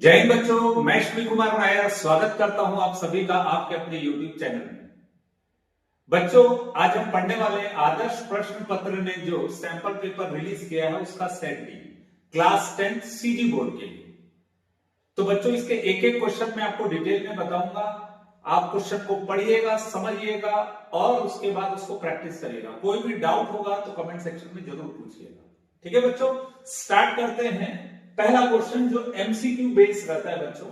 जय हिंद बच्चों, मैं श्री कुमार नायर स्वागत करता हूं आप सभी का आपके अपने YouTube चैनल में। बच्चों, आज हम पढ़ने वाले आदर्श प्रश्न पत्र ने जो सैंपल पेपर रिलीज किया है उसका set D class 10 CG board के लिए। तो बच्चों, इसके एक एक क्वेश्चन मैं आपको डिटेल में बताऊंगा। आप क्वेश्चन को पढ़िएगा, समझिएगा और उसके बाद उसको प्रैक्टिस करिएगा। कोई भी डाउट होगा तो कमेंट सेक्शन में जरूर पूछिएगा। ठीक है बच्चों, स्टार्ट करते हैं। पहला क्वेश्चन जो एमसीक्यू बेस्ड रहता है बच्चों,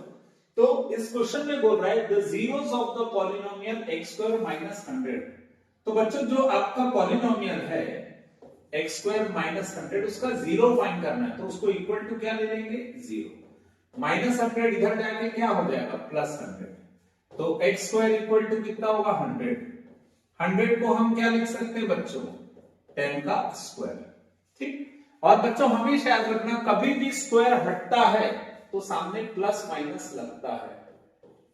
तो इस क्वेश्चन में बोल रहा है the zeros of the polynomial x square minus 100। तो बच्चों, जो आपका पॉलिनोमियल है x स्क्वायर माइनस 100 उसका जीरो फाइंड करना है, तो उसको इक्वल टू क्या ले लेंगे? जीरो। माइनस 100 इधर जाके क्या हो जाएगा? प्लस 100। तो x स्क्वायर इक्वल टू कितना होगा? 100। 100 को हम क्या लिख सकते हैं बच्चों? 10 का स्क्वायर। ठीक। और बच्चों, हमेशा याद रखना, कभी भी स्क्वायर हटता है तो सामने प्लस माइनस लगता है।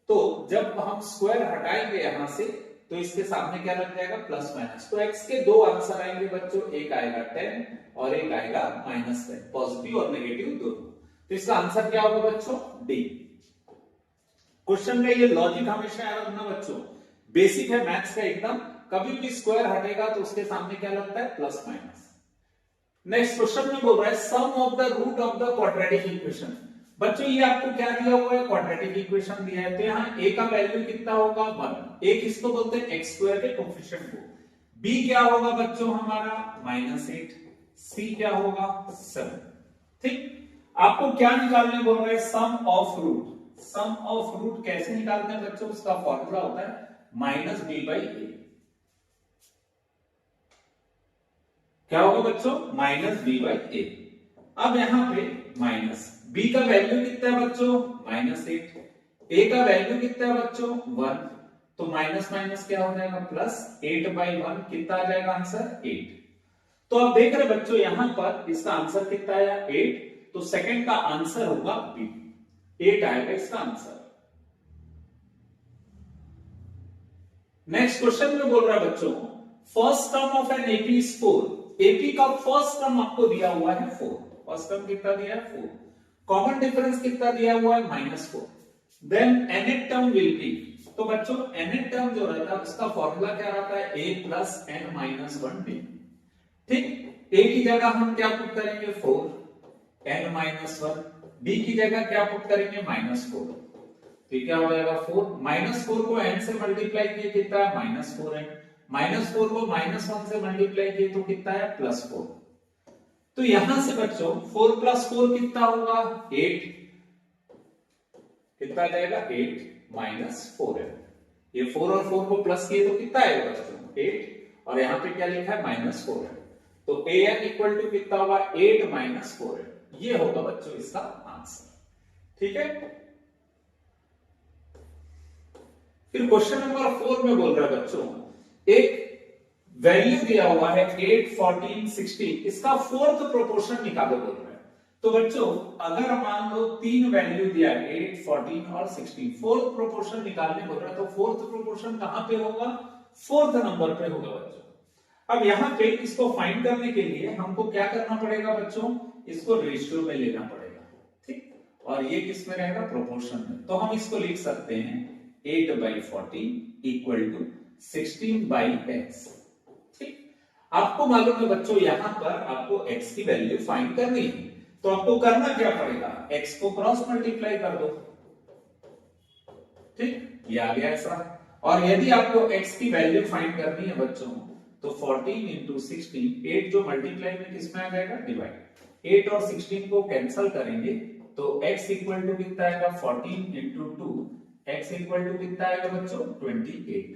तो जब हम स्क्वायर हटाएंगे यहां से तो इसके सामने क्या लग जाएगा? Plus minus. तो x के दो आंसर आएंगे बच्चों, एक आएगा 10 और एक आएगा -10, पॉजिटिव और नेगेटिव दोनों। तो इसका आंसर क्या होगा बच्चों? डी। क्वेश्चन का ये लॉजिक हमेशा याद रखना बच्चों, बेसिक है मैथ्स का एकदम। कभी भी स्क्वायर हटेगा तो उसके सामने क्या लगता है? Plus minus. नेक्स्ट क्वेश्चन में बोल रहा है sum of the root of the quadratic equation. बच्चों, ये आपको क्या दिया हुआ है? क्वाड्रेटिक इक्वेशन दिया है। तो यहाँ a का वैल्यू कितना होगा? 1। a किसको बोलते हैं? x स्क्वायर के कोफिशिएंट को। b क्या होगा बच्चों हमारा? -8। c क्या होगा? 7। ठीक। आपको क्या निकालने बोल रहे हैं? Sum of root. Sum of root कैसे निकालते हैं बच्चों? उसका फॉर्मूला होता है -b/a। क्या होगा बच्चों? -b/a। अब यहां पे माइनस b का वैल्यू कितना है बच्चों? -8। a का वैल्यू कितना है बच्चों? 1। तो माइनस माइनस क्या हो जाएगा? प्लस। 8/1 कितना आ जाएगा आंसर? 8। तो आप देख रहे बच्चों, यहां पर इसका आंसर कितना आया? 8। तो सेकंड का आंसर होगा b। 8 आएगा इसका आंसर। नेक्स्ट क्वेश्चन में बोल रहा है बच्चों first term of an AP is 4। AP का फर्स्ट टर्म आपको दिया हुआ है 4। फर्स्ट टर्म कितना दिया है? 4। कॉमन डिफरेंस कितना दिया हुआ है? -4। Then nth term will be. तो बच्चों, nth टर्म जो रहता है उसका फॉर्मूला क्या रहता है? a + n-1d। ठीक। a की जगह हम क्या पुट करेंगे? 4। n-1। b की जगह क्या पुट करेंगे? -4। तो क्या हो जाएगा? 4। -4 को n से मल्टीप्लाई किए कितना है? -4n। -4 को -1 से मल्टीप्लाई किए तो कितना है? +4। तो यहां से बच्चों 4 + 4 कितना होगा? 8। कितना जाएगा? 8 - 4n। ये 4 और 4 को प्लस किए तो कितना आएगा बच्चों? 8। और यहां पे क्या लिखा है? -4n। तो an इक्वल टू कितना होगा? 8 - 4n। ये होगा बच्चों इसका आंसर। ठीक है। फिर क्वेश्चन नंबर 4 में बोल रहा है बच्चों एक वैल्यू दिया हुआ है 8, 14, 16। इसका फोर्थ प्रोपोर्शन निकालो बोल रहा है। तो बच्चों, अगर मान लो 3 वैल्यू दिया है 8, 14 और 16, फोर्थ प्रोपोर्शन निकालने बोल रहा है, तो फोर्थ प्रोपोर्शन कहां पे होगा? फोर्थ नंबर पे होगा बच्चों। अब यहां पे इसको फाइंड करने के लिए हमको क्या करना पड़ेगा बच्चों? इसको रेशियो में लेना पड़ेगा। ठीक। और ये किस में रहेगा? प्रोपोर्शन में। तो हम इसको लिख सकते हैं 8/14 = 16/x। ठीक। आपको मालूम है बच्चों, यहां पर आपको x की वैल्यू फाइंड करनी है, तो आपको करना क्या पड़ेगा? x को क्रॉस मल्टीप्लाई कर दो। ठीक। ये आ गया ऐसा। और यदि आपको x की वैल्यू फाइंड करनी है बच्चों, तो 14 × 16, 8 जो मल्टीप्लाई में किसमें आ जाएगा? डिवाइड। 8 और 16 को कैंसिल करेंगे तो x इक्वल टू कितना आएगा? 14 × 2। x इक्वल टू कितना आएगा बच्चों? 28।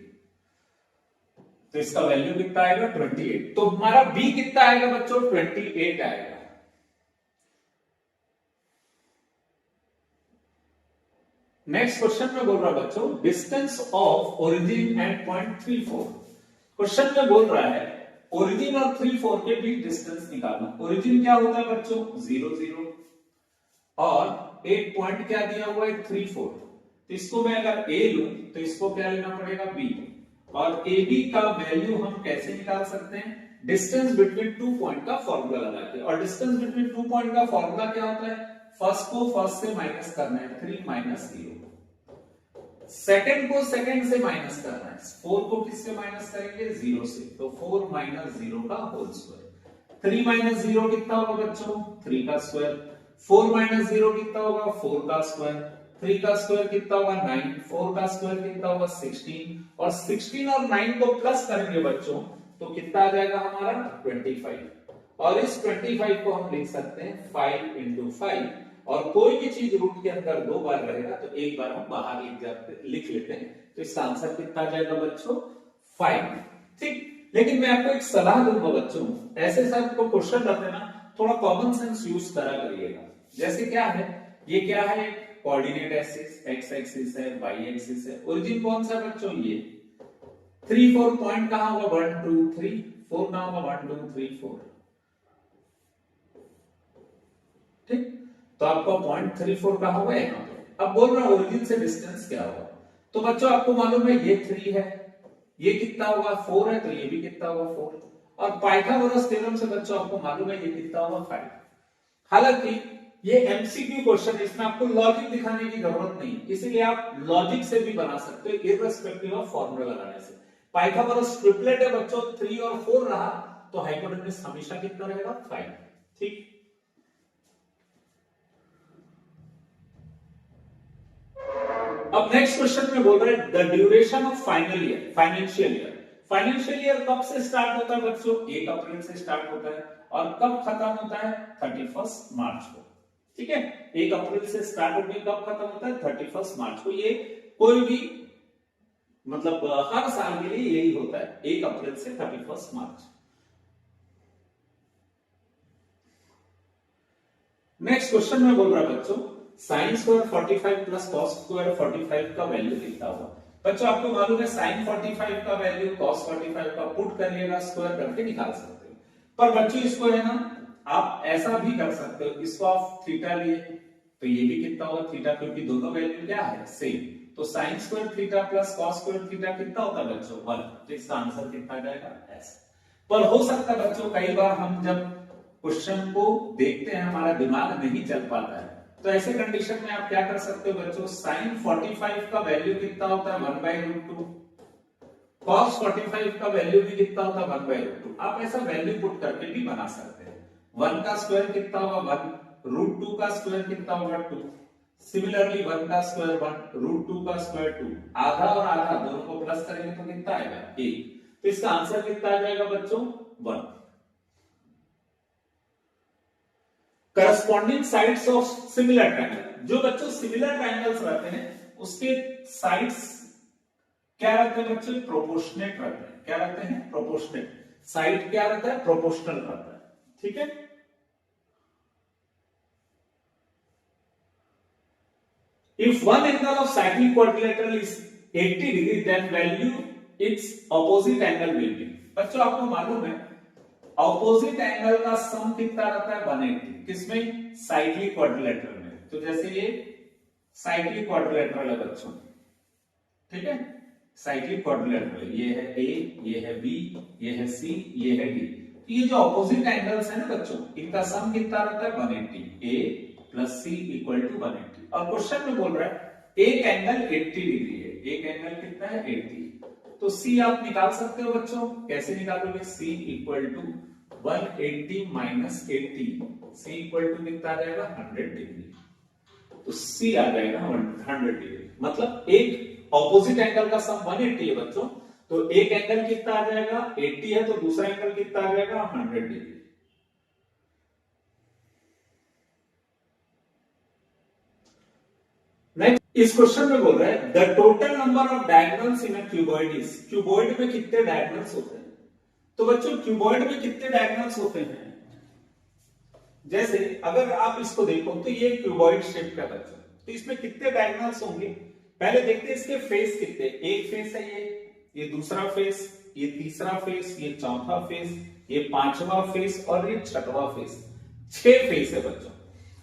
तो इसका वैल्यू कितना आएगा? 28। तो हमारा b कितना आएगा बच्चों? 28 आएगा। नेक्स्ट क्वेश्चन में बोल रहा है बच्चों distance of origin and point 34। Question में बोल रहा है ओरिजिन और 34 के बीच डिस्टेंस निकालना। ओरिजिन क्या होता है बच्चों? 0, 0 और एक पॉइंट क्या दिया हुआ है? 34। तो इसको मैं अगर a लूं तो इसको क्या लेना पड़ेगा? b। और AB का वैल्यू हम कैसे निकाल सकते हैं? डिस्टेंस बिटवीन 2 पॉइंट का फॉर्मूला लगा के। और डिस्टेंस बिटवीन 2 पॉइंट का फॉर्मूला क्या होता है? फर्स्ट को फर्स्ट से माइनस करना है 3 माइनस 0, सेकंड को सेकंड से माइनस करना है 4 को किससे माइनस करेंगे 0 से, तो 4 माइनस 0 का होल स्क्वायर, 3 माइनस 0 कितना होगा बच्चों 3 का स्क्वायर, 4 माइनस 0 कितना होगा 4 का स्क्वायर, 3 का स्क्वायर कितना होगा 9, 4 का स्क्वायर कितना होगा 16, और 16 और 9 को प्लस करेंगे बच्चों तो कितना आ जाएगा हमारा 25, और इस 25 को हम लिख सकते हैं 5 into 5, और कोई भी चीज रूट के अंदर 2 बार रहेगा तो एक बार हम बाहर लिख लेते हैं, तो इसका आंसर कितना आ जाएगा बच्चों 5। ठीक, लेकिन मैं आपको एक सलाह दूंगा बच्चों, ऐसे सब को क्वेश्चन रहते ना थोड़ा कॉमन सेंस यूज करा करिएगा। जैसे क्या है, ये क्या है कोऑर्डिनेट एक्सिस, एक्स एक्सिस है, वाई एक्सिस है, ओरिजिन कौन सा बच्चों ये 3 4 पॉइंट कहां होगा 1 2 3 4 कहां होगा 1 2 3 4, ठीक, तो आपका पॉइंट 3 4 कहां होगा यहां पे। अब बोल रहा ओरिजिन से डिस्टेंस क्या होगा, तो बच्चों आपको मालूम है ये 3 है, ये कितना होगा 4 है, तो ये भी कितना होगा 4, और पाइथागोरस थ्योरम से बच्चों आपको मालूम है ये कितना होगा 5। हालांकि ये एमसीक्यू क्वेश्चन है, इसमें आपको लॉजिक दिखाने की जरूरत नहीं, इसीलिए आप लॉजिक से भी बना सकते हो इररिस्पेक्टिव ऑफ फॉर्मूला लगाने से। पाइथागोरस ट्रिपलेट है बच्चों, 3 और 4 रहा तो हाइपोटेन्यूज हमेशा कितना रहेगा 5। ठीक, अब नेक्स्ट क्वेश्चन में बोल रहे हैं the duration of final year financial year. Financial year कब से स्टार्ट होता है बच्चों 1 अप्रैल से स्टार्ट होता है, और कब खत्म होता है 31 मार्च को। ठीक है, 1 अप्रैल से स्टार्ट होकर कब खत्म होता है 31 मार्च को। ये कोई भी मतलब हर साल के लिए यही होता है 1 अप्रैल से 31 मार्च। नेक्स्ट क्वेश्चन में बोल रहा है बच्चों sine square 45 plus cos square 45 का वैल्यू कितना होगा। बच्चों आपको मालूम है साइन 45 का वैल्यू कॉस 45 का पुट करिएगा स्क्वायर करके निकाल सकते हो, पर बच्चों इसको है ना आप ऐसा भी कर सकते हो, इसको आप थीटा लिए तो ये भी कितना होगा थीटा, क्योंकि दोनों वैल्यू क्या है सेम, तो sine square theta plus cos square theta कितना होता है बच्चों 1, तो इसका आंसर कितना आ जाएगा ऐसा। पर हो सकता है बच्चों कई बार हम जब क्वेश्चन को देखते हैं हमारा दिमाग नहीं चल पाता है, तो ऐसे कंडीशन में आप क्या कर सकते हो बच्चों साइन 45 का वैल्यू कितना होता है 1/√2, cos 45 का वैल्यू भी कितना होता है 1/√2। आप ऐसा वैल्यू पुट करके भी बना सकते हैं। 1 का स्क्वायर कितना होगा 1, √2 का स्क्वायर कितना होगा 2, सिमिलरली 1 का स्क्वायर 1, √2 का स्क्वायर 2, आधा और आधा दोनों को प्लस करेंगे तो कितना आएगा 1, तो इसका आंसर कितना आ जाएगा बच्चों 1। Corresponding sides of similar triangle, जो बच्चों सिमिलर ट्रायंगल्स रहते हैं उसके साइड्स क्या रहते हैं बच्चों प्रोपोर्शनेट रहते हैं। क्या रहते हैं प्रोपोर्शनेट, साइड क्या रहता है प्रोपोर्शनल रहता है। ठीक है, if one angle of cyclic quadrilateral is 80 degree then value its opposite angle will be. बच्चों आपको मालूम है ऑपोजिट एंगल का सम कितना रहता है 180, किसमें साइक्लिक क्वाड्रिलेटरल में। तो जैसे ये साइक्लिक क्वाड्रिलेटरल है बच्चों, ठीक है साइक्लिक क्वाड्रिलेटरल, ये है ए, ये है बी, ये है सी, ये है डी। ये जो ऑपोजिट एंगल्स है ना बच्चों इनका सम कितना रहता है 180, ए प्लस सी इक्वल टू 180। और क्वेश्चन में बोल रहा है एक एंगल 80 डिग्री है, एक एंगल कितना है 80, तो सी आप निकाल सकते हो बच्चों, कैसे निकालोगे C equal to 180 minus 80, C equal to कितना आ जाएगा 100 डिग्री, तो सी आ जाएगा 100 डिग्री। मतलब एक ऑपोजिट एंगल का सम 180 है बच्चों, तो एक एंगल कितना आ जाएगा 80 है, तो दूसरा एंगल कितना आ जाएगा 100 डिग्री। नेक्स्ट इस क्वेश्चन में बोल रहा है the total number of diagonals in a cuboid is, cuboid में कितने डायगोनल्स होते हैं। तो बच्चों क्यूबॉइड में कितने डायगोनल्स होते हैं, जैसे अगर आप इसको देखो तो ये क्यूबॉइड शेप का बच्चों, तो इसमें कितने डायगोनल्स होंगे पहले देखते हैं इसके फेस कितने, एक फेस है ये दूसरा फेस, ये तीसरा फेस, ये चौथा फेस, ये पांचवा फेस और ये छठवां फेस, 6 फेस है बच्चों।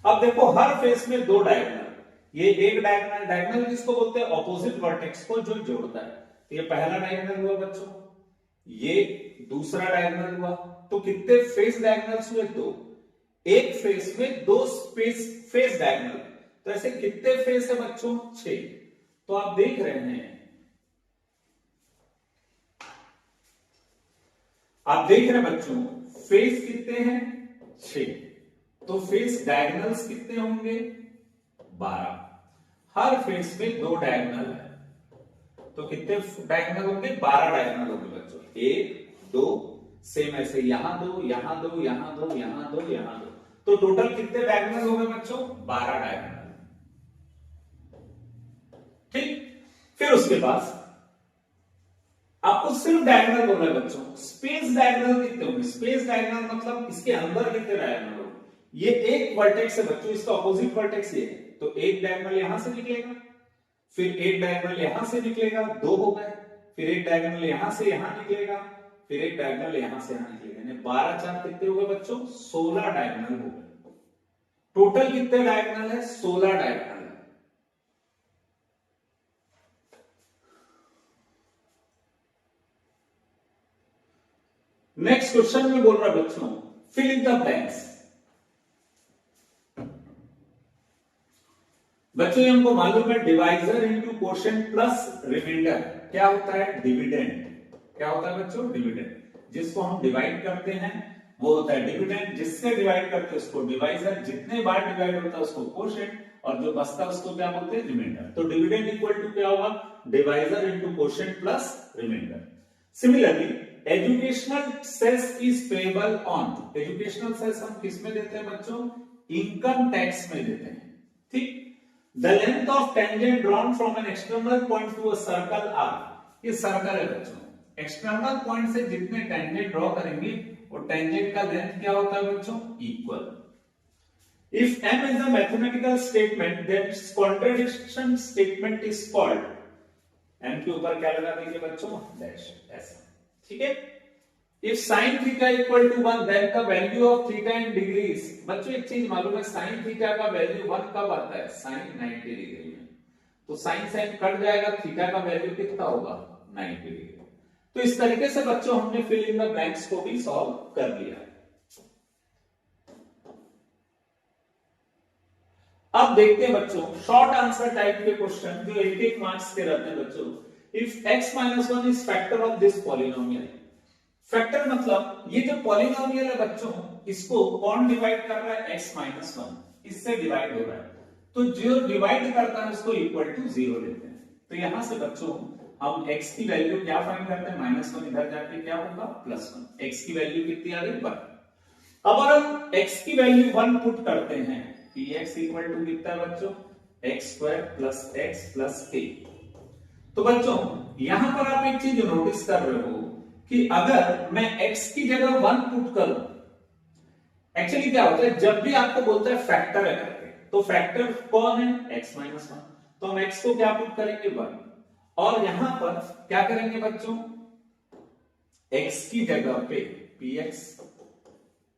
अब देखो हर फेस में 2 डायगोनल, ये एक डायगोनल, डायगोनल किसको बोलते हैं ऑपोजिट वर्टेक्स को जो जोड़ता है, तो ये पहला डायगोनल हुआ बच्चों, ये दूसरा डायगोनल हुआ, तो कितने फेस डायगोनल्स हुए 2, एक फेस में दो फेस डायगोनल, तो ऐसे कितने फेस है बच्चों? 6। तो आप देख रहे हैं, आप देख रहे हैं बच्चों, फेस कितने हैं? 6। तो फेस डायगोनल्स कितने होंगे? 12। हर फेस में दो डायगोनल है, तो कितने डायगोनल होंगे? 12 डायगोनल होंगे बच्चों। 1 2, सेम ऐसे यहां दो, यहां दो, यहां दो, यहां दो, यहां दो, तो टोटल कितने डायगोनल हो गए बच्चों? 12 डायगोनल। ठीक, फिर उसके बाद आपको सिर्फ डायगोनल बोलना है बच्चों। स्पेस डायगोनल कितने होंगे? स्पेस डायगोनल मतलब इसके अंदर कितने डायगोनल होंगे? ये एक वर्टेक्स है बच्चों, इसका ऑपोजिट वर्टेक्स ये है, तो एक डायगोनल यहां से निकलेगा, फिर एक डायगोनल यहां से निकलेगा, 2 हो गए, फिर एक डायगोनल यहां से यहां निकलेगा, फिर एक डायगोनल यहां से यहां निकलेगा, यानी 12 4 कितने हो गए बच्चों? 16 डायगोनल हो गए। टोटल कितने डायगोनल है? 16 डायगोनल। नेक्स्ट क्वेश्चन में बोल रहा है बच्चों, फिल इन द ब्लैंक्स। बच्चों ये हमको मालूम है, divisor into quotient plus remainder क्या होता है? डिविडेंड। क्या होता है बच्चों? डिविडेंड। जिसको हम डिवाइड करते हैं वो होता है डिविडेंड, जिससे डिवाइड करते हैं उसको डिवाइजर, जितने बार डिवाइड होता है उसको कोशेंट, और जो बचता है उसको क्या बोलते हैं? रिमाइंडर। तो डिविडेंड इक्वल टू क्या होगा? Divisor into quotient plus remainder. Similarly educational cess is payable on, educational cess हम किस में देते हैं बच्चों? इनकम टैक्स में देते हैं। ठीक, the length of tangent drawn from an external point to a circle are, ये सर्कल है बच्चों, एक्सटर्नल पॉइंट से जितने टेंजेंट ड्रॉ करेंगे वो टेंजेंट का लेंथ क्या होता है बच्चों? Equal. If m is a mathematical statement then its contradiction statement is called, m के ऊपर क्या लगा देंगे बच्चों? डैश, ऐसा। ठीक है, if sin theta equal to 1 then the value of theta in degrees, बच्चों एक चीज मालूम है, sin थीटा का वैल्यू 1 कब आता है? sin 90 डिग्री में। तो sin sin कट जाएगा, थीटा का वैल्यू कितना होगा? 90 डिग्री। तो इस तरीके से बच्चों हमने फिल इन द ब्लैंक्स को भी सॉल्व कर लिया। अब देखते हैं बच्चों शॉर्ट आंसर टाइप के क्वेश्चन जो 1 मार्क्स के रहते हैं बच्चों। If x - 1 is factor of this polynomial, factor मतलब ये जो पॉलिनोमियल है बच्चों, इसको कौन डिवाइड कर रहा है? x - 1, इससे डिवाइड हो रहा है, तो जो डिवाइड करता है उसको इक्वल टू 0 लेते हैं। तो यहां से बच्चों हम x की वैल्यू क्या फाइंड करते हैं? -1 इधर जाके क्या होगा? +1। x की वैल्यू कितनी आ गई? 1। अब अगर हम x की वैल्यू 1 पुट करते हैं, px इक्वल टू कितना है बच्चों? x² + x + k। तो बच्चों यहां पर आप एक चीज नोटिस कर रहे हो कि अगर मैं x की जगह 1 पुट करूं, एक्चुअली क्या होता है जब भी आपको बोलता है फैक्टर है करके, तो फैक्टर कौन है? x - 1। तो हम x को क्या पुट करेंगे? 1। और यहां पर क्या करेंगे बच्चों? x की जगह पे px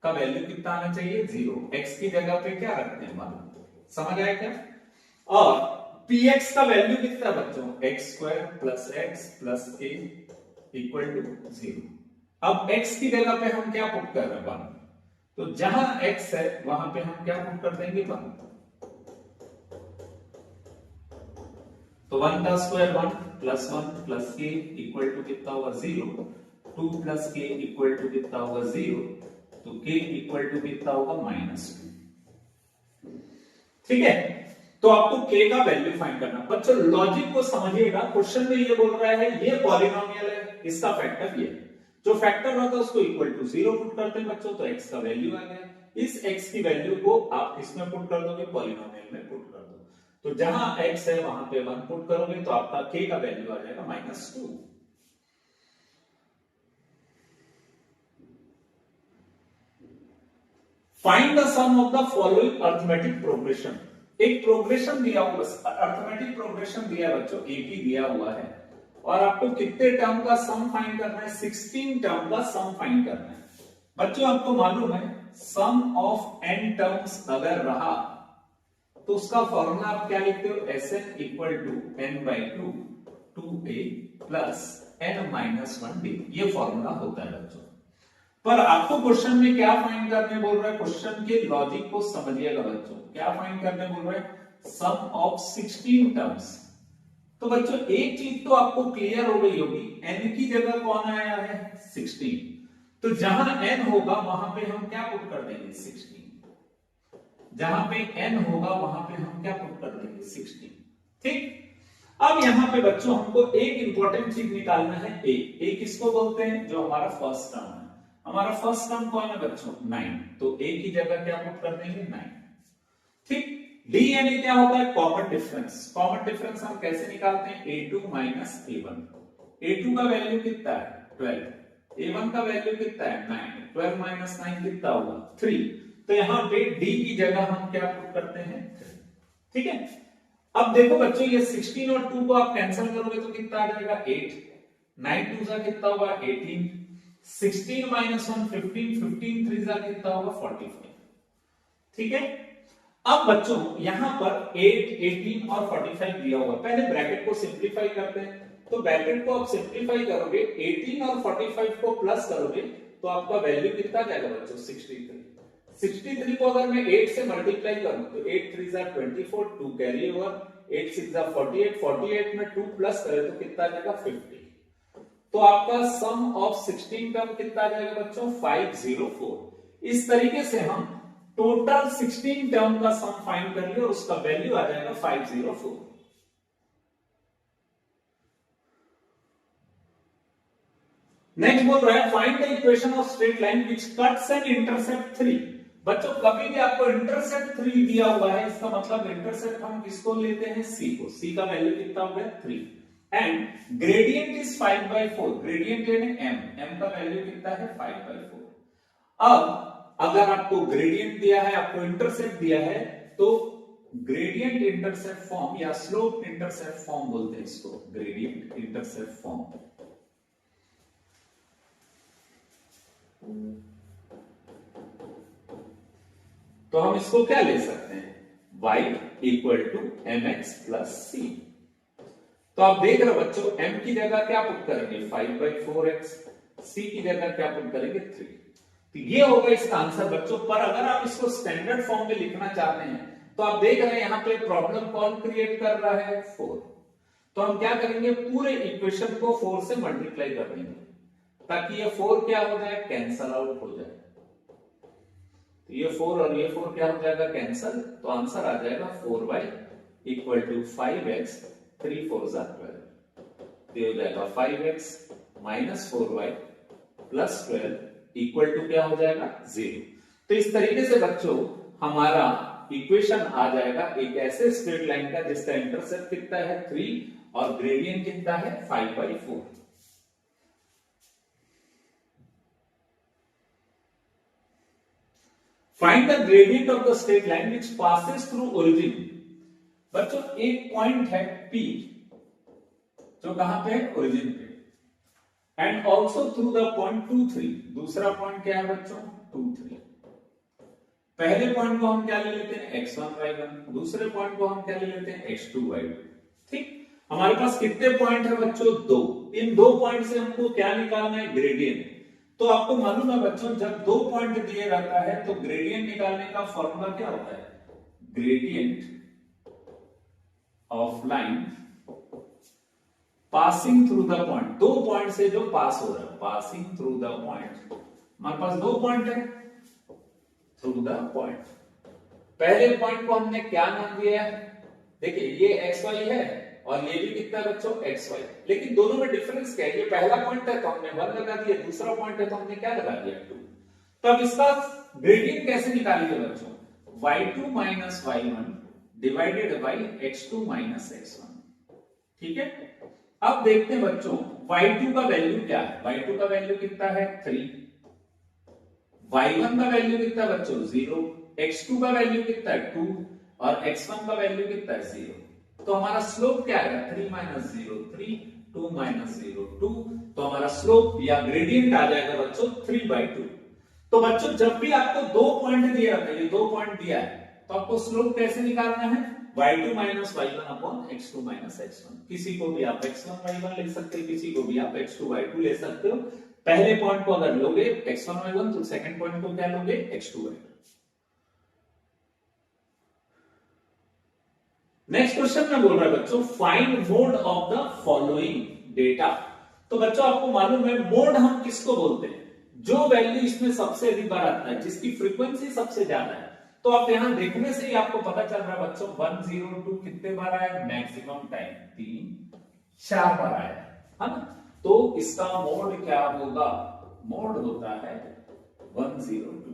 का वैल्यू कितना आना चाहिए? 0। x की जगह पे क्या रखते हैं? 1। समझ आया क्या? और px का वैल्यू कितना बच्चों? x² + x + k = 0। अब x की जगह पे हम क्या पुट कर रहे हैं? 1। तो जहां x है वहां पे हम क्या पुट कर देंगे? 1। तो 1 का स्क्वायर 1 + 1 + k = कितना होगा? 0। 2 + k = कितना होगा? 0। तो k = कितना होगा? -2। ठीक है, तो आपको k का वैल्यू फाइंड करना। बच्चों लॉजिक को समझिएगा, क्वेश्चन में ये बोल रहा है ये पॉलिनोमियल है, इसका फैक्टर ये है, जो फैक्टर होता है उसको इक्वल टू 0 पुट करते हैं बच्चों, तो x का वैल्यू आ गया। इस x की वैल्यू को आप इसमें पुट कर दोगे, पॉलिनोमियल में पुट कर दो, तो जहां x है वहां पे 1 पुट करोगे तो आपका k का वैल्यू आ जाएगा -2। Find the sum of the following arithmetic progression. एक प्रोग्रेशन दिया हुआ, अरिथमेटिक प्रोग्रेशन दिया है बच्चों, एक ही दिया हुआ है, और आपको कितने टर्म का सम फाइंड करना है? 16 टर्म का सम फाइंड करना है। बच्चों आपको मालूम है सम ऑफ n टर्म्स अगर रहा तो उसका फॉर्मूला आप क्या लिखते हो? Sn = n/2 2a + n - 1d, ये फॉर्मूला होता है बच्चों। पर आपको क्वेश्चन में क्या फाइंड करने बोल रहा है, क्वेश्चन के लॉजिक को समझिएगा बच्चों, क्या फाइंड करने बोल रहा है, सम ऑफ 16 टर्म्स। तो बच्चों एक चीज तो आपको क्लियर हो गई होगी, n की जगह कौन आया है 16, तो जहां n होगा वहां पे हम क्या पुट कर देंगे 16, जहां पे n होगा वहां पे हम क्या पुट कर देंगे 16। ठीक, अब यहां पे बच्चों हमको एक इंपॉर्टेंट चीज निकालना है, a किसको बोलते हैं, जो हमारा फर्स्ट टर्म है, हमारा फर्स्ट टर्म कौन है बच्चों 9, तो a की जगह क्या पुट कर देंगे 9। ठीक, d यानी क्या होता है कॉमन डिफरेंस, कॉमन डिफरेंस हम कैसे निकालते हैं a2 माइनस a1, a2 का वैल्यू कितना है 12, a1 का वैल्यू कितना है 9, 12 माइनस 9 कितना होगा 3, तो यहां पे d की जगह हम क्या पुट करते हैं 3। ठीक है, अब देखो बच्चों ये 16 और 2 को आप कैंसिल करोगे तो कितना आ जाएगा 8, 9 2 जा कितना होगा 18, 16 माइनस 1 15, 15 3 जा कितना होगा 45। ठीक है, अब बच्चों यहां पर 8, 18 और 45 दिया हुआ, पहले ब्रैकेट को सिंप्लीफाई करते हैं, तो ब्रैकेट को आप सिंप्लीफाई करोगे 18 और 45 को प्लस करोगे तो आपका वैल्यू कितना जाएगा बच्चों 63। 63 को अगर मैं 8 से मल्टीप्लाई करूं तो 8 3 जा 24, 2 कैरी ओवर, 8 6 जा 48, 48 में 2 प्लस करें तो कितना आ जाएगा 50, तो आपका सम ऑफ 16 टर्म कितना आ जाएगा बच्चों 504। इस तरीके से हम टोटल 16 टर्म का सम फाइंड कर लिया और उसका वैल्यू आ जाएगा 504। नेक्स्ट बोल रहा है find the equation of straight line which cuts and intercept 3। बच्चों कभी भी आपको इंटरसेप्ट 3 दिया हुआ है, इसका मतलब इंटरसेप्ट हम किसको लेते हैं c को, c का वैल्यू कितना हो गया 3, एंड ग्रेडियंट इज 5/4, ग्रेडियंट यानी m का वैल्यू कितना है 5/4। अब अगर आपको ग्रेडियंट दिया है, आपको इंटरसेप्ट दिया है, तो ग्रेडियंट इंटरसेप्ट फॉर्म या स्लोप इंटरसेप्ट फॉर्म बोलते हैं इसको, ग्रेडियंट इंटरसेप्ट फॉर्म। तो हम इसको क्या ले सकते हैं y equal to mx plus c। तो आप देख रहे हो बच्चों m की जगह क्या पुट करेंगे 5/4x, c की जगह क्या पुट करेंगे 3, तो ये होगा इसका आंसर बच्चों। पर अगर आप इसको स्टैंडर्ड फॉर्म में लिखना चाहते हैं तो आप देख रहे हैं यहां पे प्रॉब्लम कौन क्रिएट कर रहा है 4, तो हम क्या करेंगे पूरे इक्वेशन को 4 से मल्टीप्लाई कर देंगे ताकि ये 4 क्या हो जाए कैंसल आउट हो जाए, तो ये 4 और ये 4 क्या हो जाएगा कैंसल, तो आंसर आ जाएगा 4y इक्वल टू 5x, 3 4 जा 12, तो हो जाएगा 5x minus 4y plus 12 equal to क्या हो जाएगा 0। तो इस तरीके से बच्चों हमारा इक्वेशन आ जाएगा एक ऐसे स्ट्रेट लाइन का जिसका इंटरसेप्ट कितना है 3 और ग्रेडियंट कितना है 5/4। Find the gradient of the straight line which passes through origin. बच्चों एक पॉइंट है P जो कहां पे है ओरिजिन पे, and also through the point 2 3, दूसरा पॉइंट क्या है बच्चों 2 3। पहले पॉइंट को हम क्या ले लेते हैं x1 y1, दूसरे पॉइंट को हम क्या ले लेते हैं x2 y2। ठीक, हमारे पास कितने पॉइंट है बच्चों 2, इन 2 पॉइंट से हमको क्या निकालना है ग्रेडियंट। तो आपको मालूम है बच्चों जब 2 पॉइंट दिए रहता है तो ग्रेडियंट निकालने का फॉर्मूला क्या होता है, gradient of line passing through the point, 2 point से जो पास हो रहा है पासिंग थ्रू द पॉइंट। हमारे पास 2 पॉइंट है थ्रू द पॉइंट, पहले पॉइंट को हमने क्या नाम दिया है, देखिए ये xy है और ये भी कितना बच्चों xy, लेकिन दोनों में डिफरेंस क्या है, ये पहला पॉइंट है तो हमने 1 लगा दिया, दूसरा पॉइंट है तो हमने क्या लगा दिया 2। तब इसका ग्रेडियंट कैसे निकालेंगे बच्चों, y2 minus y1 divided by x2 minus x1। ठीक है, अब देखते हैं बच्चों y2 का वैल्यू क्या है, y2 का वैल्यू कितना है 3, y1 का वैल्यू कितना है बच्चों 0, x2 का वैल्यू कितना है 2 और x1 का वैल्यू कितना है 0। तो हमारा स्लोप क्या है 3 माइनस 0 3, 2 माइनस 0 2, तो हमारा स्लोप या ग्रेडियंट आ जाएगा बच्चों 3/2। तो बच्चों जब भी आपको 2 पॉइंट दिया है, ये 2 पॉइंट दिया है तो आपको स्लोप कैसे निकालना है y2 minus y1 upon x2 minus x1। किसी को भी आप x1 y1 ले सकते हो, किसी को भी आप x2 y2 ले सकते हो। पहले पॉइंट को अगर लोगे x1 y1 तो सेकंड पॉइंट को क्या लोगे x2 y2। नेक्स्ट क्वेश्चन में बोल रहा है बच्चों find mode of the following data. तो बच्चों आपको मालूम है मोड हम किसको बोलते हैं, जो वैल्यू इसमें सबसे अधिक बार आता है, जिसकी फ्रीक्वेंसी सबसे ज्यादा है। तो आप यहां देखने से ही आपको पता चल रहा है बच्चों 102 कितने बार आया, मैक्सिमम टाइम 3-4 बार आया है ना। तो इसका मोड क्या होगा, मोड होता है 102।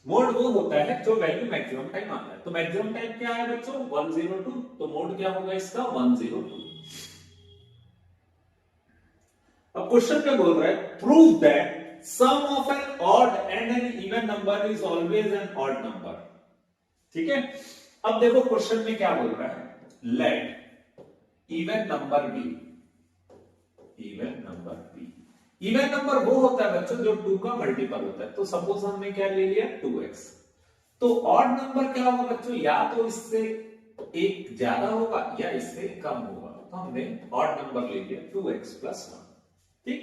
मोड वो होता है जो वैल्यू मैक्सिमम टाइम आता है। तो मैक्सिमम टाइम क्या है बच्चों 102, तो मोड क्या होगा इसका 102। अब क्वेश्चन में बोल रहा है prove that sum of an odd and an even number is always an odd number. ठीक है, अब देखो क्वेश्चन में क्या बोल रहा है, let even number be, even number be. Even number वो होता है बच्चों जो 2 का मल्टीपल होता है। तो सपोज हमने क्या ले लिया 2x। तो ऑड नंबर क्या होगा बच्चों, या तो इससे एक ज्यादा होगा या इससे कम होगा। तो हमने ऑड नंबर ले लिया 2x + 1। ठीक,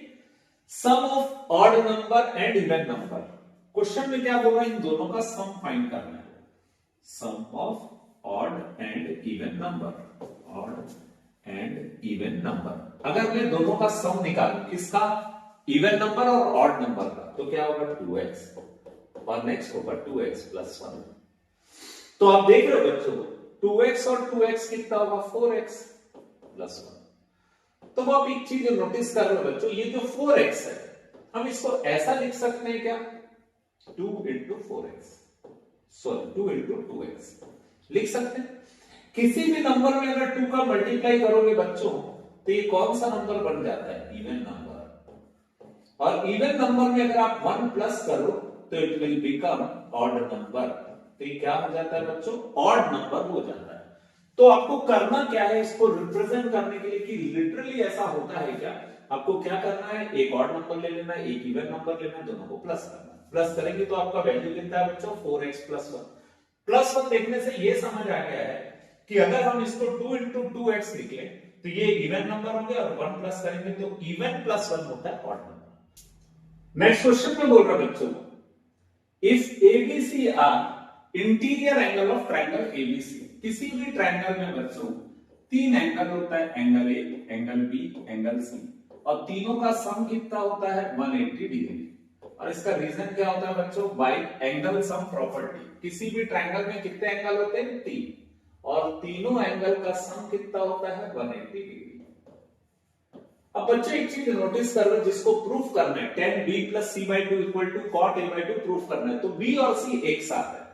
sum of odd number and even number. Question में क्या बोला, इन दोनों का सम फाइंड करना है। Sum of odd and even number, odd and even number. अगर मैं दोनों का सम निकालूं, किसका, इवन नंबर और ऑड नंबर का, तो क्या होगा 2x और नेक्स्ट होगा 2x + 1। तो आप देख रहे हो बच्चों 2x और 2x कितना होगा 4x + 1। तो वो आप एक चीज नोटिस कर रहे हो बच्चों, ये जो 4x है हम इसको ऐसा लिख सकते हैं क्या, 2 × 4x, सॉरी 2 × 2x लिख सकते हैं। किसी भी नंबर में अगर 2 का मल्टीप्लाई करोगे बच्चों तो ये कौन सा नंबर बन जाता है, इवन नंबर। और इवन नंबर में अगर आप 1 प्लस करो तो it will become odd number. तो ये क्या हो जाता है बच्चों, ऑड नंबर हो जाता है। तो आपको करना क्या है, इसको रिप्रेजेंट करने के लिए कि लिटरली ऐसा होता है क्या, आपको क्या करना है, एक ऑड नंबर ले लेना है, एक इवन नंबर लेना है, दोनों को प्लस करना है। प्लस करेंगे तो आपका वैल्यू कितना है बच्चों 4x + 1। प्लस 1 देखने से ये समझ आ गया है कि अगर हम इसको 2 × 2x लिखे तो ये इवन नंबर होंगे और 1 प्लस करेंगे तो इवन + 1 होता है ऑड नंबर। नेक्स्ट क्वेश्चन में बोल रहा बच्चों if ABC are interior angle of triangle ABC. किसी भी ट्रायंगल में बच्चों 3 एंगल होता है, angle A, angle B, angle C, और तीनों का सम कितना होता है 180 डिग्री। और इसका रीजन क्या होता है बच्चों, बाय एंगल सम प्रॉपर्टी। किसी भी ट्रायंगल में कितने एंगल होते हैं 3, और तीनों एंगल का सम कितना होता है 180 डिग्री। अब बच्चे एक चीज नोटिस कर रहे, जिसको प्रूफ करना है, tan b + c/2 = cot a/2 proof करना है। तो b और c एक साथ है,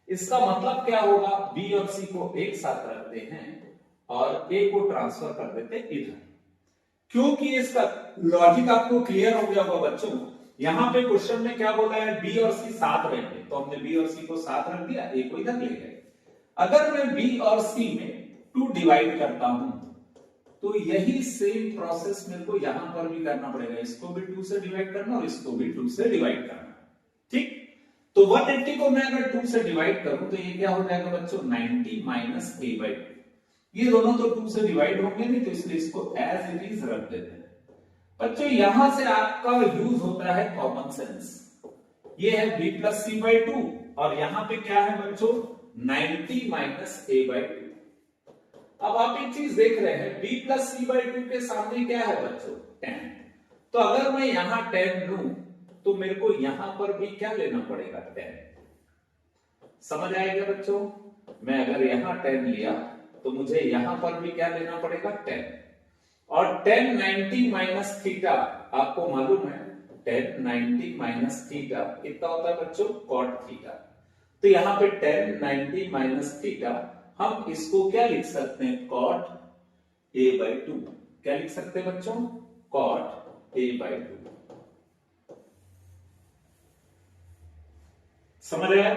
इसका मतलब क्या होगा, b और c को एक साथ रखते हैं और a को ट्रांसफर कर देते हैं इधर। क्योंकि इसका लॉजिक आपको क्लियर हो गया होगा बच्चों। यहां पे क्वेश्चन में क्या बोला है, b और c साथ रहेंगे, तो हमने b और c को साथ रख दिया, a को इधर ले गए। अगर मैं b और c में 2 डिवाइड करता हूं तो यही सेम प्रोसेस मेरे को यहां पर भी करना पड़ेगा। इसको भी 2 से डिवाइड करना और इसको भी 2 से डिवाइड करना। ठीक, तो 180 को मैं अगर 2 से डिवाइड करूं तो ये क्या हो जाएगा बच्चों 90 - a/2। ये दोनों तो 2 से डिवाइड होंगे नहीं, तो इसलिए इसको एज इट इज रख देते हैं। बच्चों यहां से आपका यूज होता है कॉमन सेंस। ये है b + c/2 और यहां पे क्या है बच्चों 90 - a/2। अब आप एक चीज देख रहे हैं, b + c/2 के सामने क्या है बच्चों 10। तो अगर मैं यहां 10 लूं तो मेरे को यहां पर भी क्या लेना पड़ेगा 10। समझ आएगा बच्चों, मैं अगर यहां 10 लिया तो मुझे यहां पर भी क्या लेना पड़ेगा 10। और 10 90 - थीटा, आपको मालूम है 10 90 - थीटा कितना होता है बच्चों cot थीटा। तो यहां पे 10 90 - थीटा, हम इसको क्या लिख सकते हैं cot a/2। क्या लिख सकते हैं बच्चों cot a/2। समझ आया,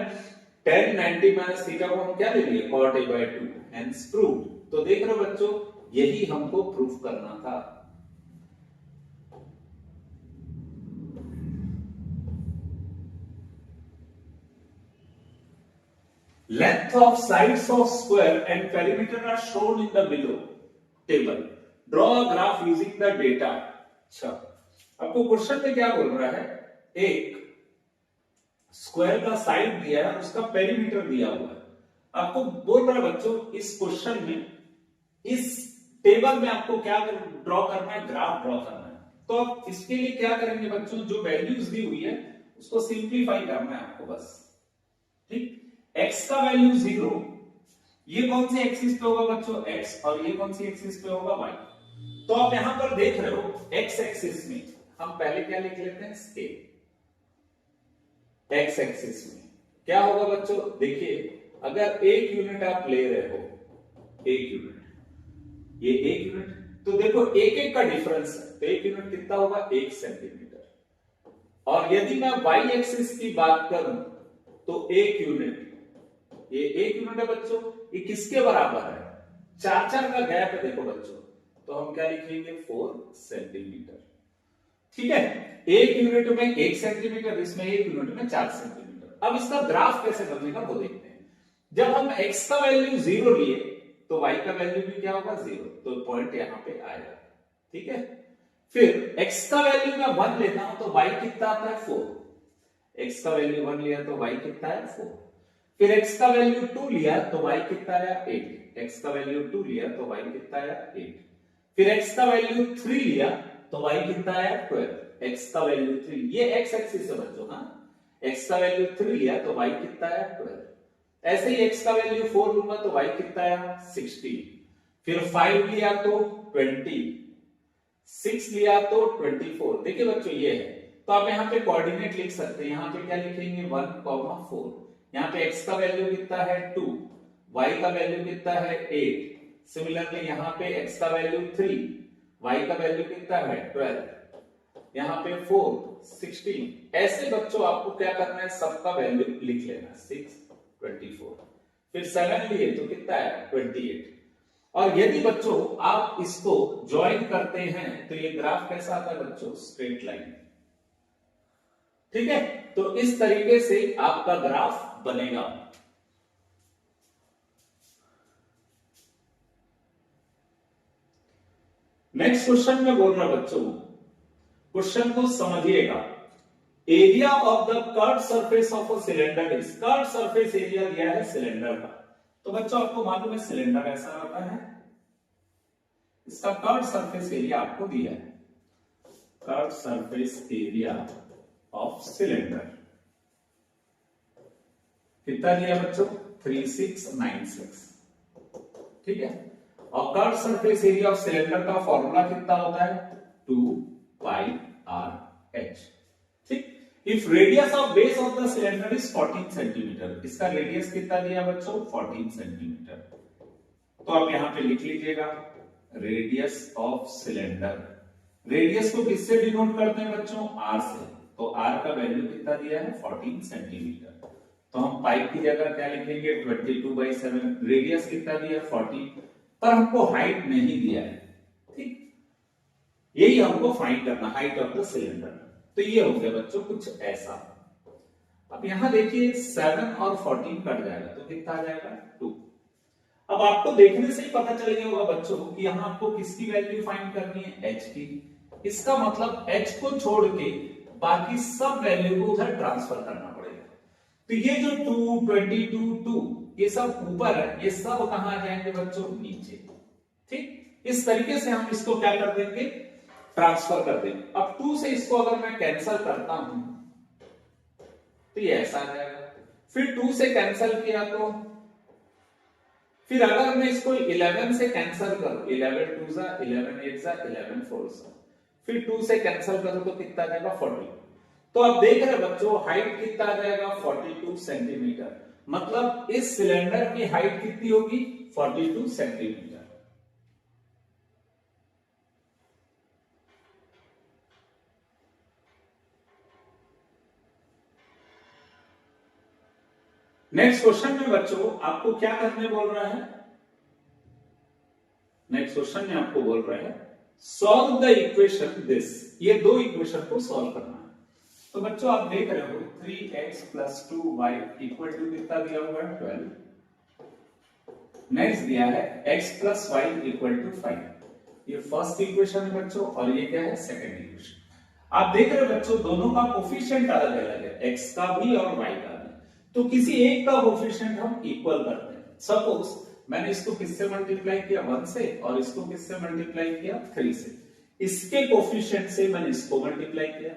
10 90 - थीटा को हम क्या ले लिए cot a/2, हेंस प्रूव्ड। तो देख रहे हो बच्चों, यही हमको प्रूफ करना था। Length of sides of square and perimeter are shown in the below. Table, draw a graph using the data. अच्छा, आपको क्वेश्चन में क्या बोल रहा है, एक स्क्वायर का साइड दिया है, उसका पेरीमीटर दिया हुआ है। आपको बोल रहा है बच्चों इस क्वेश्चन में, इस टेबल में आपको क्या ड्रॉ करना है, ग्राफ ड्रॉ करना है। तो आप इसके लिए क्या करेंगे बच्चों, जो वैल्यूज दी हुई है उसको सिंप्लीफाई करना है आपको बस। ठीक, x का वैल्यू 0, ये कौन सी एक्सिस पे होगा बच्चों, x, और ये कौन सी एक्सिस पे होगा, y। तो आप यहां पर देख रहे हो x एक्सिस में हम पहले क्या लिख लेते हैं, स्केल। x एक्सिस में क्या होगा बच्चों, देखिए अगर 1 यूनिट आप ले रहे हो, 1 यूनिट, ये 1 यूनिट, तो देखो एक एक का डिफरेंस है, तो 1 यूनिट कितना होगा, 1 सेंटीमीटर। और यदि मैं y एक्सिस की बात करूं तो 1 यूनिट, ये 1 यूनिट है बच्चों, ये किसके बराबर है, 4 का गैप है देखो बच्चों, तो हम क्या लिखेंगे, 4 सेंटीमीटर। ठीक है, 1 यूनिट में 1 सेंटीमीटर, इसमें 1 यूनिट में 4 सेंटीमीटर। अब इसका ग्राफ कैसे बनेगा वो देखते हैं। जब हम x का वैल्यू 0 लिए तो y का वैल्यू भी क्या होगा, 0, तो पॉइंट यहां पे आएगा। ठीक है, फिर x का वैल्यू मैं 1 लेता हूं तो y कितना आता है, 4। x का वैल्यू 1 लिया तो y कितना है, 4। फिर x का वैल्यू 2 लिया तो y कितना आया, 8। x का वैल्यू 2 लिया तो y कितना आया, 8। फिर x का वैल्यू 3 लिया तो y कितना आया, 12। x का वैल्यू 3, ये x एक्सिस है बच्चों, हाँ, x का वैल्यू 3 लिया तो y कितना आया, 12। ऐसे ही x का वैल्यू 4 लूंगा तो y कितना आया, 16। फिर 5 लिया तो 20, 6 लिया तो 24। देखिए बच्चों ये है, तो आप यहाँ पे कोऑर्डिनेट लिख सकते हैं, यहाँ पे क्या लिखेंगे, 1,4। यहाँ पे x का वैल्यू कितना है, 2, y का वैल्यू कितना है, 8। सिमिलरली यहाँ पे x का वैल्यू 3, y का वैल्यू कितना है, 12, यहाँ पे 4, 16। ऐसे बच्चों आपको क्या करना है, सबका वैल्यू लिख लेना, 6, 24। फिर 7 लिए तो कितना है, 28। और यदि बच्चों आप इसको ज्वाइन करते हैं तो ये ग्राफ कैसा आता है बच्चों, स्ट्रेट लाइन। ठीक है, तो इस तरीके से आपका ग्राफ बनेगा। नेक्स्ट क्वेश्चन में बोल रहा बच्चों, क्वेश्चन को समझिएगा। Area of the curve surface of a cylinder is, curve surface area दिया है सिलेंडर का। तो बच्चों आपको मालूम है सिलेंडर ऐसा होता है, इसका कर्व सरफेस एरिया आपको दिया है, curve surface area of cylinder कितना दिया बच्चों, 3696। ठीक है, और curve surface area of cylinder का फॉर्मूला कितना होता है, 2πr/h। ठीक, if radius of base of the cylinder is 14 centimetre, इसका रेडियस कितना दिया बच्चों, 14 सेंटीमीटर। तो आप यहां पे लिख लीजिएगा रेडियस ऑफ सिलेंडर। रेडियस को किससे डिनोट करते हैं बच्चों, r से, तो r का वैल्यू कितना दिया है, 14 सेंटीमीटर। तो हम पाइप की जगह क्या लिखेंगे, 22/7। रेडियस कितना दिया है, 40, पर हमको हाइट नहीं दिया है। ठीक, यही हमको फाइंड करना, हाइट ऑफ द सिलेंडर। तो ये हो गया बच्चों कुछ ऐसा। अब यहां देखिए 7 और 14 कट जाएगा तो कितना आ जाएगा, 2। अब आपको देखने से ही पता चल गया होगा बच्चों कि यहां आपको किसकी वैल्यू फाइंड करनी है, h की। इसका मतलब h को छोड़ के बाकी सब वैल्यू को उधर ट्रांसफर करना पड़ेगा। तो ये जो 2, 22, 2 ये सब ऊपर है, ये सब कहां आ जाएंगे बच्चों, नीचे। ठीक, इस तरीके से हम इसको क्या कर देंगे, ट्रांसफर कर देंगे। अब 2 से इसको अगर मैं कैंसिल करता हूं तो ये ऐसा आ जाएगा। फिर 2 से कैंसिल किया तो फिर अगर मैं इसको 11 से कैंसिल करूं, 11 2 जा 11 8 जा 11 4 जा, फिर 2 से कैंसिल करूं तो कितना आ जाएगा, 40। तो आप देख रहे बच्चों हाइट कितना आ जाएगा, 42 सेंटीमीटर। मतलब इस सिलेंडर की हाइट कितनी होगी, 42 सेंटीमीटर। नेक्स्ट क्वेश्चन में बच्चों आपको क्या करने बोल रहा है, नेक्स्ट क्वेश्चन में आपको बोल रहा है सॉल्व द इक्वेशन दिस, ये दो इक्वेशन को सॉल्व करना है। तो बच्चों आप देख रहे हो 3x + 2y = कितना दिया हुआ है, 12। नेक्स्ट दिया है x plus y equal to 5। ये फर्स्ट इक्वेशन है बच्चों और ये क्या है सेकंड इक्वेशन। आप देख रहे हो बच्चों दोनों का कोफिशिएंट अलग अलग है, x का भी और y का भी। तो किसी एक का कोफिशिएंट हम इक्वल करते हैं। सपोज मैंने इसको किससे मल्टीप्लाई किया 1 से और इसको किससे मल्टीप्लाई किया 3 से। इसके कोफिशिएंट से मैंने इसको मल्टीप्लाई किया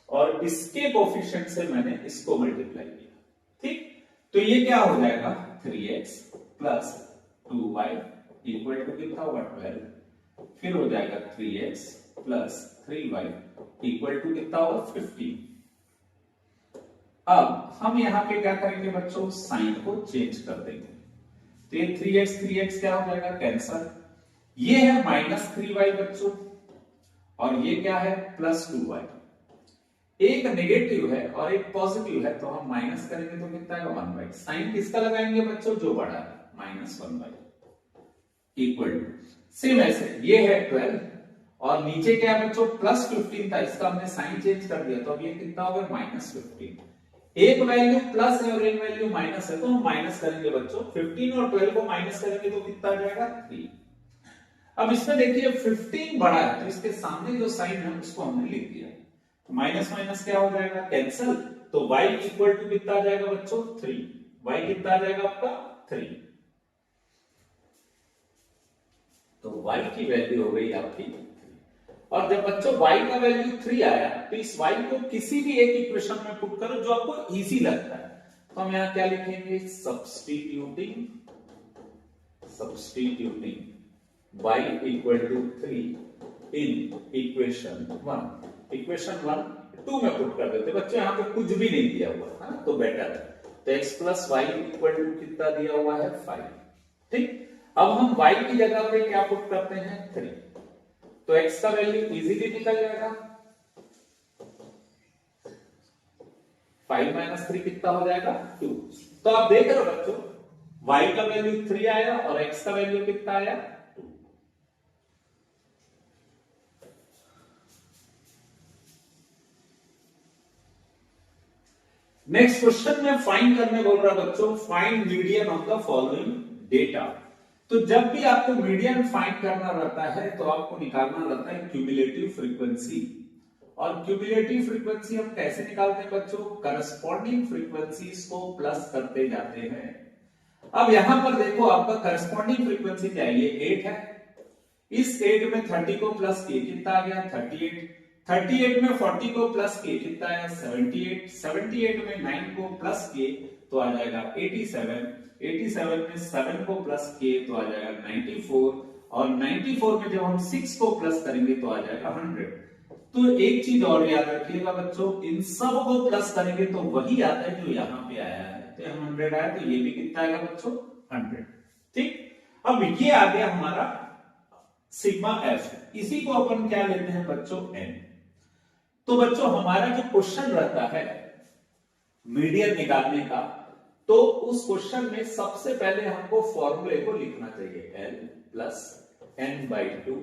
और इसके कोफिशिएंट से मैंने इसको मल्टीप्लाई किया। ठीक, तो ये क्या हो जाएगा 3x plus 2y equal to कितना होगा 12। फिर हो जाएगा 3x plus 3y equal to कितना होगा 15। अब हम यहां पे क्या करेंगे बच्चों, साइन को चेंज कर देंगे। तो ये 3x क्या हो जाएगा कैंसल। ये है माइनस 3y बच्चों और ये क्या है प्लस 2y। एक नेगेटिव है और एक पॉजिटिव है तो हम माइनस करेंगे तो कितना आएगा 1/। साइन किसका लगाएंगे बच्चों जो बड़ा है -1/। इक्वल टू सेम ऐसे ये है 12 और नीचे क्या है बच्चों प्लस 15 था, इसका हमने साइन चेंज कर दिया तो अब ये कितना होगा -15। एक वैल्यू प्लस है और एक वैल्यू माइनस है तो हम माइनस करेंगे बच्चों। 15 और 12 को माइनस करेंगे तो कितना आ जाएगा 3। अब इसमें देखिए 15 बड़ा है तो इसके सामने जो साइन है उसको हमने लिख दिया। माइनस माइनस क्या हो जाएगा कैंसल। तो y इक्वल टू कितना आ जाएगा बच्चों 3। y कितना आ जाएगा आपका 3। तो y की वैल्यू हो गई आपकी 3। और जब बच्चों y का वैल्यू 3 आया तो इस y को किसी भी एक इक्वेशन में पुट करो जो आपको इजी लगता है। तो हम यहां क्या लिखेंगे substituting y equal to 3 in equation 1। Equation 1 2 में पुट कर देते बच्चों, यहां पे कुछ भी नहीं दिया हुआ है तो बेटर है। तो x plus y equal to कितना दिया हुआ है 5। ठीक, अब हम y की जगह पे क्या पुट करते हैं 3। तो x का वैल्यू इजीली निकल जाएगा। 5 माइनस 3 कितना हो जाएगा 2। तो आप देख रहे हो बच्चों y का वैल्यू 3 आया और x का वैल्यू कितना आया 2। नेक्स्ट क्वेश्चन में फाइंड करने बोल रहा बच्चों, find median of the following data. तो जब भी आपको मीडियन फाइंड करना रहता है तो आपको निकालना रहता है क्यूमुलेटिव फ्रीक्वेंसी। और क्यूमुलेटिव फ्रीक्वेंसी हम कैसे निकालते हैं बच्चों, करस्पॉन्डिंग फ्रीक्वेंसीज को प्लस करते जाते हैं। अब यहां पर देखो आपका करस्पॉन्डिंग फ्रीक्वेंसी क्या है, ये 8 है। इस 8 में 30 को प्लस किए कितना आ गया 38। 38 में 40 को प्लस किए कितना आया 78। 78 में 9 को प्लस किए तो आ जाएगा 87। 87 में 7 को प्लस किए तो आ जाएगा 94 और 94 में जब हम 6 को प्लस करेंगे तो आ जाएगा 100। तो एक चीज और याद रखिएगा बच्चों, इन सब को प्लस करेंगे तो वही आता है जो यहाँ पे आया है। तो 100 आया तो ये भी कितना आएगा बच्चों 100। ठीक, अब ये आ गया हमारा सिग्मा एफ। इसी को अपन क्या लेते हैं बच्चों n। तो बच्चों हमारा जो क्वेश्चन रहता है मीडियन निकालने का, तो उस क्वेश्चन में सबसे पहले हमको फॉर्मूले को लिखना चाहिए L plus n/2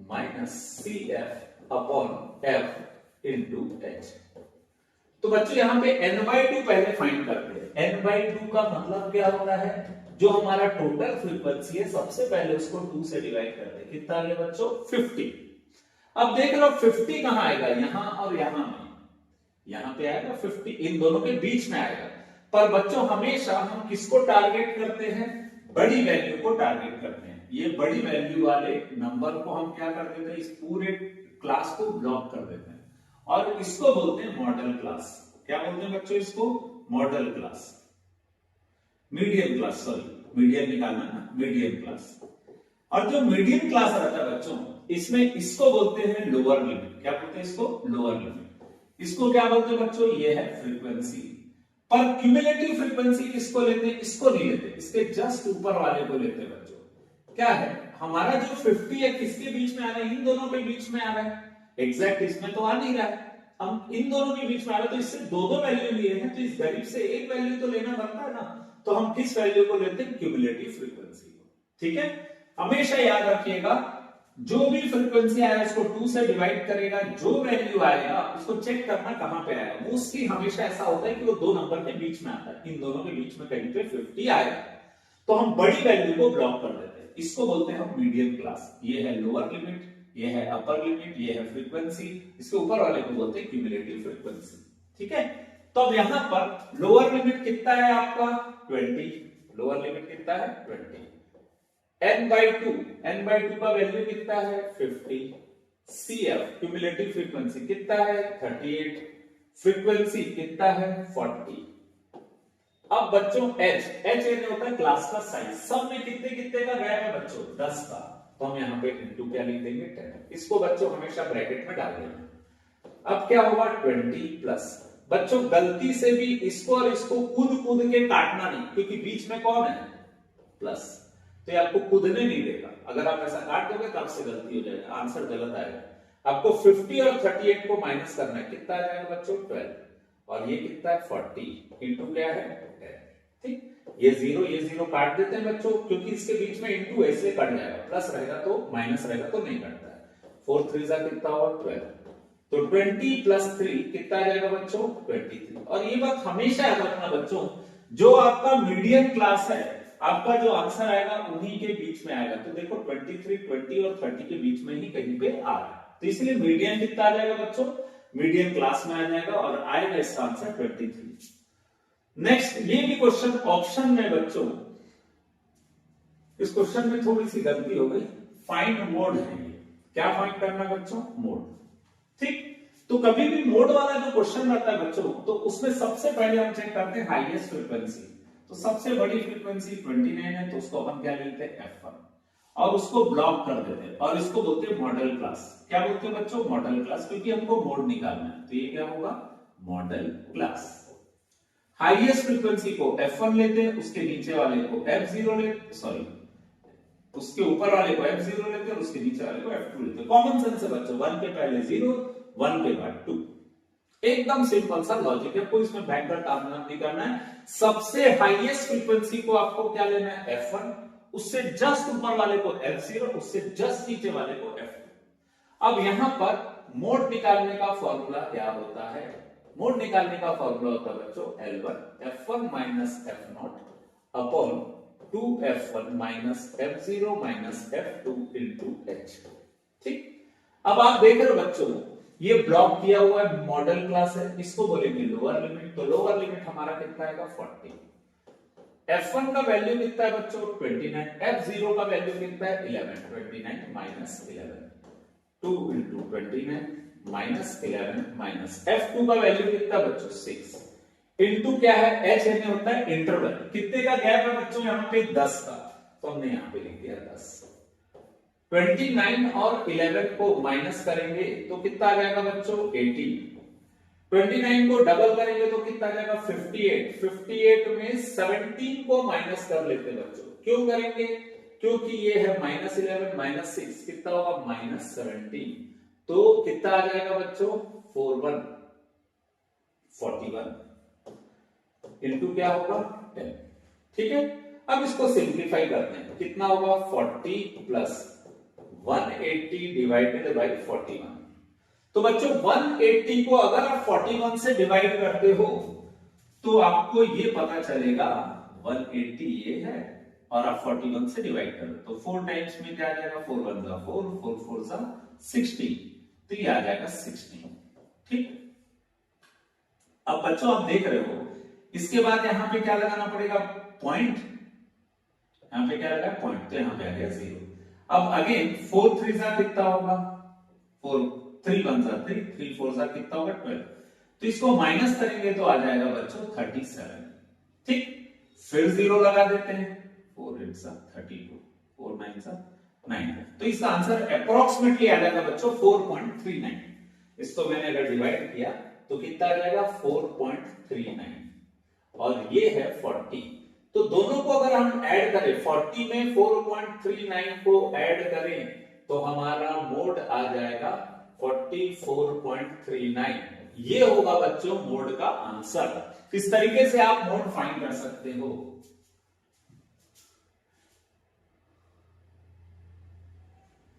minus CF upon F into H। तो बच्चों यहां पे n/2 पहले फाइंड करते हैं। n/2 का मतलब क्या होता है, जो हमारा टोटल फ्रीक्वेंसी है सबसे पहले उसको 2 से डिवाइड करते हैं। कितना आ गया बच्चों 50। अब देख लो 50 कहां आएगा, यहां और यहां में। यहां पे आएगा 50, इन दोनों के बीच में आएगा। पर बच्चों हमेशा हम किसको टारगेट करते हैं, बड़ी वैल्यू को टारगेट करते हैं। ये बड़ी वैल्यू वाले नंबर को हम क्या कर देते हैं, इस पूरे क्लास को ब्लॉक कर देते हैं और इसको बोलते हैं मॉडल क्लास। क्या बोलते हैं बच्चों इसको, model class, median class, sorry median निकालना ना, मीडियन क्लास। और जो मीडियन क्लास रहता है बच्चों, इसमें इसको बोलते हैं लोअर लिमिट। क्या बोलते हैं इसको, लोअर लिमिट। इसको क्या बोलते हैं बच्चों, ये है फ्रीक्वेंसी। पर क्यूमुलेटिव फ्रीक्वेंसी किसको लेते हैं, इसको नहीं लेते, इसके जस्ट ऊपर वाले को लेते हैं बच्चों। क्या है हमारा जो 50 है किसके बीच में आ रहा है, इन दोनों के बीच में आ रहा है। एग्जैक्ट इसमें तो आ नहीं रहा है, हम इन दोनों के बीच में आ रहा है। तो इससे दो दो वैल्यू लिए हैं तो इस गरीब से एक वैल्यू तो लेना बनता है ना। तो हम किस वैल्यू को लेते हैं, क्यूमुलेटिव फ्रीक्वेंसी को। ठीक है, हमेशा याद रखिएगा जो भी फ्रीक्वेंसी आया उसको 2 से डिवाइड करेगा, जो वैल्यू आएगा उसको चेक करना कहां पे आएगा। मोस्टली हमेशा ऐसा होता है कि वो दो नंबर के बीच में आता है, इन दोनों के बीच में कहीं पे 50 आएगा। तो हम बड़ी वैल्यू को ब्लॉक कर देते हैं, इसको बोलते हैं हम मीडियम क्लास। ये है लोअर लिमिट, ये है अपर लिमिट, ये है फ्रीक्वेंसी, इसके ऊपर वाले को बोलते हैं क्यूमुलेटिव फ्रीक्वेंसी। ठीक है, तो अब यहां पर लोअर लिमिट कितना है आपका 20, लोअर लिमिट कितना है 20, n/2 का वैल्यू कितना है 50, CF क्यूमुलेटिव फ्रीक्वेंसी कितना है 38, फ्रीक्वेंसी कितना है 40। अब बच्चों H यानी होता है क्लास का साइज, सब में कितने कितने का गैप है बच्चों 10 का, तो हम यहाँ पे इनटू क्या लिख देंगे 10, इसको बच्चों हमेशा ब्रैकेट में डाल देंगे। अब क्या होगा 20 प्लस, बच्चों गलती से भी इसको और इसको कूद के काटना नहीं, क्योंकि बीच में कौन है प्लस, तो ये आपको कूदने नहीं देगा। अगर आप ऐसा काट दोगे तब से गलती हो जाएगा, आंसर गलत आएगा। आपको 50 और 38 को माइनस करना है, कितना आ जाएगा बच्चों 12, और ये कितना है 40 इंटू क्या है 10। ठीक, ये जीरो काट देते हैं बच्चों, क्योंकि इसके बीच में इंटू ऐसे कट जाएगा, प्लस रहेगा तो माइनस रहेगा तो नहीं कटता है। 4 3 जा कितना होगा 12, तो 20 प्लस 3 कितना आ जाएगा बच्चों 23। और ये बात हमेशा याद रखना बच्चों, जो आपका मीडियम क्लास है आपका जो आंसर आएगा उन्हीं के बीच में आएगा। तो देखो 23, 20 और 30 के बीच में ही कहीं पे आ रहा है, तो इसलिए मीडियम कितना आ जाएगा बच्चों, मीडियम क्लास में आ जाएगा और आएगा इसका आंसर 23। नेक्स्ट, ये भी क्वेश्चन ऑप्शन में बच्चों, इस क्वेश्चन में थोड़ी सी गलती हो गई, फाइंड मोड है ये, क्या फाइंड करना बच्चों मोड। ठीक, तो कभी भी मोड वाला जो क्वेश्चन रहता है बच्चों, तो उसमें सबसे पहले हम चेक करते हैं हाईएस्ट फ्रीक्वेंसी। तो सबसे बड़ी फ्रीक्वेंसी 29 है, तो उसको अपन क्या लिखते हैं F1, और उसको ब्लॉक कर देते हैं, और इसको बोलते हैं मॉडल क्लास। क्या बोलते हैं बच्चों मॉडल क्लास, क्योंकि हमको मोड निकालना है, तो ये क्या होगा मॉडल क्लास। हाईएस्ट फ्रीक्वेंसी को F1 लेते हैं, उसके नीचे वाले को F0 लेते, सॉरी उसके ऊपर वाले को F0 लेते हैं, उसके नीचे वाले को F2 लेते हैं। कॉमन सेंस है बच्चों, 1 के पहले 0, 1 के बाद 2, एकदम सिंपल सा लॉजिक है, कोई इसमें भयंकर काम नहीं करना है। सबसे हाईएस्ट फ्रीक्वेंसी को आपको क्या लेना है F1, उससे जस्ट ऊपर वाले को F0, उससे जस्ट नीचे वाले को F2। अब यहां पर मोड निकालने का फॉर्मूला क्या होता है, मोड निकालने का फॉर्मूला होता है बच्चों L1 F1 minus F0 upon 2F1 minus F0 minus F2 into H। ठीक, अब आप देख रहे हो बच्चों ये ब्लॉक किया हुआ है, मॉडल क्लास है, इसको बोलेंगे लोअर लिमिट, तो लोअर लिमिट हमारा कितना आएगा 40। F1 का वैल्यू कितना है बच्चों 29, F0 का वैल्यू कितना है 11, 29 minus 11, 2 into 29 minus 11 minus F2 का वैल्यू कितना बच्चों 6 इंटू क्या है H यानी होता है इंटरवल, कितने का गैप है बच्चों यहाँ पे 10 का, तो हमने यहाँ पे लिख दिया 10। 29 और 11 को माइनस करेंगे तो कितना आ जाएगा बच्चों 18, 29 को डबल करेंगे तो कितना आ जाएगा 58, 58 में 17 को माइनस कर लेते बच्चों, क्यों करेंगे क्योंकि ये है -11 माइनस 6 कितना होगा -17, तो कितना आ जाएगा बच्चों 41 इंटू क्या होगा 10। ठीक है, अब इसको सिंप्लीफाई करते हैं, कितना होगा 40 प्लस 180 डिवाइडेड बाई 41। तो बच्चों 180 को अगर आप 41 से डिवाइड करते हो तो आपको ये पता चलेगा 180 ये है और आप 41 से डिवाइड कर दो तो 4 टाइम्स में क्या आ जाएगा 4 1 जा 4, 4 4 जा 16, तो ये आ जाएगा 16। ठीक, अब बच्चों आप देख रहे हो इसके बाद यहां पे क्या लगाना पड़ेगा पॉइंट, यहां पे क्या लगा पॉइंट, तो यहां पे आ गया 0। अब अगेन 4 3 जा कितना होगा 4, 3 1 जा 3, 3 4 जा कितना होगा 12, तो इसको माइनस करेंगे तो आ जाएगा बच्चों 37। ठीक, फिर 0 लगा देते हैं, 4 8 जा 32, 4 9 जा 9, तो इसका आंसर अप्रोक्सीमेटली आ जाएगा बच्चों 4.39। इसको मैंने अगर डिवाइड किया तो कितना आ जाएगा 4.39 और ये है 40, तो दोनों को अगर हम ऐड करें 40 में 4.39 को ऐड करें तो हमारा मोड आ जाएगा 44.39। ये होगा बच्चों मोड का आंसर। इस तरीके से आप मोड फाइंड कर सकते हो।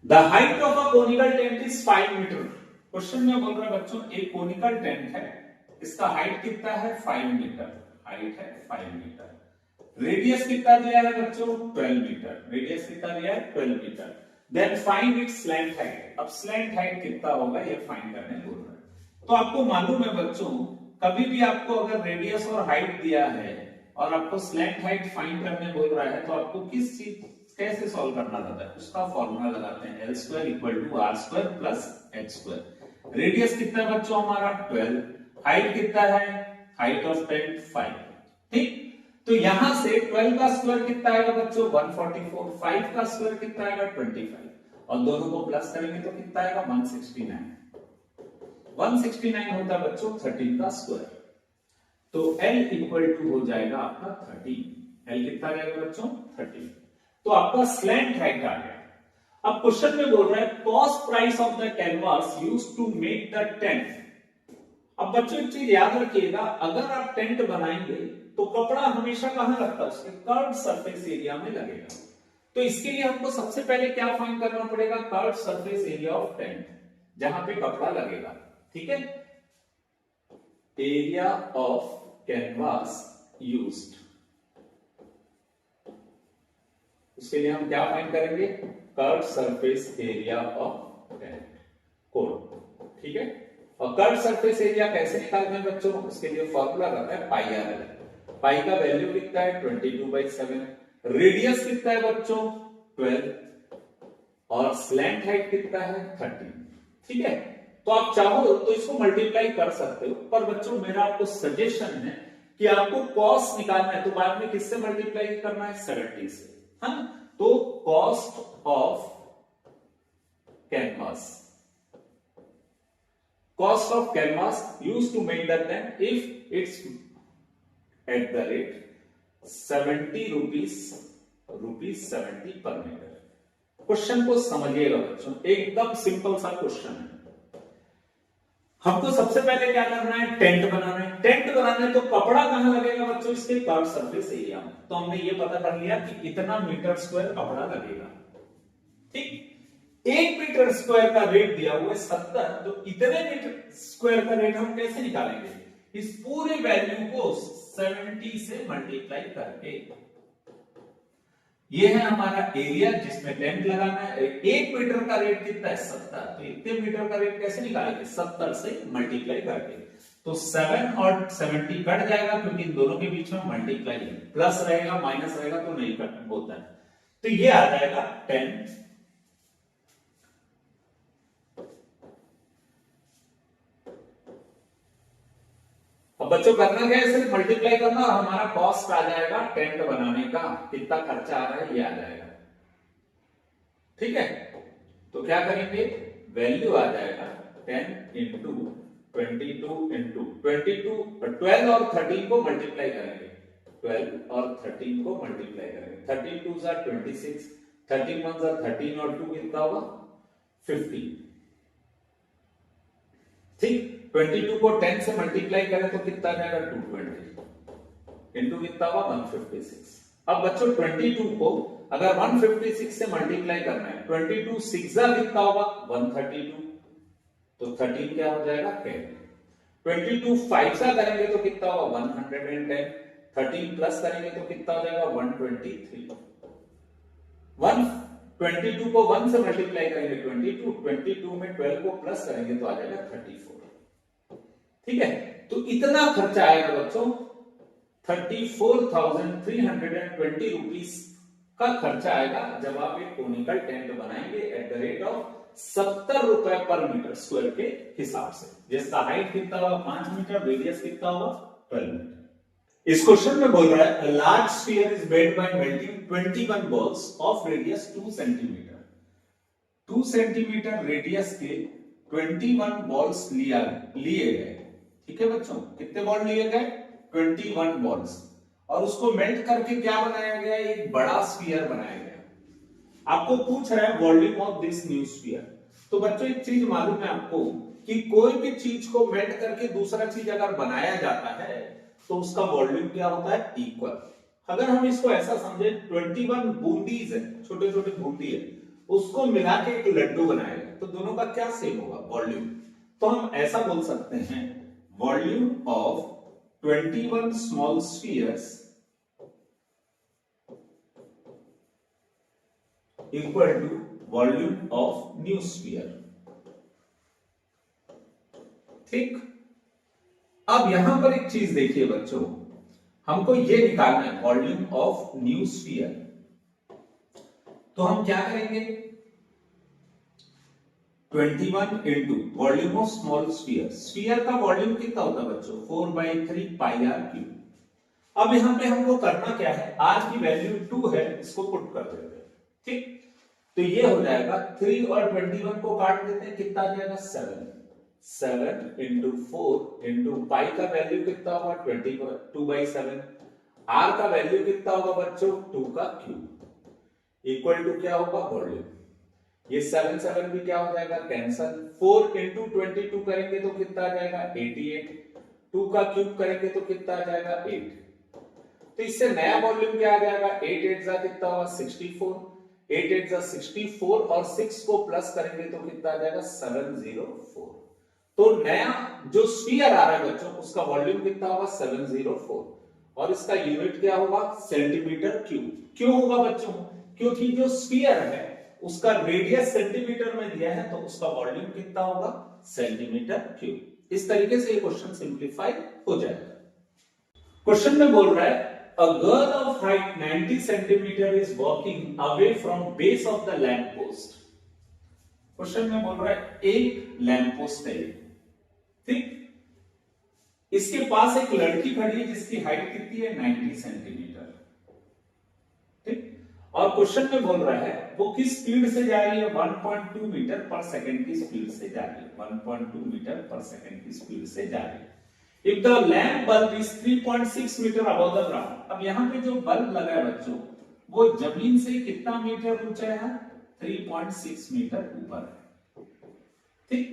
The height of a conical tent is 5 metre. Question में बोल रहा है बच्चों एक कोनिकल टेंट है, इसका हाइट कितना है 5 मीटर, हाइट है 5 मीटर। रेडियस कितना दिया है बच्चों 12 मीटर, रेडियस कितना दिया है 12 metre. Then find its slant height, अब स्लैंट हाइट कितना होगा ये फाइंड करने बोल रहा है। तो आपको मालूम है बच्चों, कभी भी आपको अगर रेडियस और हाइट दिया है और आपको स्लैंट हाइट फाइंड करने बोल रहा है तो आपको किस चीज कैसे सॉल्व करना रहता है, उसका फॉर्मूला लगाते हैं L square equal to R square plus H square. Radius कितना है बच्चों हमारा 12, हाइट कितना है, हाइट ऑफ टेंट 5, ठीक। तो यहां से 12 का स्क्वायर कितना आएगा बच्चों 144, 5 का स्क्वायर कितना आएगा 25 और दोनों को प्लस करेंगे तो कितना आएगा 169, 169 होता है बच्चों 13 का स्क्वायर। तो L इक्वल टू हो जाएगा आपका 13, L कितना आ जाएगा बच्चों 13। तो आपका स्लैंट हाइट आ गया। अब क्वेश्चन में बोल रहा है cost price of the canvas used to make the tent. अब बच्चों एक चीज याद रखिएगा, अगर आप टेंट बनाएंगे तो कपड़ा हमेशा कहां लगता है, उसके कर्व्ड सरफेस एरिया में लगेगा। तो इसके लिए हमको सबसे पहले क्या फाइंड करना पड़ेगा, curved surface area of tent, जहां पे कपड़ा लगेगा, ठीक है। एरिया ऑफ कैनवास यूज्ड, उसके लिए हम क्या फाइंड करेंगे, curved surface area of tent, code, ठीक है। और कर्व्ड सरफेस एरिया कैसे निकालते हैं बच्चों, उसके लिए फॉर्मूला रहता है पाई आर एल। पाई का वैल्यू कितना है 22/7, रेडियस कितना है बच्चों 12 और स्लैंट हाइट कितना है 13, ठीक है। तो आप चाहो तो इसको मल्टीप्लाई कर सकते हो, पर बच्चों मेरा आपको सजेशन है कि आपको कॉस्ट निकालना है तो बाद में किससे मल्टीप्लाई करना है 70 से, हाँ। तो cost of canvas, cost of canvas used to make the tent if it's at the rate 70 rupees 70 per meter। Question को समझिएगा बच्चों, एकदम सिंपल सा क्वेश्चन है। हमको सबसे पहले क्या करना है, टेंट बनाना है। टेंट बनाना है तो कपड़ा कहां लगेगा बच्चों, इसके कर्व सरफेस एरिया में। तो हमने ये पता कर लिया कि इतना मीटर स्क्वायर कपड़ा लगेगा, ठीक। 1 मीटर स्क्वायर का रेट दिया हुआ है 70, तो इतने मीटर स्क्वायर का रेट हम कैसे निकालेंगे, इस पूरे वैल्यू को 70 से मल्टीप्लाई करके। ये है हमारा एरिया जिसमें टेंट लगाना है। 1 मीटर का रेट कितना है 70, तो इतने मीटर का रेट कैसे निकालेंगे 70 से मल्टीप्लाई करके। तो 7 और 70 कट जाएगा क्योंकि इन दोनों के बीच में मल्टीप्लाई है, प्लस रहेगा माइनस रहेगा तो नहीं कट होता है। तो ये आ जाएगा 10। अब बच्चों करना क्या है, सिर्फ मल्टीप्लाई करना और हमारा कॉस्ट आ जाएगा टेंट बनाने का, कितना खर्चा आ रहा है ये आ जाएगा, ठीक है। तो क्या करेंगे, वैल्यू आ जाएगा 10 इंटू 22 इंटू 12 और 13 को मल्टीप्लाई करेंगे, 12 और 13 को मल्टीप्लाई करेंगे, 13 2 ज़ा 26, 13 1 ज़ा 13 और 2 कितना होगा 50, ठीक। 22 को 10 से मल्टीप्लाई करें तो कितना जाएगा 220 इंटू कितना होगा 156। अब बच्चों 22 को अगर 156 से मल्टीप्लाई करना है, 22 6 कितना होगा 132, तो 13 क्या हो जाएगा 10। 22 5 सा करेंगे तो कितना होगा 110, 13 प्लस करेंगे तो कितना हो जाएगा 123। 122 को 1 से मल्टीप्लाई करेंगे 22 में 12 को प्लस करेंगे तो आ जाएगा 34, ठीक है। तो इतना खर्चा आएगा बच्चों 34,320 रुपीस का खर्चा आएगा जब आप एक कोनिकल टेंट बनाएंगे एट द रेट ऑफ 70 रुपए पर मीटर स्क्वायर के हिसाब से, जिसका हाइट कितना होगा 5 मीटर, रेडियस कितना होगा 12 मीटर। इस क्वेश्चन में बोल रहा है large sphere is made by melting 21 balls of radius 2 centimetre. 2 centimetre radius के 21 बॉल्स लिए गए, ठीक है बच्चों। कितने बॉल लिए गए 21 बॉल्स, और उसको मेल्ट करके क्या बनाया गया, एक बड़ा स्फीयर बनाया गया। आपको पूछ रहा है volume of this new sphere. तो बच्चों एक चीज मालूम है आपको कि कोई भी चीज को मेल्ट करके दूसरा चीज अगर बनाया जाता है तो उसका वॉल्यूम क्या होता है इक्वल। अगर हम इसको ऐसा समझे 21 बूंदीज है, छोटे छोटे बूंदी है, उसको मिला के एक लड्डू बनाया गया तो दोनों का क्या सेम होगा वॉल्यूम। तो हम ऐसा बोल सकते हैं volume of 21 small spheres equal to volume of new sphere. ठीक, अब यहां पर एक चीज देखिए बच्चों, हमको ये निकालना है वॉल्यूम ऑफ न्यू स्फीयर। तो हम क्या करेंगे, 21 into volume of small sphere. Sphere का वॉल्यूम कितना होता है बच्चों, 4/3 पाई आर क्यूब। अब यहां पे हमको करना क्या है, आर की वैल्यू 2 है, इसको पुट कर देते हैं। ठीक, तो ये हो जाएगा 3 और 21 को काट देते हैं, कितना आ जाएगा 7 इंटू 4 इंटू पाई का वैल्यू कितना होगा 22/7। आर का वैल्यू कितना होगा बच्चों 2 का क्यूब इक्वल टू क्या होगा वॉल्यूम। ये 7 भी क्या हो जाएगा कैंसल। 4 इंटू 22 करेंगे तो कितना आ जाएगा 88। 2 का क्यूब करेंगे तो कितना आ जाएगा 8। तो इससे नया वॉल्यूम क्या आ जाएगा 8 8 जा कितना होगा 64। 8 8 जा 64 और 6 को प्लस करेंगे तो कितना आ जाएगा 704। तो नया जो स्फीयर आ रहा है बच्चों उसका वॉल्यूम कितना होगा 704 और इसका यूनिट क्या होगा सेंटीमीटर क्यूब। क्यों होगा बच्चों, क्योंकि जो स्फीयर है उसका रेडियस सेंटीमीटर में दिया है तो उसका वॉल्यूम कितना होगा सेंटीमीटर क्यूब। इस तरीके से ये क्वेश्चन सिंप्लीफाई हो जाएगा। क्वेश्चन में बोल रहा है a girl of height 90 centimeter is walking away from base of the lamp post। Question में बोल रहा है एक लैंप पोस्ट है, ठीक, इसके पास एक लड़की खड़ी है जिसकी हाइट कितनी है 90 सेंटीमीटर। ठीक, और क्वेश्चन में बोल रहा है वो किस स्पीड से जा रही है 1.2 मीटर पर सेकंड की स्पीड से जा रही है। 1.2 मीटर पर सेकंड की स्पीड से जा रही है। If the lamp bulb is 3.6 metre above the ground, अब यहाँ पे जो बल्ब लगा है बच्चों वो जमीन से कितना मीटर ऊंचा है 3.6 मीटर ऊपर है। ठीक,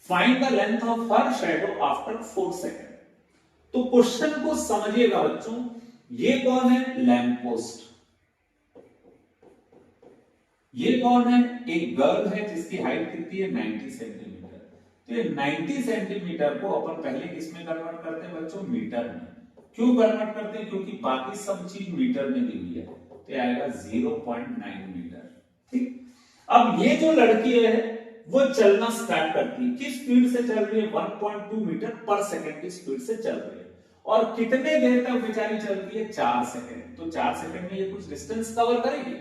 find the length of her shadow after 4 second. तो क्वेश्चन को समझिएगा बच्चों, ये कौन है लैंप पोस्ट, ये कौन है एक गर्ल है जिसकी हाइट कितनी है 90 सेंटीमीटर। तो ये 90 सेंटीमीटर को अपन पहले किस में कन्वर्ट करते हैं बच्चों मीटर में। क्यों कन्वर्ट करते हैं, क्योंकि बाकी सब चीज मीटर में दी हुई है तो आएगा 0.9 मीटर। ठीक, अब ये जो लड़की है वो चलना स्टार्ट करती है, किस स्पीड से चल रही है 1.2 मीटर पर सेकंड की स्पीड से चल रही है। और कितने देर तक बेचारी चलती है 4 सेकंड। तो 4 सेकंड में ये कुछ डिस्टेंस कवर करेगी।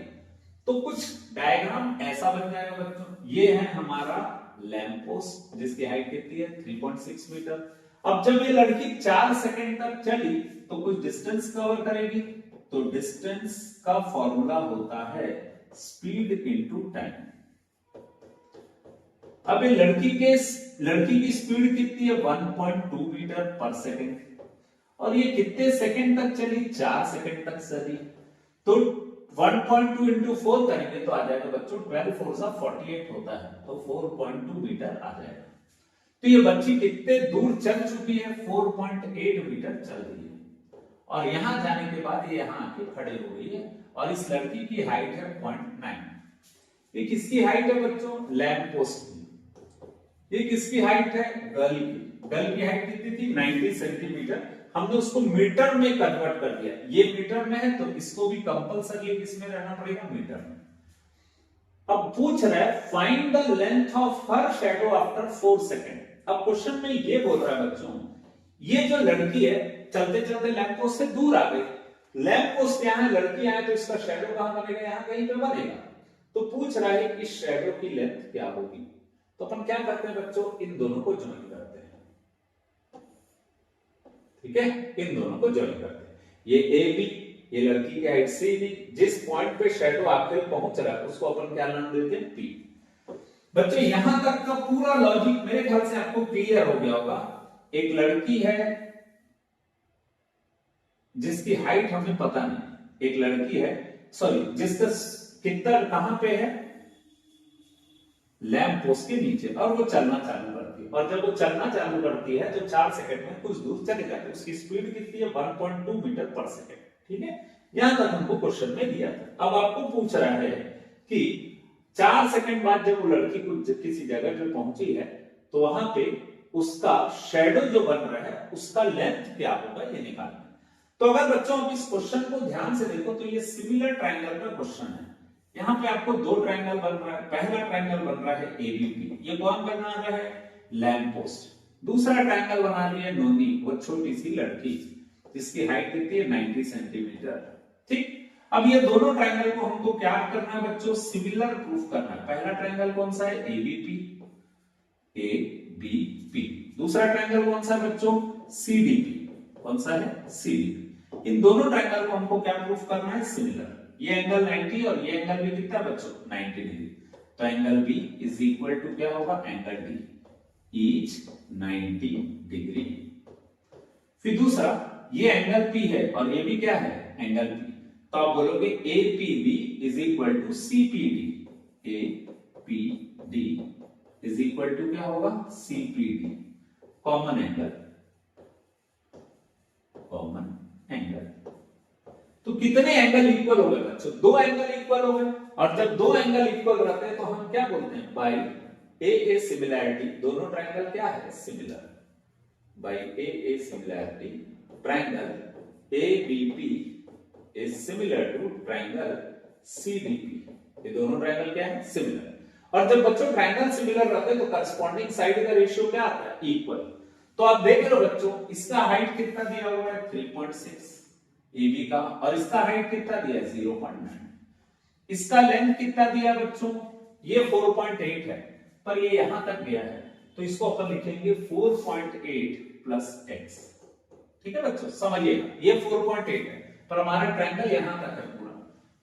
तो कुछ डायग्राम ऐसा बन जाएगा बच्चों, ये है हमारा लैंप पोस्ट जिसकी हाइट कितनी है 3.6 मीटर। अब जब ये लड़की 4 सेकंड तक चली तो कुछ डिस्टेंस कवर करेगी। तो डिस्टेंस का फॉर्मूला होता है स्पीड इनटू टाइम। अब ये लड़की की स्पीड कितनी है 1.2 मीटर पर सेकंड और ये कितने सेकंड तक चली 4 सेकंड तक चली। तो 1.2 इंटू 4 करेंगे तो आ जाएगा बच्चों 12 4 सा 48 होता है, तो 4.2 मीटर आ जाएगा। तो ये बच्ची कितने दूर चल चुकी है 4.8 मीटर चल रही है और यहां जाने के बाद ये यहां आके खड़े हो गई है और इस लड़की की हाइट है 0.9। ये किसकी हाइट है बच्चों लैंप पोस्ट की। ये किसकी हाइट है गर्ल की। गर्ल की हाइट कितनी थी 90 सेंटीमीटर। हमने उसको मीटर में कन्वर्ट कर दिया, ये मीटर में है तो इसको भी कंपलसरी किसमें रहना पड़ेगा मीटर में। अब पूछ रहा है find the length of her shadow after 4 second. अब क्वेश्चन में ये बोल रहा है बच्चों, ये जो लड़की है चलते चलते लैंप पोस्ट से दूर आ गई। लैंप पोस्ट यहाँ है, लड़की यहाँ है, तो इसका शैडो कहां बनेगा यहाँ कहीं पे बनेगा। तो पूछ रहा है इस शैडो की लेंथ क्या होगी। तो अपन क्या करते हैं बच्चों, इन दोनों को ज्वाइन करते हैं। ठीक है, इन दोनों को ज्वाइन करते हैं। ये ए बी, ये लड़की की हाइट सी बी, जिस पॉइंट पे शैडो आखिर पहुंच रहा है उसको अपन क्या नाम देते हैं पी। बच्चों यहां तक का पूरा लॉजिक मेरे ख्याल से आपको क्लियर हो गया होगा। एक लड़की है जिसकी हाइट हमें पता नहीं, एक लड़की है सॉरी जिसका कितना कहां पे है लैंप पोस्ट के नीचे और वो चलना चालू करती है। और जब वो चलना चालू करती है तो 4 सेकंड में कुछ दूर चले जाते हैं। उसकी स्पीड कितनी है 1.2 मीटर पर सेकंड। ठीक है, यहां तक हमको क्वेश्चन में दिया था। अब आपको पूछ रहा है कि 4 सेकंड बाद जब वो लड़की किसी जगह पे पहुंची है तो वहां पे उसका शैडो जो बन रहा है उसका लेंथ क्या होगा ये निकालना। तो अगर बच्चों आप इस क्वेश्चन को ध्यान से देखो तो ये सिमिलर ट्रायंगल का क्वेश्चन है। यहाँ पे आपको दो ट्रायंगल बन रहा है। पहला ट्रायंगल बन रहा है एबीपी, ये कौन बना रहा है? Lamp post. दूसरा ट्रायंगल बना रही है नोनी, वो छोटी सी लड़की जिसकी हाइट कितनी है? 90 सेंटीमीटर। ठीक, अब ये दोनों ट्रायंगल को हमको क्या करना है बच्चों? सिमिलर प्रूफ करना है। पहला ट्रायंगल कौन सा है? ABP, ABP. दूसरा ट्रायंगल कौन सा है बच्चों? सीडीपी। कौन सा है? सीडीपी। इन दोनों ट्रायंगल को हमको क्या प्रूफ करना है? सिमिलर। ये एंगल 90 और ये एंगल भी कितना बच्चों? 90 डिग्री। तो angle B is equal to क्या होगा? Angle D, each 90 degree. फिर दूसरा, ये एंगल पी है और ये भी क्या है? Angle P. तो आप बोलोगे APB is equal to CPD. APD is equal to क्या होगा? CPD. Common angle, common angle. तो कितने एंगल इक्वल हो गए बच्चों? दो एंगल इक्वल हो गए। और जब दो एंगल इक्वल रहते हैं तो हम क्या बोलते हैं? बाय ए सिमिलैरिटी, दोनों ट्रायंगल क्या है? Similar. By A similarity, triangle ABP is similar to triangle CDP. ये दोनों ट्रायंगल क्या है? सिमिलर। और जब बच्चों ट्रायंगल सिमिलर रहते हैं तो करस्पॉन्डिंग साइड का रेशियो क्या आता है? इक्वल। तो आप देख लो बच्चों, इसका हाइट कितना दिया हुआ है? 3.6 AB का, और इसका हाइट कितना दिया है? 0.9। इसका लेंथ कितना दिया बच्चों? ये 4.8 है, पर ये यहां तक गया है, तो इसको अपन लिखेंगे 4.8 प्लस x। ठीक है बच्चों, समझिएगा, ये 4.8 है, पर हमारा ट्रायंगल यहां तक है पूरा,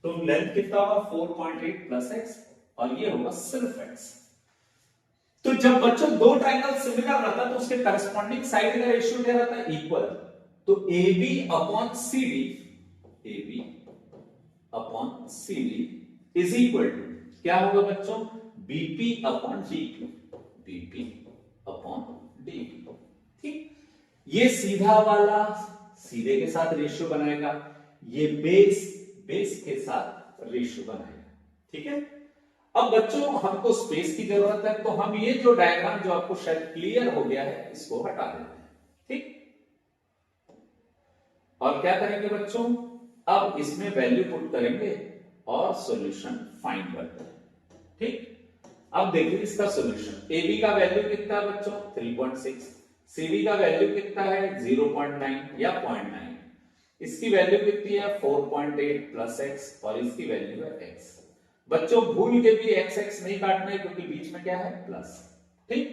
तो लेंथ कितना होगा? 4.8 प्लस x, और ये होगा सिर्फ x। तो जब बच्चों दो ट्रायंगल सिमिलर रहता है तो उसके करस्पॉन्डिंग साइड का रेशियो क्या रहता है? इक्वल। तो AB upon CD, AB upon CD is equal to क्या होगा बच्चों? BP upon DP, BP upon DP। ठीक, ये सीधा वाला सीधे के साथ रेशियो बनाएगा, ये बेस बेस के साथ रेशियो बनाएगा। ठीक है, अब बच्चों हमको स्पेस की जरूरत है, तो हम ये जो डायग्राम जो आपको शायद क्लियर हो गया है, इसको हटा देते हैं। ठीक, और क्या करेंगे बच्चों? अब इसमें वैल्यू पुट करेंगे और सॉल्यूशन फाइंड करते हैं। ठीक, अब देखिए इसका सॉल्यूशन। AB का वैल्यू कितना है बच्चों? 3.6। CD का वैल्यू कितना है? 0.9 या 0.9। इसकी वैल्यू कितनी है? 4.8 प्लस x, और इसकी वैल्यू है x। बच्चों भूल के भी x x नहीं काटना है, क्योंकि बीच में क्या है? प्लस। ठीक,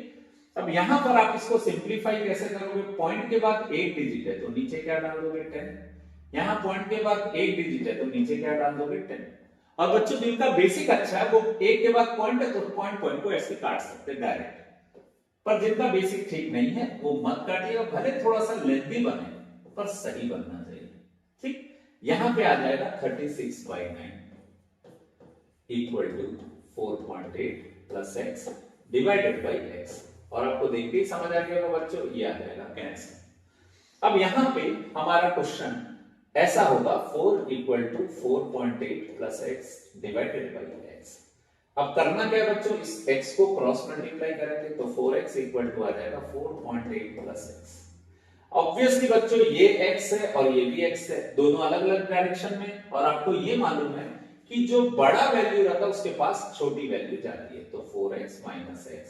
अब यहां पर आप इसको सिंप्लीफाई कैसे करोगे? पॉइंट के बाद एक डिजिट है तो नीचे क्या डाल दोगे? 10। यहां पॉइंट के बाद एक डिजिट है तो नीचे क्या डाल दोगे? 10। और बच्चों जिनका बेसिक अच्छा है वो एक के बाद पॉइंट है तो पॉइंट को ऐसे काट सकते हैं डायरेक्ट, पर जिनका बेसिक ठीक नहीं है वो मत काटिए, और भले थोड़ा सा लेंथी बने पर सही बनना चाहिए। ठीक, यहां पे आ जाएगा 36/9 equal to 4.8 plus x divided by x, और आपको देख के ही समझ आ गया होगा बच्चों, ये आ जाएगा कैंसिल। अब यहां पे हमारा क्वेश्चन ऐसा होगा 4 equal to 4.8 plus x divided by x। अब करना क्या है बच्चों? इस x को क्रॉस मल्टीप्लाई करेंगे तो 4x इक्वल टू आ जाएगा 4.8 प्लस x। ऑब्वियसली बच्चों ये x है और ये भी x है, दोनों अलग अलग डायरेक्शन में, और आपको ये मालूम है कि जो बड़ा वैल्यू रहता है उसके पास छोटी वैल्यू जाती है, तो 4x minus x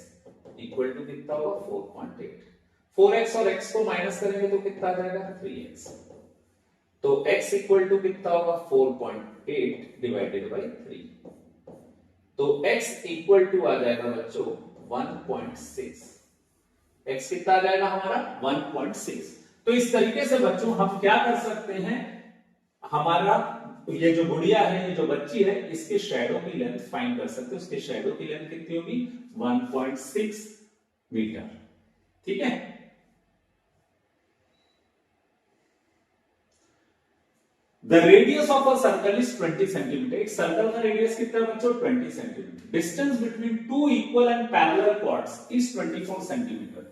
equal to कितना होगा? 4.8। 4x और x को माइनस करेंगे तो कितना आ जाएगा? 3x। तो x इक्वल टू कितना होगा? 4.8 डिवाइडेड बाई 3, तो x इक्वल टू आ जाएगा बच्चों 1.6। x कितना आ जाएगा हमारा? 1.6। तो इस तरीके से बच्चों हम क्या कर सकते हैं? हमारा ये जो गुड़िया है, ये जो बच्ची है, इसके शैडो की लेंथ फाइंड कर सकते हैं। उसके शैडो की लेंथ कितनी होगी? 1.6 मीटर। ठीक है, The radius of a circle is 20 centimeter. एक सर्कल का रेडियस कितना है बच्चों? 20 centimetre. Distance between two equal and parallel chords is 24 centimetre.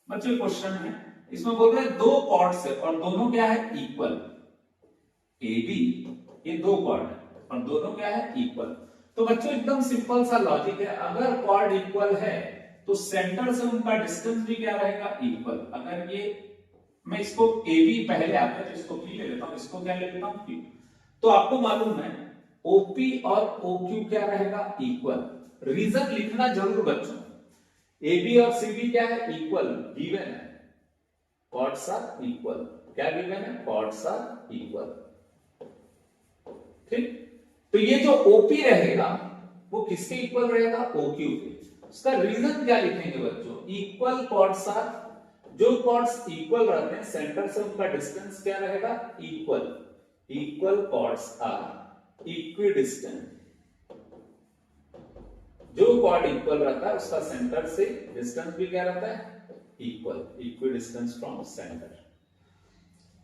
बच्चों क्वेश्चन है, इसमें बोल रहे हैं दो chords है और दोनों क्या है? इक्वल। AB ये दो chord है और दोनों क्या है? इक्वल। तो बच्चों एकदम सिंपल सा लॉजिक है, अगर chord इक्वल है तो सेंटर से उनका डिस्टेंस भी क्या रहेगा? इक्वल। अगर ये मैं इसको AB पहले आता है तो इसको P ले लेता हूं, इसको क्या ले लेता हूं? P। तो आपको मालूम है ओपी और ओक्यू क्या रहेगा, इक्वल। रीजन लिखना जरूर बच्चों। एबी और सीबी क्या है, इक्वल, गिवन है। कॉर्ड्स आर इक्वल, क्या गिवन है, कॉर्ड्स आर इक्वल। ठीक, तो ये जो ओपी रहेगा वो किसके इक्वल रहेगा, ओक्यू के। उसका रीजन क्या लिखेंगे बच्चों, इक्वल कॉर्ड्स आर, जो कॉर्ड्स इक्वल रहते हैं सेंटर से उनका डिस्टेंस क्या रहेगा, equal. Equal chords are equidistant, जो कॉर्ड इक्वल रहता है उसका सेंटर से डिस्टेंस भी क्या रहता है, इक्वल, इक्विडिस्टेंस फ्रॉम सेंटर।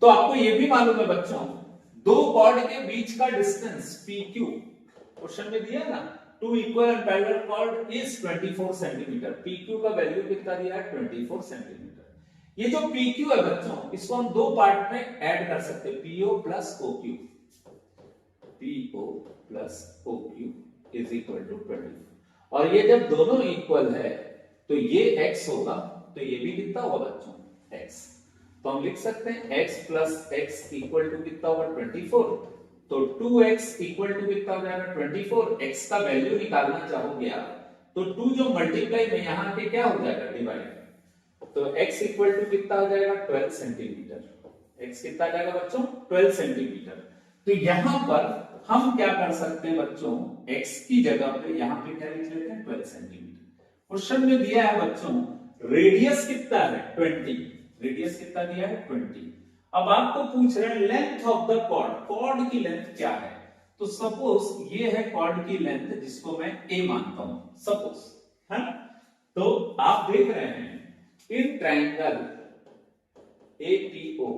तो आपको यह भी मालूम है बच्चों, दो कॉर्ड के बीच का डिस्टेंस PQ क्वेश्चन में दिया ना, two equal and parallel chord is 24 centimetre. PQ का वैल्यू कितना दिया है, 24 सेंटीमीटर। ये जो PQ है बच्चों, इसको हम दो पार्ट में ऐड कर सकते हैं, PO plus OQ। PO plus OQ is equal to 24। और ये जब दोनों इक्वल है तो ये x होगा, तो ये भी कितना होगा बच्चों, x। तो हम लिख सकते हैं x plus x equal to कितना होगा, 24। तो 2x इक्वल टू कितना हो जाएगा, 24। x का वैल्यू निकालना चाहोगे आप, तो 2 जो मल्टीप्लाई में यहां के क्या हो जाएगा, डिवाइड। तो x इक्वल टू कितना हो जाएगा, 12 सेंटीमीटर। x कितना आ जाएगा बच्चों, 12 सेंटीमीटर। तो यहां पर हम क्या कर सकते हैं बच्चों, x की जगह पे यहां पे क्या लिख लेते हैं, 12 सेंटीमीटर। क्वेश्चन में दिया है बच्चों रेडियस कितना है, 20। रेडियस कितना दिया है, 20। अब आपको पूछ रहे हैं length of the chord, chord की लेंथ क्या है। तो सपोज ये है कॉर्ड की लेंथ जिसको मैं a मानता हूं, सपोज है। तो आप देख रहे हैं इन ट्रायंगल APO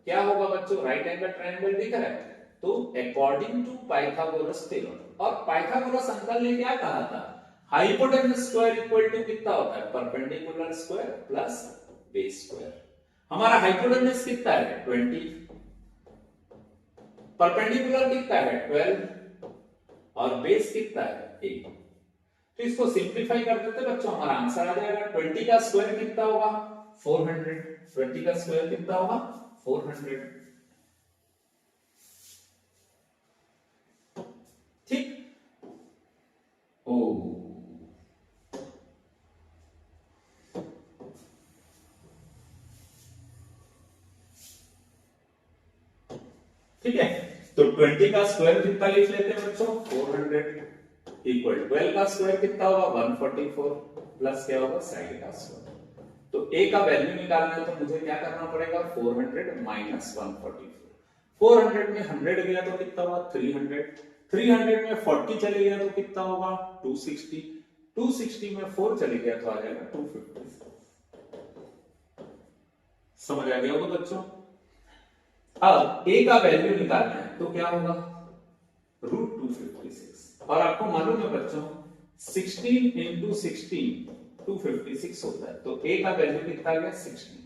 क्या होगा बच्चों, राइट एंगल ट्रायंगल दिख रहा है। तो अकॉर्डिंग टू पाइथागोरस थ्योरम, और पाइथागोरस अंकल ने क्या कहा था, हाइपोटेन्यूज स्क्वायर इक्वल टू कितना होता है, perpendicular square plus base square. हमारा हाइपोटेन्यूज कितना है, 20, परपेंडिकुलर कितना है, 12, और बेस कितना है, 8। तो इसको सिंप्लीफाई कर देते बच्चों, हमारा आंसर आ जाएगा 20 का स्क्वायर कितना होगा, 400। 20 का स्क्वायर कितना होगा, 400। ठीक, ओ ठीक है। तो 20 का स्क्वायर कितना लिख लेते हैं बच्चों, 400 इक्वल 12 का स्क्वायर कितना होगा, 144 प्लस क्या होगा, साइड का स्क्वायर। तो a का वैल्यू निकालना है तो मुझे क्या करना पड़ेगा, 400 माइनस 144। 400 में 100 गया तो कितना होगा, 300। 300 में 40 चले गया तो कितना होगा, 260। 260 में 4 चले गया तो आ जाएगा 250। समझ आ गया होगा बच्चों। अब a का वैल्यू निकालना है तो क्या होगा, √256। और आपको मालूम है बच्चों 16 इंटू 16 256 होता है। तो a का वैल्यू कितना आ गया, 16।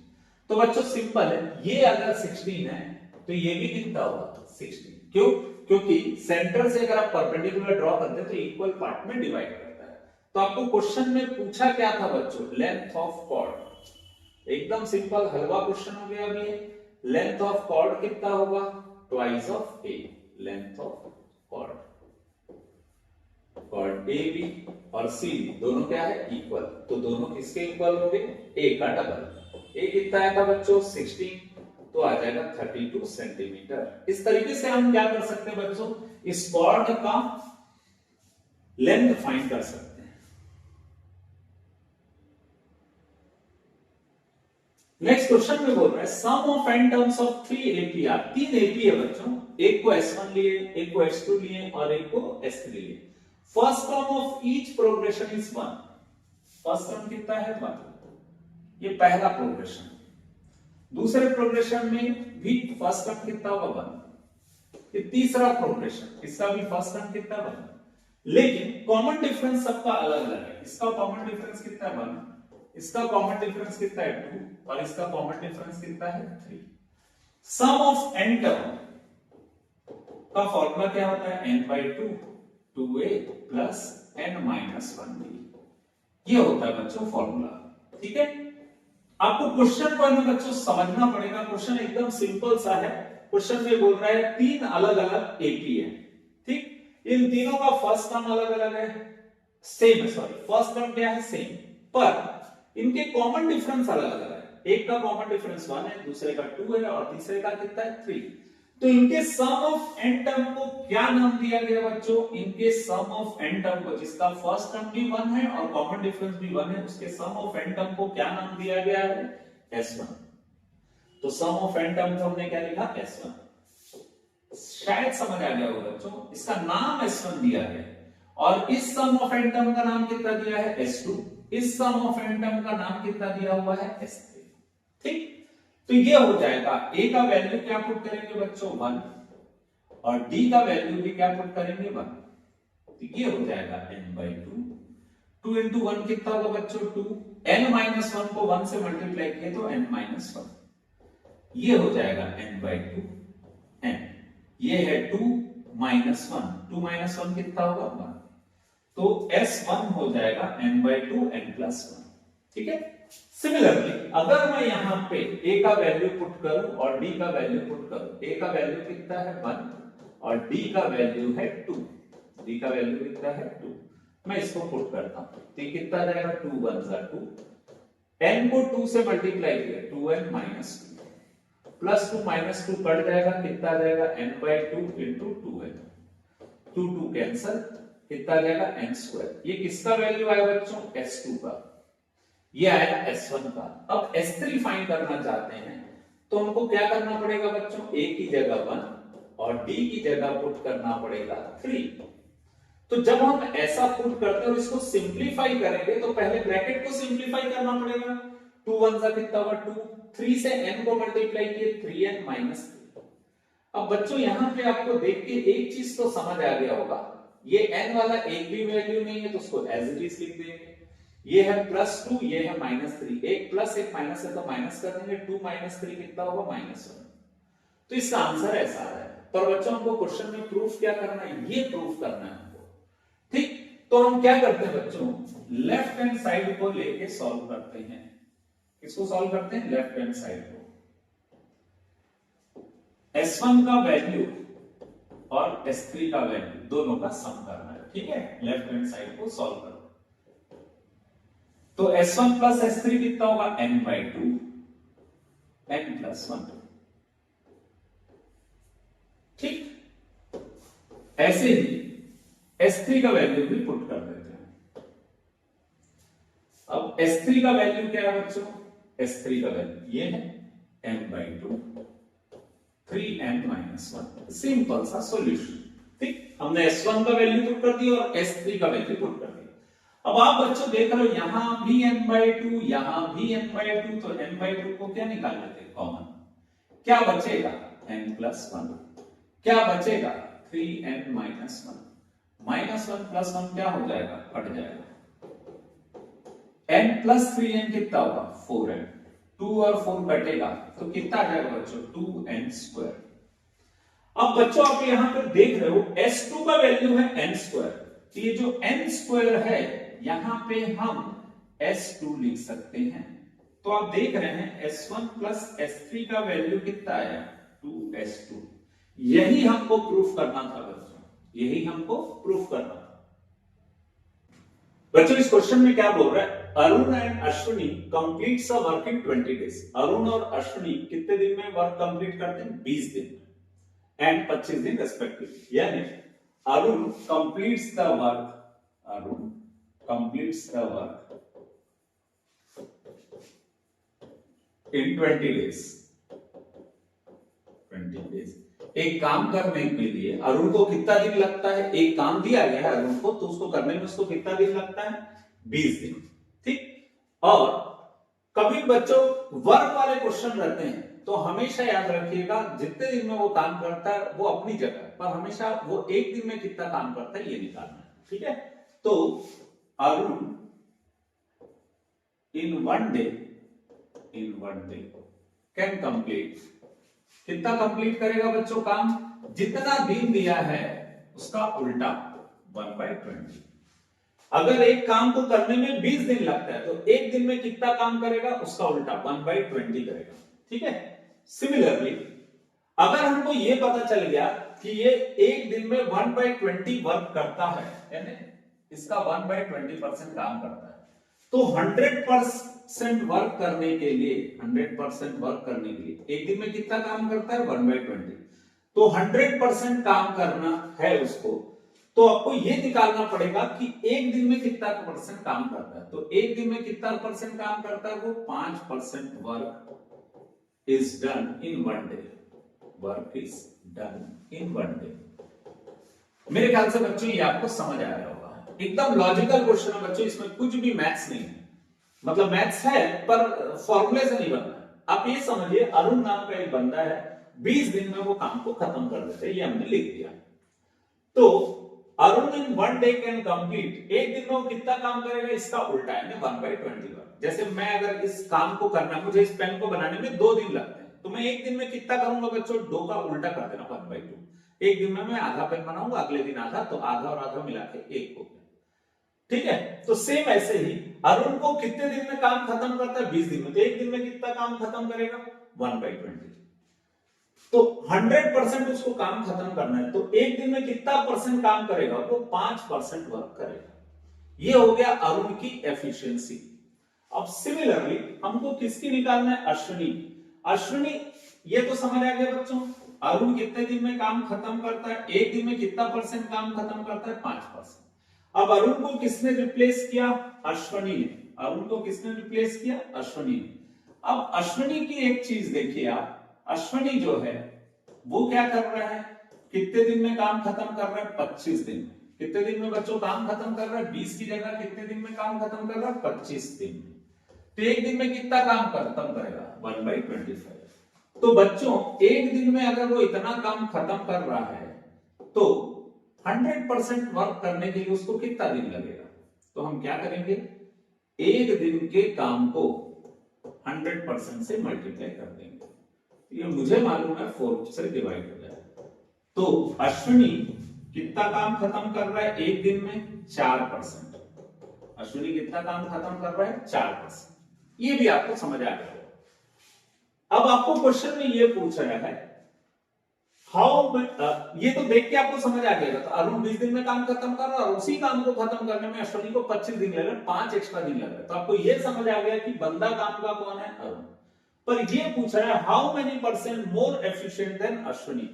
तो बच्चों सिंपल है, ये अगर 16 है तो ये भी कितना होगा, 16। क्यों, क्योंकि सेंटर से अगर आप परपेंडिकुलर ड्रॉ करते हैं तो इक्वल पार्ट में डिवाइड करता है। तो आपको क्वेश्चन में पूछा क्या था बच्चों, लेंथ ऑफ कॉर्ड। एकदम सिंपल हलवा क्वेश्चन हो गया अभी। लेंथ ऑफ कॉर्ड कितना होगा, twice of a। Length of chord, chord AB और CD दोनों क्या है, इक्वल। तो दोनों किसके इक्वल होंगे, a का डबल। a कितना आया था बच्चों, 16, तो आ जाएगा 32 सेंटीमीटर। इस तरीके से हम क्या कर सकते हैं बच्चों, इस कॉर्ड का लेंथ फाइंड कर सकते हैं। नेक्स्ट क्वेश्चन में बोल रहा है sum of n terms of 3 APR। 3 AP है बच्चों, एक को S1 लिए, एक को S2 लिए और एक को S3 लिए। First term of each progression is 1। First term कितना है, 1। ये पहला प्रोग्रेशन। दूसरे प्रोग्रेशन में भी फर्स्ट टर्म कितना होगा, 1। ये तीसरा प्रोग्रेशन, इसका भी फर्स्ट टर्म कितना, 1। लेकिन कॉमन डिफरेंस सबका अलग अलग है। इसका कॉमन डिफरेंस कितना है, 1। इसका कॉमन डिफरेंस कितना है, 2, और इसका कॉमन डिफरेंस कितना है, 3। सम ऑफ n टर्म का फॉर्मूला क्या होता है, n/2 2a plus n minus 1b। ये होता है बच्चों फॉर्मूला। ठीक है, आपको क्वेश्चन को ना बच्चों समझना पड़ेगा। क्वेश्चन एकदम सिंपल सा है। क्वेश्चन में बोल रहा है 3 अलग अलग एपी है। ठीक, इन तीनों का फर्स्ट टर्म अलग अलग है, सेम है, सॉरी फर्स्ट टर्म क्या है, सेम, पर इनके कॉमन डिफरेंस अलग अलग है। एक का कॉमन डिफरेंस 1 है, दूसरे का 2 है और तीसरे का कितना है, 3। तो इनके सम ऑफ एन टर्म को क्या नाम दिया गया बच्चों, इनके सम ऑफ एन टर्म को, जिसका फर्स्ट टर्म भी 1 है और कॉमन डिफरेंस भी 1 है, उसके सम ऑफ एन टर्म को क्या नाम दिया गया है, S1। तो सम ऑफ एन टर्म को हमने क्या लिखा, S1। शायद समझ आ गया होगा बच्चों, इसका नाम S1 दिया गया और इस सम ऑफ एन टर्म का नाम कितना दिया है, S2। इस सम ऑफ एन टर्म का नाम कितना दिया हुआ है, S3। ठीक, तो ये हो जाएगा, A का वैल्यू क्या पुट करेंगे बच्चों, 1 और D का वैल्यू भी क्या पुट करेंगे, 1। तो ये हो जाएगा n/2। 2 into 1 कितना होगा बच्चों, 2। n-1 को 1 से मल्टीप्लाई किए तो n-1, ये हो जाएगा n/2 n। ये है 2 minus 1, 2 minus 1 कितना होगा, 1। तो S1 हो जाएगा n/2 n+1। ठीक है। सिमिलरली अगर मैं यहां पे A का वैल्यू पुट करूं और D का वैल्यू पुट करूं, A का वैल्यू कितना है, 1 और D का वैल्यू है 2। D का वैल्यू कितना है, 2। मैं इसको पुट करता हूं, तो कितना जाएगा, 2 1 2, n को 2 से मल्टीप्लाई किया, 2n-2 प्लस 2 माइनस 2 कट जाएगा, कितना आ जाएगा, n/2 इंटू 2n, 2 2 कैंसल, कितना आ जाएगा, n²। ये किसका वैल्यू आया बच्चों, S2 का। ये आया S1 का। अब S3 फाइंड करना चाहते हैं तो हमको क्या करना पड़ेगा बच्चों, A की जगह 1 और D की जगह पुट करना पड़ेगा 3। तो जब हम ऐसा पुट करते हैं और इसको सिंप्लीफाई करेंगे तो पहले ब्रैकेट को सिंप्लीफाई करना पड़ेगा। 2 1 सा कितना हुआ, 2। 3 से n को मल्टीप्लाई किए, 3n-3। अब बच्चों यहां पे आपको देख के एक चीज तो समझ आ गया होगा, ये n वाला एक भी वैल्यू नहीं है तो उसको एज इट इज लिख देंगे। ये है +2, ये है -3, एक प्लस एक माइनस है तो माइनस कर देंगे, 2 - 3 कितना होगा, -1। तो इसका आंसर ऐसा आ रहा है। पर बच्चों हमको क्वेश्चन में प्रूफ क्या करना है, ये प्रूफ करना है हमको। ठीक, तो हम क्या करते हैं बच्चों, लेफ्ट हैंड साइड को लेके सॉल्व करते हैं। किसको सॉल्व करते हैं, लेफ्ट हैंड साइड को। S1 का वैल्यू और S3 का वैल्यू दोनों का सम करना है। ठीक है, लेफ्ट हैंड साइड को सॉल्व करो। तो S1 प्लस S3 कितना होगा, n/2 n+1। ठीक, ऐसे ही S3 का वैल्यू भी पुट कर देते हैं। अब S3 का वैल्यू क्या है बच्चों, S3 का वैल्यू ये है n/2 3n-1। सिंपल सा सॉल्यूशन। ठीक, हमने S1 का वैल्यू पुट कर दिया और S3 का वैल्यू पुट कर दिया। अब आप बच्चों देख रहे हो यहां भी n/2, यहां भी n/2, तो n/2 को क्या निकाल लेते हैं, कॉमन। क्या बचेगा, n+1। क्या बचेगा, 3n-1। -1 + 1 क्या हो जाएगा, कट जाएगा। n + 3n कितना होगा, 4n। 2 और 4 कटेगा तो कितना आ जाएगा बच्चों, 2n²। अब बच्चों आप यहां पर देख रहे हो S2 का वैल्यू है n², तो ये जो n² है यहां पे हम S2 लिख सकते हैं। तो आप देख रहे हैं S1 प्लस S3 का वैल्यू कितना आया, 2S2। यही हमको प्रूफ करना था बच्चों, यही हमको प्रूफ करना था। बच्चों इस क्वेश्चन में क्या बोल रहा है, Arun and Ashwini completes a work in 20 days. Arun और अश्विनी कितने दिन में वर्क कंप्लीट करते हैं, 20 दिन में एंड 25 दिन रेस्पेक्टिवली। यानी Arun completes the work, Arun completes the work in 20 days। 20 days एक काम करने के लिए अरुण को कितना दिन लगता है, एक काम दिया गया है अरुण को तो उसको करने में उसको कितना दिन लगता है, 20 दिन। ठीक, और कभी बच्चों वर्क वाले क्वेश्चन रहते हैं तो हमेशा याद रखिएगा जितने दिन में वो काम करता है वो अपनी जगह, पर हमेशा वो एक दिन में कितना काम करता है ये निकालना है। ठीक है, तो Arun in one day can complete, कितना कंप्लीट करेगा बच्चों काम, जितना दिन दिया है उसका उल्टा 1/20। अगर एक काम को करने में 20 दिन लगता है तो एक दिन में कितना काम करेगा, उसका उल्टा 1/20 करेगा। ठीक है, सिमिलरली अगर हमको ये पता चल गया कि ये एक दिन में 1/20 वर्क करता है, यानी इसका 1/20% काम करता है। तो 100% वर्क करने के लिए, 100% वर्क करने के लिए एक दिन में कितना काम करता है? 1/20। तो 100% काम करना है उसको, तो आपको ये निकालना पड़ेगा कि एक दिन में कितना परसेंट काम करता है। तो एक दिन में कितना परसेंट काम करता है? वो 5% work is done in 1 day. Work is done in 1 day. मेरे ख्याल से बच्चों ये आपको समझ आ रहा होगा। एकदम लॉजिकल क्वेश्चन है बच्चों, इसमें कुछ भी मैथ्स नहीं है। मतलब मैथ्स है पर फॉर्मूले से नहीं बनना। आप ये समझिए, अरुण नाम का एक बंदा है, 20 दिन में वो काम को खत्म कर देते हैं, ये हमने लिख दिया। तो अरुण इन 1 डे कैन कंप्लीट, एक दिन में वो कितना काम करेगा? इसका उल्टा है, 1/20 वर्क। जैसे मैं अगर इस काम को करना, मुझे इस पेन को बनाने में 2 दिन लगते हैं, तो मैं एक दिन में कितना करूंगा बच्चों? 2 का उल्टा कर देना, 1/2। एक दिन में मैं आधा पेन बनाऊंगा, अगले दिन आधा, तो आधा और आधा मिला के 1 हो गया। ठीक है, तो सेम ऐसे ही अरुण को कितने दिन में काम खत्म करता है? 20 दिन में। तो एक दिन में कितना काम खत्म करेगा? 1/20। तो 100% उसको काम खत्म करना है, तो एक दिन में कितना परसेंट काम करेगा? वो 5% वर्क करेगा। ये हो गया अरुण की एफिशिएंसी। अब सिमिलरली हमको किसकी निकालना है? अश्विनी। अश्विनी, ये तो समझ आ गया बच्चों, अरुण कितने दिन में काम खत्म करता है, एक दिन में कितना परसेंट काम खत्म करता है? 5%। अब अरुण को किसने रिप्लेस किया? अश्विनी ने। अरुण को किसने रिप्लेस किया? अश्विनी ने। अब अश्विनी की एक चीज देखिए आप, अश्विनी जो है वो क्या कर रहा है? कितने दिन में काम खत्म कर रहा है? 25 दिन में। कितने दिन में बच्चों काम खत्म कर रहा है? 20 की जगह कितने दिन में काम खत्म कर रहा है? 25 दिन में। तो एक दिन में कितना काम खत्म करेगा? 1/25। तो बच्चों एक दिन में अगर वो इतना काम खत्म कर रहा है, तो 100% वर्क करने के लिए उसको कितना दिन लगेगा? तो हम क्या करेंगे, एक दिन के काम को 100% से मल्टीप्लाई कर देंगे। ये मुझे मालूम है 4 से डिवाइड हो जाएगा। तो अश्विनी कितना काम खत्म कर रहा है एक दिन में? 4%। अश्विनी कितना काम खत्म कर रहा है? 4%। ये भी आपको समझ आ गया। अब आपको क्वेश्चन में ये पूछ रहा है हाउ, ये तो देख के आपको समझ आ गया। तो अरुण 20 दिन में काम खत्म कर रहा है और उसी काम को खत्म करने में अश्विनी को 25 दिन लग रहे, 5 एक्स्ट्रा दिन लग रहे। तो आपको ये समझ आ गया कि बंदा काम का कौन है? अरुण। पर ये पूछ रहा है how many percent more efficient then Ashwini.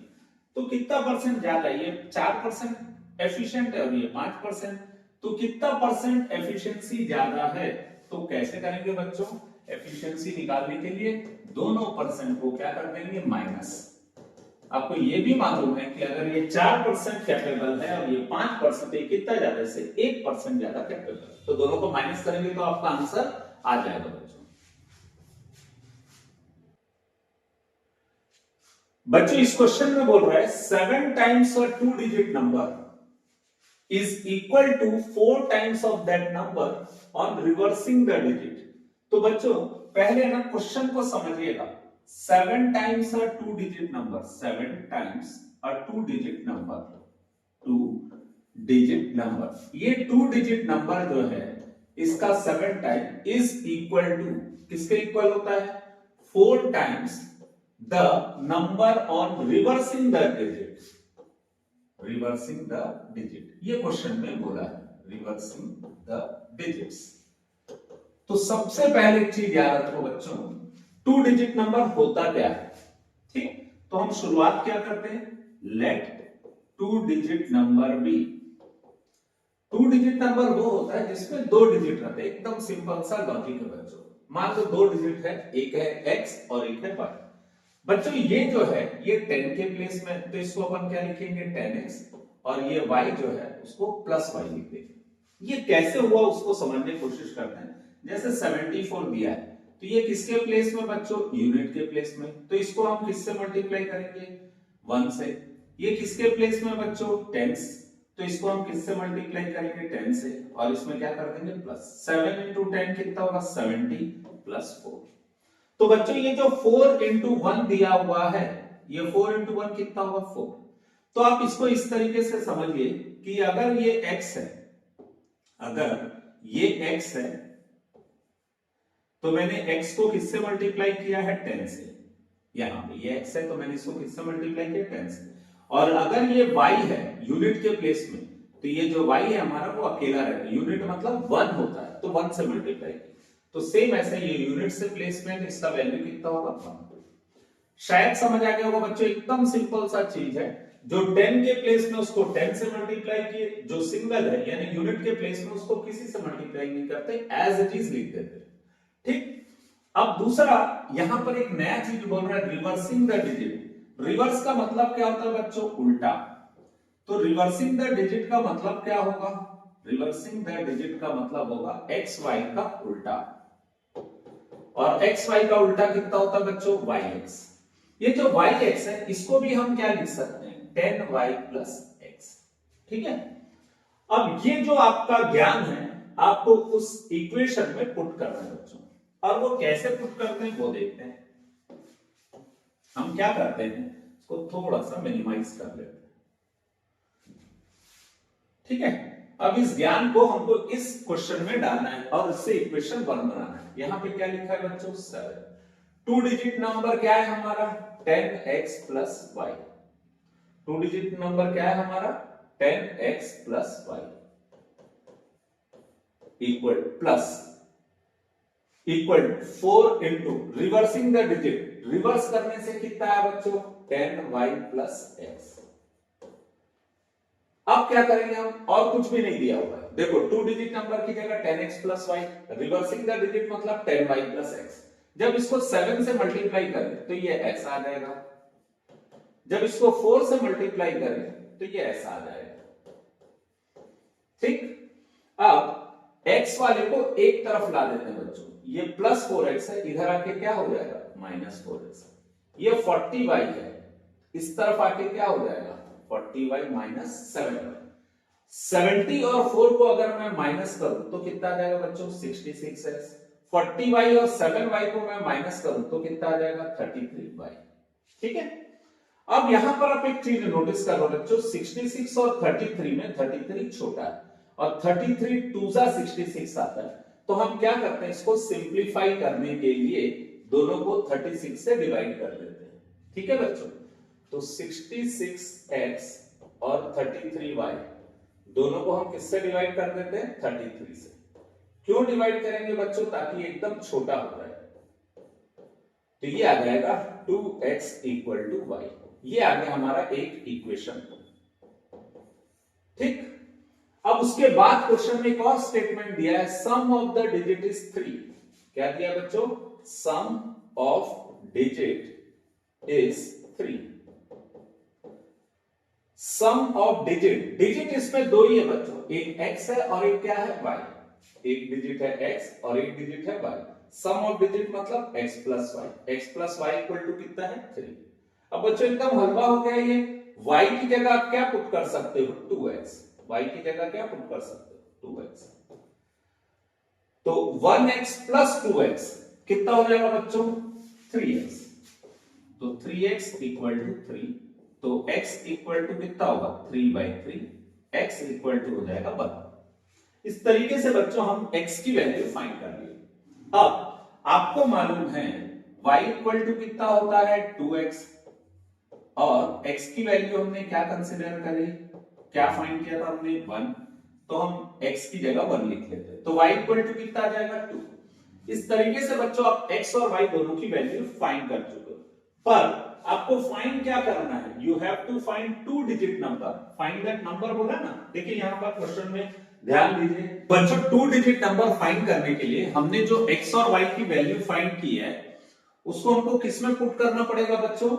तो कितना परसेंट ज्यादा? ये 4% एफिशिएंट है और ये 5%। तो कितना परसेंट एफिशिएंसी ज्यादा है? तो कैसे करेंगे बच्चों? एफिशिएंसी निकालने के लिए दोनों परसेंट को क्या कर देंगे? माइनस। आपको ये भी मालूम है कि अगर ये 4% कैपेबल है और ये 5%, तो कितना ज्यादा? से 1% ज्यादा कैपेबल। तो दोनों को माइनस करेंगे तो आपका आंसर आ जाएगा बच्चों। बच्चों इस क्वेश्चन में बोल रहा है 7 times a 2 digit number is equal to 4 times of that number on reversing the digit. तो बच्चों पहले ना क्वेश्चन को समझिएगा। 7 टाइम्स अ 2 डिजिट नंबर, 7 टाइम्स अ 2 डिजिट नंबर, 2 डिजिट नंबर, ये 2 डिजिट नंबर जो है इसका 7 टाइम इज इक्वल टू, किसके इक्वल होता है? 4 times the number on reversing the digit. Reversing the digit, ये क्वेश्चन में बोला है, रिवर्सिंग द डिजिट्स। तो सबसे पहले एक चीज याद रखो बच्चों, 2 डिजिट नंबर होता क्या है? ठीक, तो हम शुरुआत क्या करते हैं? Let 2 digit number be. 2 digit number वो होता है जिसमें 2 डिजिट रहते हैं। एकदम सिंपल सा लॉजिक है बच्चों। मान लो 2 डिजिट है, एक है x और एक है y। बच्चों ये जो है ये 10 के प्लेस में, तो इसको अपन क्या लिखेंगे? 10x, और ये y जो है उसको प्लस y लिख देंगे। ये कैसे हुआ उसको समझने की कोशिश करते हैं। जैसे 74 दिया है, तो ये किसके प्लेस में बच्चों? यूनिट के प्लेस में, तो इसको हम किससे मल्टीप्लाई करेंगे? 1 से। ये किसके प्लेस में बच्चों? टेंस, तो इसको हम किससे मल्टीप्लाई करेंगे? 10 से, और इसमें क्या कर देंगे? प्लस। 7 इंटू 10 कितना होगा? 70 प्लस 4। तो बच्चों ये जो 4 इंटू 1 दिया हुआ है, ये 4 इंटू 1 कितना होगा? 4। तो आप इसको इस तरीके से समझिए कि अगर ये x है, अगर ये x है, तो मैंने x को किससे मल्टीप्लाई किया है? 10 से। यहां पे ये x है तो मैंने इसको किससे मल्टीप्लाई किया? 10 से। और अगर ये y है यूनिट के प्लेस में, तो ये जो y है हमारा वो अकेला रहेगा। यूनिट मतलब 1 होता है, तो 1 से मल्टीप्लाई। तो सेम ऐसे ये यूनिट से प्लेसमेंट, इसका वैल्यू कितना होगा 1। शायद समझ आ गया होगा बच्चों, एकदम सिंपल सा चीज है। जो 10 के प्लेस में उसको 10 से मल्टीप्लाई किए, जो सिंगल है यानी यूनिट के प्लेस में उसको किसी से मल्टीप्लाई नहीं करते, एज इट इज लिख देते। ठीक। अब दूसरा यहां पर एक नया चीज बोल रहा है, रिवर्सिंग द डिजिट। रिवर्स का मतलब क्या होता है बच्चों? उल्टा। तो रिवर्सिंग द डिजिट का मतलब क्या होगा? रिवर्सिंग द डिजिट का मतलब होगा एक्स वाई का उल्टा। और एक्स वाई का उल्टा कितना होता है बच्चों? Y x. ये जो वाई एक्स है इसको भी हम क्या लिख सकते हैं? 10y plus x. ठीक है। अब ये जो आपका ज्ञान है आपको उस इक्वेशन में पुट करना है बच्चों, और वो कैसे पुट करते हैं वो देखते हैं। हम क्या करते हैं, इसको थोड़ा सा मिनिमाइज कर लेते हैं। ठीक है। अब इस ज्ञान को हमको इस क्वेश्चन में डालना है और इससे इक्वेशन 1 बनाना है। यहां पे क्या लिखा है बच्चों? 7। 2 डिजिट नंबर क्या है हमारा? 10x plus Y. 2 digit number क्या है हमारा? 10x plus y equal plus equal 4 into reversing the digit. Reverse करने से कितना है बच्चों? 10y plus x. अब क्या करेंगे हम? और कुछ भी नहीं दिया हुआ है। देखो 2 डिजिट नंबर की जगह 10x plus y, reversing the digit मतलब 10y प्लस एक्स। जब इसको 7 से मल्टीप्लाई करें तो ये x आ जाएगा। जब इसको 4 से मल्टीप्लाई करें तो ये ऐसा आ जाएगा। ठीक। अब x वाले को एक तरफ ला देते हैं बच्चों, ये प्लस 4x है, इधर आके क्या हो जाएगा? Minus 4x। ये 40y है, इस तरफ आके क्या हो जाएगा? 40y minus 7y। 70 और 4 को अगर मैं माइनस करूं तो कितना आ जाएगा बच्चों? 66x। 40y और 7y को मैं माइनस करूं तो कितना आ जाएगा? 33y। ठीक है। अब यहां पर आप एक चीज नोटिस कर लो बच्चों, 66 और 33 में 33 छोटा है और 33 2 जा 66 आता है। तो हम क्या करते हैं, इसको सिंप्लीफाई करने के लिए दोनों को 36 से डिवाइड कर देते हैं। ठीक है बच्चों। तो 66x और 33y दोनों को हम किससे डिवाइड कर देते हैं? 33 से। क्यों डिवाइड करेंगे बच्चों? ताकि एकदम छोटा हो जाए। तो ये आ जाएगा 2x इक्वल टू वाई। ये आ गया हमारा एक इक्वेशन। ठीक। अब उसके बाद क्वेश्चन में एक और स्टेटमेंट दिया है, sum of the digit is 3। क्या दिया बच्चों? Sum of digit is 3। Sum of digit, digit इसमें दो ही है बच्चों, एक x है और एक क्या है? y। एक डिजिट है x और एक डिजिट है y। सम ऑफ डिजिट मतलब x plus y. x plus y equal to कितना है? 3। अब बच्चों एकदम हलवा हो गया ये। y की जगह आप क्या पुट कर सकते हो? 2x। y की जगह क्या पुट कर सकते हो? 2x। तो 1x प्लस 2x कितना हो जाएगा बच्चों? 3x। तो 3x इक्वल टू 3। तो x इक्वल टू कितना होगा? 3/3। x इक्वल टू हो जाएगा 1। इस तरीके से बच्चों हम x की वैल्यू फाइंड कर लिए। अब आपको मालूम है y इक्वल टू कितना होता है? 2x। और x की वैल्यू हमने क्या कंसीडर करी? क्या फाइंड किया था हमने? 1। तो हम x की जगह 1 लिख लेते हैं। तो y इक्वल टू कितना आ जाएगा? 2। इस तरीके से बच्चों आप x और y दोनों की वैल्यू फाइंड कर चुके हो। पर आपको फाइंड क्या करना है? You have to find 2 digit number. Find that number बोला ना, देखिए यहां पर क्वेश्चन में ध्यान दीजिए बच्चों, 2 डिजिट नंबर फाइंड करने के लिए हमने जो x और y की वैल्यू फाइंड की है उसको हमको किस में पुट करना पड़ेगा बच्चों?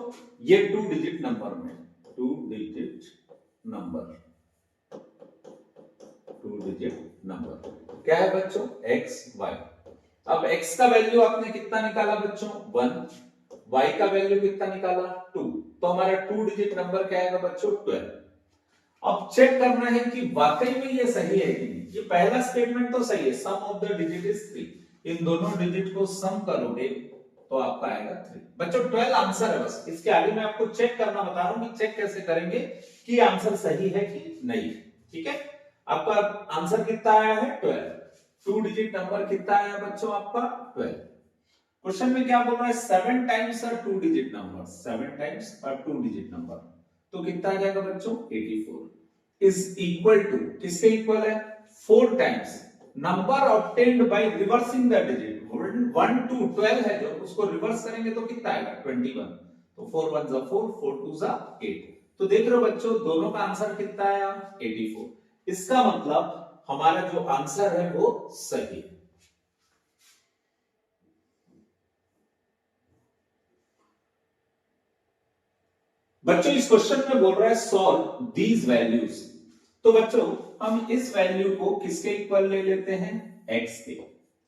ये 2 डिजिट नंबर में। 2 डिजिट नंबर, 2 डिजिट नंबर क्या है बच्चों? x y। अब x का वैल्यू आपने कितना निकाला बच्चों? 1। y का वैल्यू कितना निकाला? 2। तो हमारा 2 डिजिट नंबर क्या आएगा बच्चों? 12। अब चेक करना है कि वाकई में ये सही है कि नहीं। ये पहला स्टेटमेंट तो सही है, sum of the digit is 3। इन दोनों डिजिट को सम करोगे तो आपका आएगा 3। बच्चों 12 आंसर है। बस इसके आगे मैं आपको चेक करना बता रहा हूं कि चेक कैसे करेंगे कि आंसर सही है कि नहीं। ठीक है। आपका आंसर कितना आया है? 12। 2 डिजिट नंबर कितना आया बच्चों आपका? 12। क्वेश्चन में क्या बोल रहा है? 7 टाइम्स अ 2 डिजिट नंबर। 7 टाइम्स अ 2 डिजिट नंबर। तो कितना आ जाएगा बच्चों 84 इज इक्वल टू किसके इक्वल है 4 times number obtained by reversing the digit 1 to 12 है जो उसको रिवर्स करेंगे तो कितना आएगा 21 तो 4 1 जा 4 4 2 जा 8 तो देख रहे हो बच्चों दोनों का आंसर कितना आया 84 इसका मतलब हमारा जो आंसर है वो सही है। बच्चों इस क्वेश्चन में बोल रहा है सॉल्व दीज वैल्यूज तो बच्चों हम इस वैल्यू को किसके इक्वल ले लेते हैं x के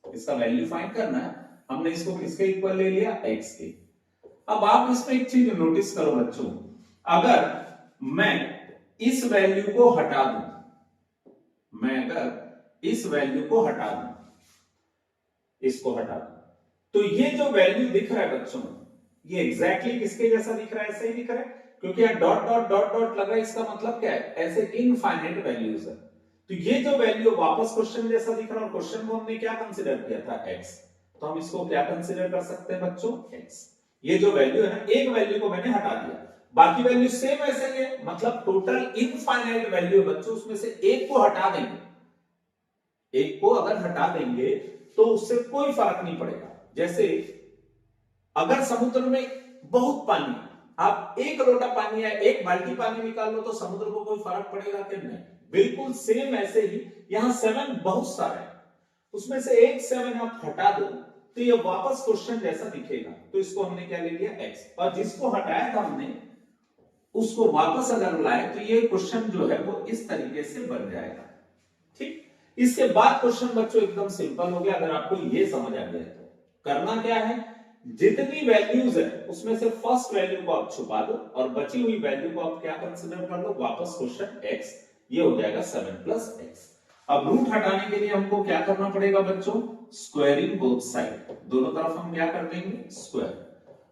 इसका वैल्यू फाइंड करना है हमने इसको किसके इक्वल ले लिया x के। अब आप इसमें एक चीज नोटिस करो बच्चों अगर मैं इस वैल्यू को हटा दूं मैं अगर इस वैल्यू को हटा दूं इसको हटा दूं तो ये जो वैल्यू दिख रहा है बच्चों ये एग्जैक्टली किसके जैसा दिख रहा है ऐसे ही दिख रहा है क्योंकि यहां डॉट डॉट डॉट डॉट लगा इसका मतलब क्या है ऐसे इनफाइनाइट वैल्यूज है तो ये जो वैल्यू वापस क्वेश्चन जैसा दिख रहा है और क्वेश्चन को हमने क्या कंसीडर किया था x तो हम इसको क्या कंसीडर कर सकते हैं बच्चों x ये जो वैल्यू है ना एक वैल्यू को मैंने हटा दिया बाकी वैल्यू सेम ऐसे ही है मतलब टोटल इनफाइनाइट वैल्यू है बच्चों उसमें से एक को हटा देंगे एक को अगर हटा देंगे तो उससे कोई फर्क नहीं पड़ेगा जैसे अगर समुद्र में बहुत पानी आप एक लोटा पानी या एक बाल्टी पानी निकाल लो तो समुद्र को कोई फर्क पड़ेगा कि नहीं बिल्कुल सेम ऐसे ही यहां 7 बहुत सारे हैं उसमें से एक 7 आप हटा दो तो ये वापस क्वेश्चन जैसा दिखेगा तो इसको हमने क्या ले लिया x और जिसको हटाया था हमने उसको वापस अगर लाए तो ये क्वेश्चन जो है वो इस तरीके से बन जाएगा। ठीक इसके बाद क्वेश्चन बच्चों एकदम सिंपल हो गया अगर आपको ये समझ आ गया तो करना क्या है जितनी वैल्यूज है उसमें से फर्स्ट वैल्यू को आप छुपा दो और बची हुई वैल्यू को आप क्या कंसीडर कर लो वापस क्वेश्चन x ये हो जाएगा 7 प्लस x। अब रूट हटाने के लिए हमको क्या करना पड़ेगा बच्चों स्क्वायरिंग बोथ साइड दोनों तरफ हम क्या कर देंगे स्क्वायर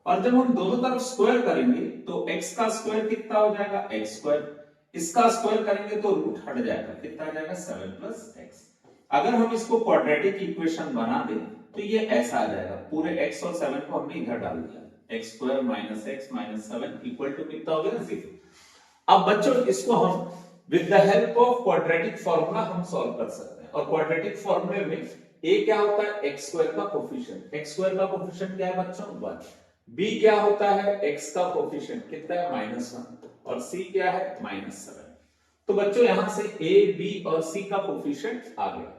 और जब हम दोनों तरफ स्क्वायर करेंगे तो x का स्क्वायर कितना हो जाएगा x स्क्वायर इसका स्क्वायर करेंगे तो रूट हट जाएगा कितना आ जाएगा 7 प्लस x। अगर हम इसको क्वाड्रेटिक इक्वेशन बना दें तो ये ऐसा आ जाएगा पूरे x और 7 को हमने इधर डाल दिया x square minus x minus 7 equal to कितना हो गया 0। अब बच्चों इसको हम with the help of quadratic formula हम सॉल्व कर सकते हैं और क्वाड्रेटिक फार्मूले में a क्या होता है x स्क्वायर का कोफिशिएंट x स्क्वायर का कोफिशिएंट क्या है बच्चों 1 b क्या होता है x का कोफिशिएंट कितना है -1 और c क्या है -7। तो बच्चों यहां से a b और c का कोफिशिएंट आ गया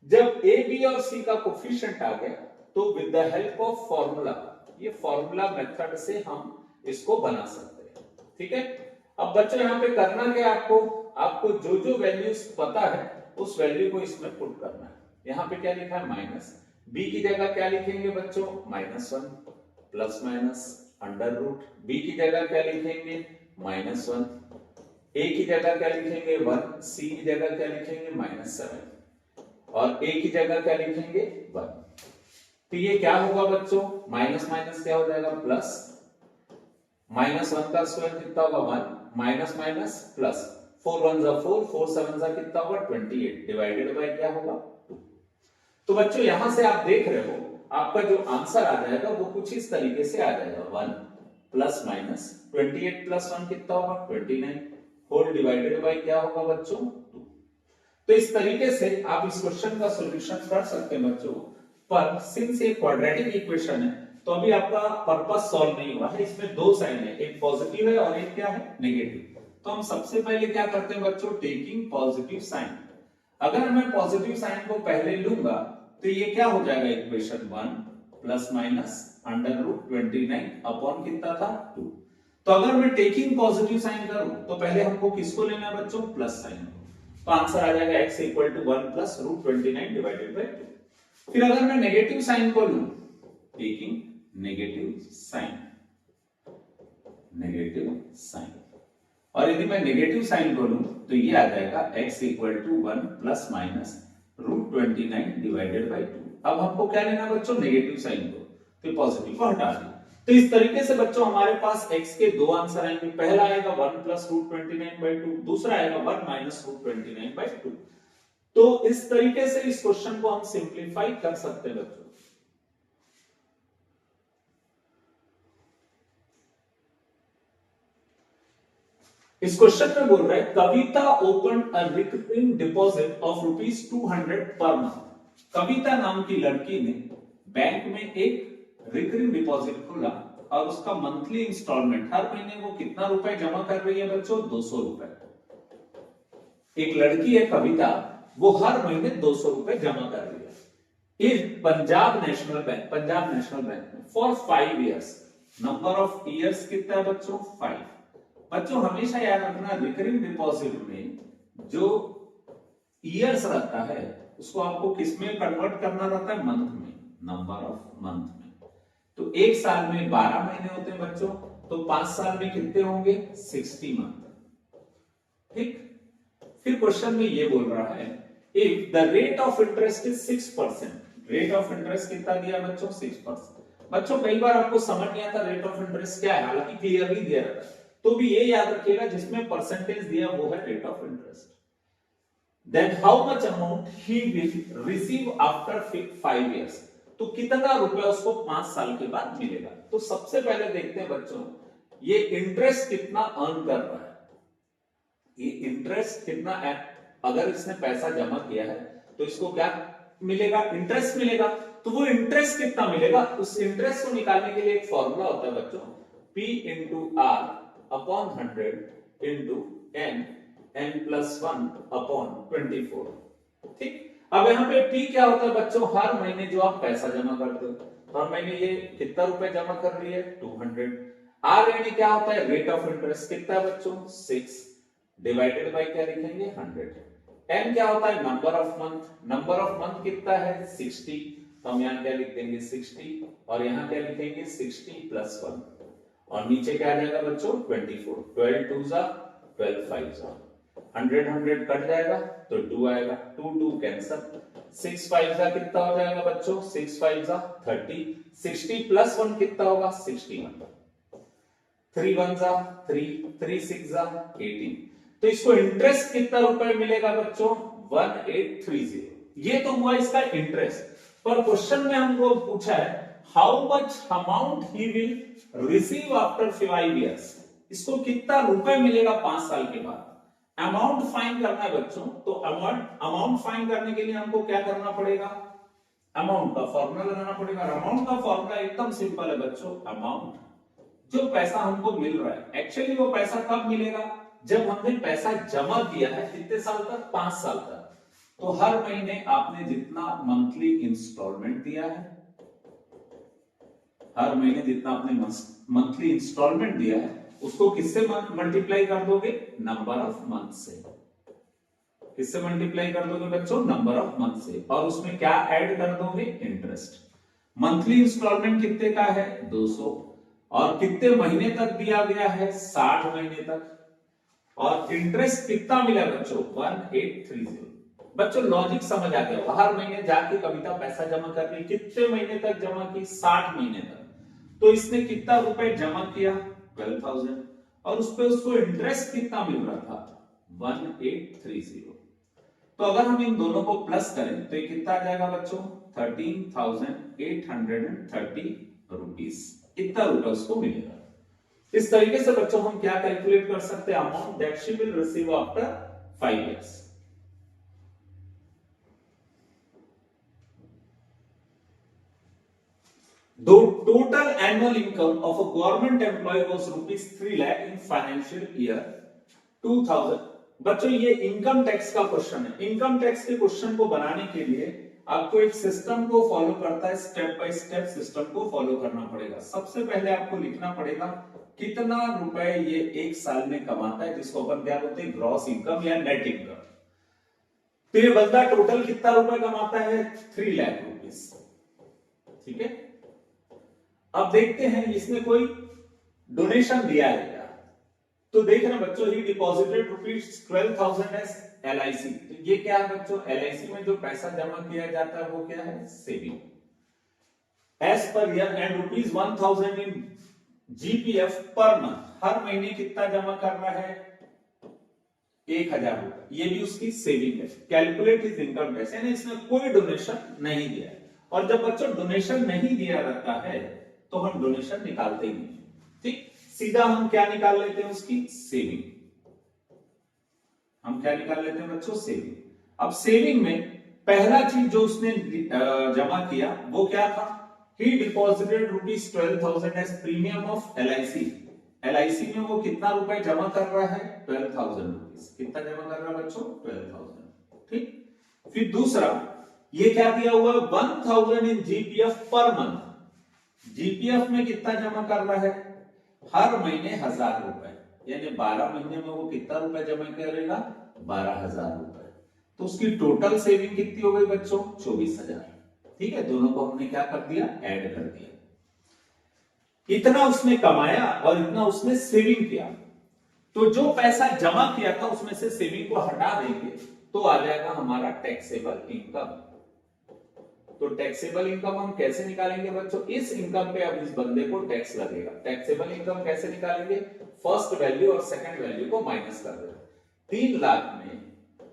जब a b और c का कोफिशिएंट आ गया तो with the help of formula ये फार्मूला मेथड से हम इसको बना सकते हैं। ठीक है अब बच्चों यहाँ पे करना क्या आपको जो जो वैल्यूज पता है उस वैल्यू को इसमें पुट करना है। यहाँ पे क्या लिखा है माइनस b की जगह क्या लिखेंगे बच्चों -1 plus minus under root b की जगह क्या लिखेंगे -1 a की जगह क्या लिखेंगे 1 c की जगह क्या लिखेंगे -7 और a की जगह क्या लिखेंगे 1। तो ये क्या होगा बच्चों माइनस माइनस क्या हो जाएगा प्लस -1 का स्क्वायर कितना होगा 1 माइनस माइनस प्लस 4 1 जा 4 4 7 जा कितना होगा 28 डिवाइडेड बाय क्या होगा 2। तो बच्चों यहां से आप देख रहे हो आपका जो आंसर आ जाएगा वो कुछ इस तरीके से आ जाएगा 1 प्लस माइनस 28 प्लस 1 कितना होगा 29 होल डिवाइडेड बाय क्या होगा बच्चों 2। तो इस तरीके से आप इस क्वेश्चन का सॉल्यूशन कर सकते हैं बच्चों पर सिंस ये क्वाड्रेटिक इक्वेशन है तो अभी आपका पर्पस सॉल्व नहीं हुआ है इसमें दो साइन है एक पॉजिटिव है और एक क्या है नेगेटिव। तो हम सबसे पहले क्या करते हैं बच्चों टेकिंग पॉजिटिव साइन अगर मैं पॉजिटिव साइन को पहले लूंगा तो ये क्या हो जाएगा equation 1 plus minus under root 29 upon कितना था 2। तो अगर मैं टेकिंग पॉजिटिव साइन करूं तो पहले हमको किसको लेना है बच्चों प्लस साइन तो आंसर आ जाएगा x equal to 1 plus root 29 divided by 2। फिर अगर मैं नेगेटिव साइन को लूं टेकिंग नेगेटिव साइन और यदि मैं नेगेटिव साइन को लूं तो ये आ जाएगा x equal to 1 plus minus root 29 divided by 2। अब हमको क्या लेना बच्चों नेगेटिव साइन को तो पॉजिटिव को हटा दें। तो इस तरीके से बच्चों हमारे पास x के दो आंसर आएंगे पहला आएगा 1 प्लस रूट 29 बाय 2 दूसरा आएगा 1 माइनस रूट 29 बाय 2। तो इस तरीके से इस क्वेश्चन को हम सिंप्लीफाई कर सकते हैं बच्चों। इस क्वेश्चन में बोल रहा है Kavita open a recurring deposit of ₹200 per month. कविता नाम की लड़की ने बैंक में एक रिकरिंग डिपॉजिट खोला और उसका मंथली इंस्टॉलमेंट हर महीने वो कितना रुपए जमा कर रही है बच्चों? 200 रुपए। एक लड़की है कविता, वो हर महीने 200 रुपए जमा कर रही है इन पंजाब नेशनल बैंक में for 5 years. Number of years कितना है बच्चों? 5। बच्चों हमेशा याद रखना, रिकरिंग डिपॉजिट में जो ईयर्स रहता है उसको आपको किस में कन्वर्ट करना रहता है? मंथ में, नंबर ऑफ मंथ में। तो एक साल में 12 महीने होते हैं बच्चों, तो 5 साल में कितने होंगे? 60 मंथ। ठीक। फिर क्वेश्चन में ये बोल रहा है if the rate of interest is 6%। Rate of interest कितना दिया बच्चों? 6%। बच्चों कई बार आपको समझ नहीं आता रेट ऑफ इंटरेस्ट क्या है, हालांकि क्लियरली दिया रहता है, तो भी ये याद रखिएगा जिसमें परसेंटेज दिया वो है rate of interest. Then how much amount he will receive after 5 years. तो कितना रुपया उसको 5 साल के बाद मिलेगा। तो सबसे पहले देखते हैं बच्चों ये इंटरेस्ट कितना अर्न कर रहा है। ये इंटरेस्ट कितना है, अगर इसने पैसा जमा किया है तो इसको क्या मिलेगा? इंटरेस्ट मिलेगा। तो वो इंटरेस्ट कितना मिलेगा, उस इंटरेस्ट को निकालने के लिए एक फॉर्मूला होता है बच्चों, P into R upon 100 into n plus 1 upon 24। ठीक। अब यहाँ पे P क्या होता है बच्चों? हर महीने जो आप पैसा जमा करते हो, हर महीने ये कितना रुपए जमा कर रही है? 200। आर यानी क्या होता है? रेट ऑफ इंटरेस्ट कितना है बच्चों? 6 डिवाइडेड बाय क्या लिखेंगे? 100। n क्या होता है? Number of month. Number of month कितना है? 60। तो हम यहाँ क्या लिख देंगे? 60 और यहाँ क्या लिखेंगे? 60 प्लस 1 और नीचे क्या आ जाएगा बच्चों? 24। 12 2 जा 12 5 जा 100 कट जाएगा तो 2 आएगा, 2 2 कैंसिल। 6 5 जा कितना हो जाएगा बच्चों? 6 5 जा 30। 60 प्लस 1 कितना होगा? 61। 3 1 जा 3, 3 6 जा 18। तो इसको इंटरेस्ट कितना रुपए मिलेगा बच्चों? 1830। ये तो हुआ इसका इंटरेस्ट। पर क्वेश्चन में हमको पूछा है how much amount he will receive after 5 years. इसको कितना रुपए मिलेगा 5 साल के बाद। अमाउंट फाइंड करना है बच्चों। तो अमाउंट फाइंड करने के लिए हमको क्या करना पड़ेगा? अमाउंट का फॉर्मूला लगाना पड़ेगा। अमाउंट का फॉर्मूला एकदम सिंपल है बच्चों। अमाउंट जो पैसा हमको मिल रहा है, एक्चुअली वो पैसा कब मिलेगा? जब हमने पैसा जमा किया है। कितने साल तक? 5 साल तक। तो हर महीने आपने जितना मंथली इंस्टॉलमेंट दिया है, हर महीने जितना आपने मंथली इंस्टॉलमेंट दिया है उसको किससे मल्टीप्लाई कर दोगे? नंबर ऑफ मंथ से। किससे मल्टीप्लाई कर दोगे बच्चों? नंबर ऑफ मंथ से। और उसमें क्या ऐड कर दोगे? इंटरेस्ट। मंथली इंस्टॉलमेंट कितने का है? 200। और कितने महीने तक दिया गया है? 60 महीने तक। और इंटरेस्ट कितना मिला बच्चों? 1830। बच्चों लॉजिक समझ आ गया। हर महीने जाके कविता पैसा जमा कर रही, कितने महीने तक जमा की? 60 महीने तक। तो इसने कितना रुपए जमा किया? 12,000। और उस पे उसको इंटरेस्ट कितना मिल रहा था? 1830। तो अगर हम इन दोनों को प्लस करें तो ये कितना आ जाएगा बच्चों? 13,830 रुपीस। इतना रुपए उसको मिलेगा। इस तरीके से बच्चों हम क्या कैलकुलेट कर सकते हैं? Amount that she will receive after 5 years. The total annual income of a government employee was ₹3 lakh in financial year 2000। बच्चों ये इनकम टैक्स का क्वेश्चन है। इनकम टैक्स के क्वेश्चन को बनाने के लिए आपको एक सिस्टम को फॉलो करता है, स्टेप बाय स्टेप सिस्टम को फॉलो करना पड़ेगा। सबसे पहले आपको लिखना पड़ेगा कितना रुपए ये एक साल में कमाता है, जिसको अपन क्या बोलते हैं? ग्रॉस इनकम या नेट इनकम। तो ये बंदा टोटल कितना रुपए कमाता है? 3 लाख रुपीस। ठीक है। अब देखते हैं इसने कोई डोनेशन दिया है क्या। तो देखना बच्चों ही डिपॉजिटेड ₹12,000 एज LIC। तो ये क्या है बच्चों? LIC में जो पैसा जमा किया जाता है वो क्या है? Saving. As per year and ₹1,000 in GPF per month. हर महीने कितना जमा करना है? 1,000 रुपए। ये भी उसकी सेविंग है। कैलकुलेट हिज इनकम टैक्स, यानी इसने कोई डोनेशन नहीं दिया। और जब बच्चों डोनेशन नहीं दिया रहता है तो हम डोनेशन निकालते ही नहीं। ठीक। सीधा हम क्या निकाल लेते हैं? उसकी सेविंग। हम क्या निकाल लेते हैं बच्चों, सेविंग। अब सेविंग में पहला चीज जो उसने जमा किया वो क्या था, he deposited ₹12,000 as premium of LIC। LIC में वो कितना रुपए जमा कर रहा है, ₹12,000। कितना जमा कर रहा है बच्चों, 12,000। ठीक। फिर दूसरा ये क्या दिया हुआ है, 1,000 in GPF per month. GPF में कितना जमा कर रहा है, हर महीने 1,000 रुपए, यानी 12 महीने में वो कितना रुपए जमा करेगा, 12,000 रुपए। तो उसकी टोटल सेविंग कितनी हो गई बच्चों, 24,000। ठीक है, दोनों को हमने क्या कर दिया, ऐड कर दिया। इतना उसने कमाया और इतना उसने सेविंग किया, तो जो पैसा जमा किया था उसमें से सेविंग को हटा देंगे तो आ जाएगा हमारा टैक्सेबल इनकम। तो टैक्सेबल इनकम हम कैसे निकालेंगे बच्चों, इस इनकम पे अब इस बंदे को टैक्स लगेगा। टैक्सेबल इनकम कैसे निकालेंगे, फर्स्ट वैल्यू और सेकंड वैल्यू को माइनस कर देंगे। 3 लाख में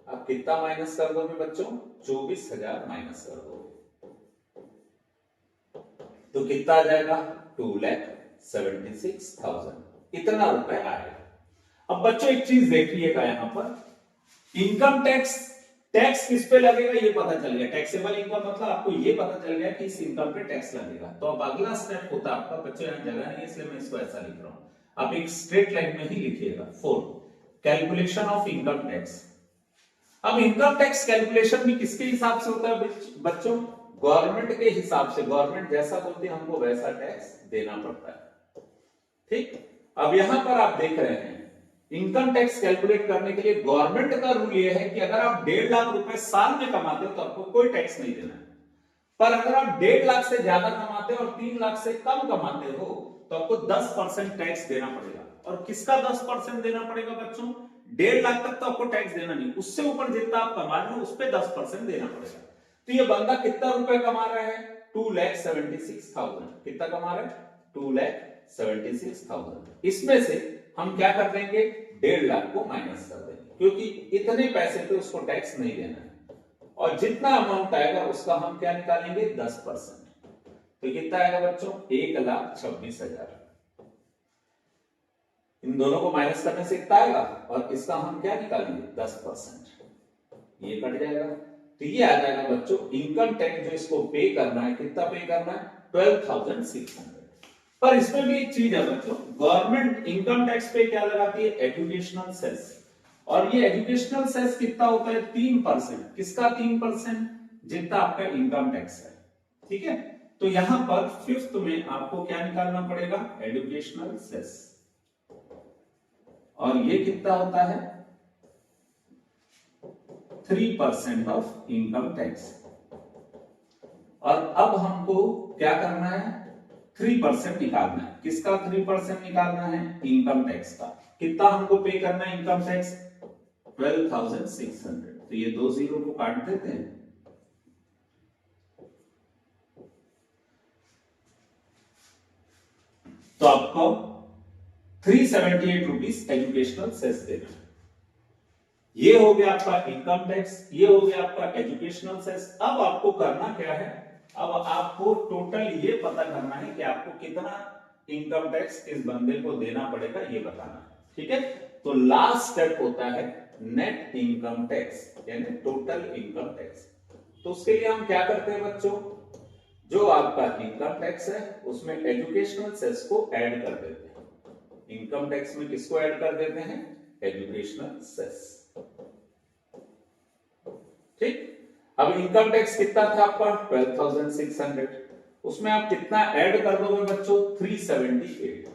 अब कितना माइनस कर दोगे बच्चों, 24,000 माइनस कर दोगे तो कितना आ जाएगा, 2,76,000। इतना रुपए आएगा। अब बच्चों एक चीज देखिएगा, यहां पर इनकम टैक्स किस पे लगेगा ये पता चल गया। टैक्सेबल इनकम मतलब आपको ये पता चल गया कि इस इनकम पे टैक्स लगेगा। तो अब अगला स्टेप होता है आपका, बच्चों यहां जगह नहीं है इसलिए मैं इसको ऐसा लिख रहा हूं, आप एक स्ट्रेट लाइन में ही लिखिएगा। 4 कैलकुलेशन ऑफ इनकम टैक्स। अब इनकम टैक्स कैलकुलेशन भी किसके हिसाब से होता है बच्चों, गवर्नमेंट के हिसाब से। गवर्नमेंट जैसा बोलती है हमको वैसा टैक्स देना पड़ता है। ठीक। अब यहां पर आप देख रहे हैं इनकम टैक्स कैलकुलेट करने के लिए गवर्नमेंट का रूल ये है कि अगर आप 1.5 लाख रुपए साल में कमाते हो तो आपको कोई टैक्स नहीं देना है। पर अगर आप 1.5 लाख से ज्यादा कमाते हो और 3 लाख से कम कमाते हो तो आपको 10% टैक्स देना पड़ेगा। और किसका 10% देना पड़ेगा बच्चों, 1.5 लाख तक तो आपको टैक्स देना नहीं, उससे ऊपर जितना आप कमा रहे हो उस पर 10% देना पड़ेगा। तो ये बंदा कितना रुपए कमा रहा है, 2,76,000। कितना कमा रहा है, 2,76,000। इसमें से हम क्या कर देंगे, 1.5 लाख को माइनस कर देंगे, क्योंकि इतने पैसे पे उसको टैक्स नहीं देना है। और जितना अमाउंट आएगा उसका हम क्या निकालेंगे, 10%। तो कितना आएगा बच्चों, 1,26,000। इन दोनों को माइनस करने से कितना आएगा, और इसका हम क्या निकालेंगे, 10%। ये कट जाएगा। तो ये आ जाएगा बच्चों इनकम टैक्स जो इसको पे करना है, कितना पे करना है, 12,600। पर इसमें भी एक चीज है बच्चों, गवर्नमेंट इनकम टैक्स पे क्या लगाती है, एजुकेशनल सेस। और ये एजुकेशनल सेस कितना होता है, 3%। किसका 3%, जितना आपका इनकम टैक्स है। ठीक है, तो यहां पर 5th में आपको क्या निकालना पड़ेगा, एजुकेशनल सेस। और ये कितना होता है, 3% ऑफ इनकम टैक्स। और अब हमको क्या करना है, 3% निकालना है। किसका 3% निकालना है, इनकम टैक्स का। कितना हमको पे करना है इनकम टैक्स, 12,600। तो ये 2 जीरो को काट देते हैं, तो आपको 378 रुपीज एजुकेशनल सेस देना है। ये हो गया आपका इनकम टैक्स, ये हो गया आपका एजुकेशनल सेस। अब आपको करना क्या है, अब आपको टोटल ये पता करना है कि आपको कितना इनकम टैक्स इस बंदे को देना पड़ेगा, ये बताना है। ठीक है, तो लास्ट स्टेप होता है नेट इनकम टैक्स, यानी टोटल इनकम टैक्स। तो उसके लिए हम क्या करते हैं बच्चों, जो आपका इनकम टैक्स है उसमें एजुकेशनल सेस को ऐड कर देते हैं। इनकम टैक्स में किसको ऐड कर देते हैं, एजुकेशनल सेस। ठीक। अब इनकम टैक्स कितना था आपका, 12,600। उसमें आप कितना ऐड कर दोगे बच्चों, 378।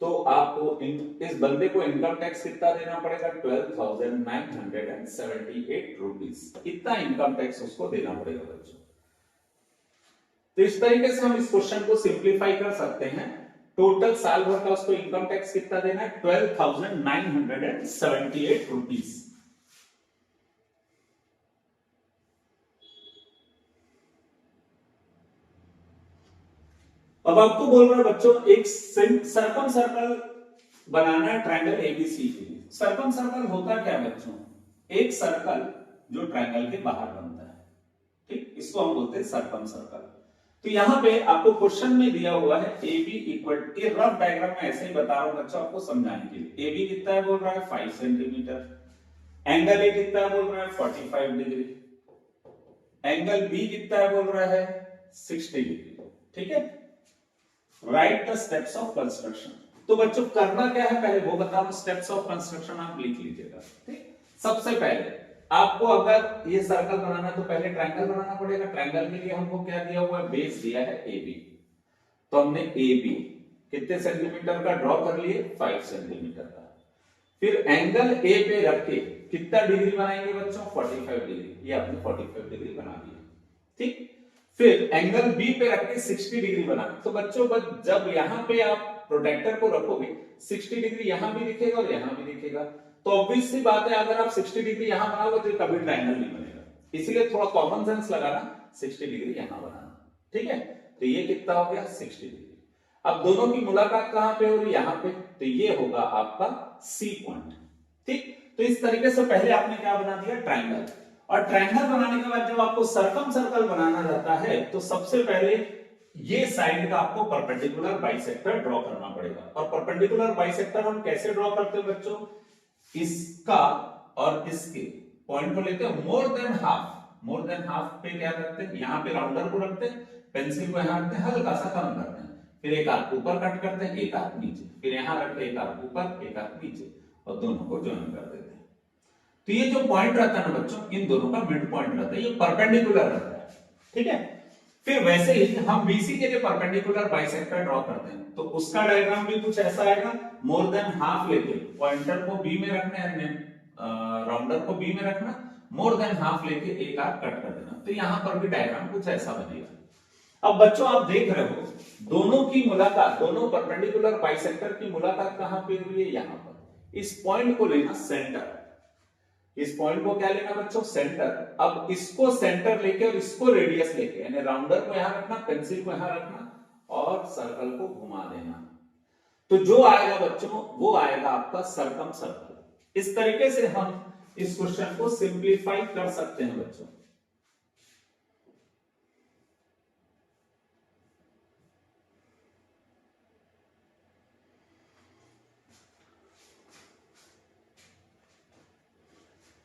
तो आपको इस बंदे को इनकम टैक्स कितना देना पड़ेगा, 12,978 रुपीज। कितना इनकम टैक्स उसको देना पड़ेगा बच्चों। तो इस तरीके से हम इस क्वेश्चन को सिंप्लीफाई कर सकते हैं। टोटल साल भर का उसको इनकम टैक्स कितना देना है, 12,978 रुपीज। अब आपको बोल रहा है बच्चों एक सर्कम सर्कल बनाना है ट्रायंगल एबीसी के लिए। सर्कम सर्कल होता क्या बच्चों, एक सर्कल जो ट्रायंगल के बाहर बनता है। ठीक, इसको हम बोलते हैं सर्कम सर्कल। तो यहां पे आपको क्वेश्चन में दिया हुआ है AB इक्वल, ये रफ डायग्राम में ऐसे ही बता रहा हूं बच्चों आपको समझाने के लिए। AB कितना है बोल रहा है, 5 सेंटीमीटर। एंगल ए कितना है बोल रहा है 45 डिग्री, एंगल बी कितना है बोल रहा है 60 डिग्री। ठीक है, right the steps of construction. तो बच्चों करना क्या है पहले वो बता दो, स्टेप्स ऑफ कंस्ट्रक्शन आप लिख लीजिएगा। ठीक, सबसे पहले आपको अगर ये सर्कल बनाना है तो पहले ट्रायंगल बनाना पड़ेगा। ट्रायंगल के लिए हमको क्या दिया हुआ है, बेस दिया है ए बी। तो हमने ए बी कितने सेंटीमीटर का ड्रॉ कर लिए, 5 सेंटीमीटर का। फिर एंगल ए पे रख के कितना डिग्री बनाएंगे बच्चों, 45 डिग्री। ये आपने 45 डिग्री बना दिया। ठीक, फिर एंगल बी पे रख के 60 डिग्री बनाना। तो बच्चों जब यहां पे आप प्रोटेक्टर को रखोगे 60 डिग्री यहां भी दिखेगा और यहां भी दिखेगा। तो ऑब्वियस सी बात है, अगर आप 60 डिग्री यहां बनाओगे तो कभी ट्रायंगल नहीं बनेगा। इसीलिए थोड़ा कॉमन सेंस लगाना, 60 डिग्री यहां बनाना। ठीक है, तो ये कितना हो गया 60 डिग्री। अब दोनों की मुलाकात कहां पे हो रही, यहां पे। तो ये होगा आपका सी पॉइंट। ठीक, तो इस तरीके से पहले आपने क्या बना दिया, ट्रायंगल। और ट्रायंगल बनाने के बाद जब आपको सर्कम सर्कल बनाना जाता है तो सबसे पहले ये साइड का आपको परपेंडिकुलर बाइसेक्टर ड्रॉ करना पड़ेगा। और परपेंडिकुलर बाइसेक्टर हम कैसे ड्रॉ करते हैं बच्चों, इसका और इसके पॉइंट को लेते हैं more than half. More than half पे क्या करते हैं, यहां पे राउंडर को रखते हैं, पेंसिल को यहां रखते हैं, हल्का सा कम करते हैं, फिर एक हाथ ऊपर कट करते हैं, एक हाथ नीचे, फिर यहां रखते हैं एक हाथ ऊपर एक हाथ नीचे और दोनों को ज्वाइन कर देते हैं। तो ये जो पॉइंट रहता है ना बच्चों, इन दोनों का मिड पॉइंट रहता है, ये परपेंडिकुलर रहता है। ठीक है, फिर वैसे ही हम बीसी के लिए परपेंडिकुलर बाइसेक्टर ड्रॉ करते हैं। तो उसका डायग्राम भी कुछ ऐसा आएगा, मोर देन हाफ लेके पॉइंटर को बी में रखना है, राउंडर को बी में रखना, मोर देन हाफ लेके एक हाथ कट कर देना। तो यहां पर भी डायग्राम कुछ ऐसा बनेगा। अब बच्चों आप देख रहे हो दोनों की मुलाकात, दोनों परपेंडिकुलर बाइसेक्टर की मुलाकात कहां पे हुई है, यहां पर। इस पॉइंट को लेना सेंटर, इस पॉइंट को क्या लेना बच्चों, सेंटर। अब इसको सेंटर लेके और इसको रेडियस लेके, यानी राउंडर को यहां रखना, पेंसिल को यहां रखना और सर्कल को घुमा देना। तो जो आएगा बच्चों वो आएगा आपका सर्कम सर्कल। इस तरीके से हम इस क्वेश्चन को सिंप्लीफाई कर सकते हैं बच्चों।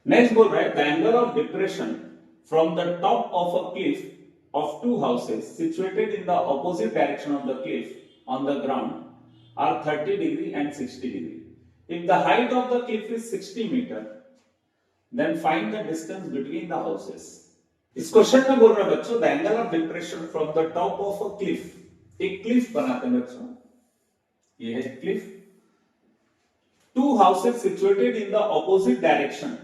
नेक्स्ट बोल रहा है, the angle of depression from the top of a cliff of two houses situated in the opposite direction of the cliff on the ground are 30 degree and 60 degree. If the height of the cliff is 60 meter, then find the distance between the houses. इस question में बोल रहा है बच्चों, the angle of depression from the top of a cliff. एक Cliff बनाते हैं बच्चों, ये है Cliff. Two houses situated in the opposite direction.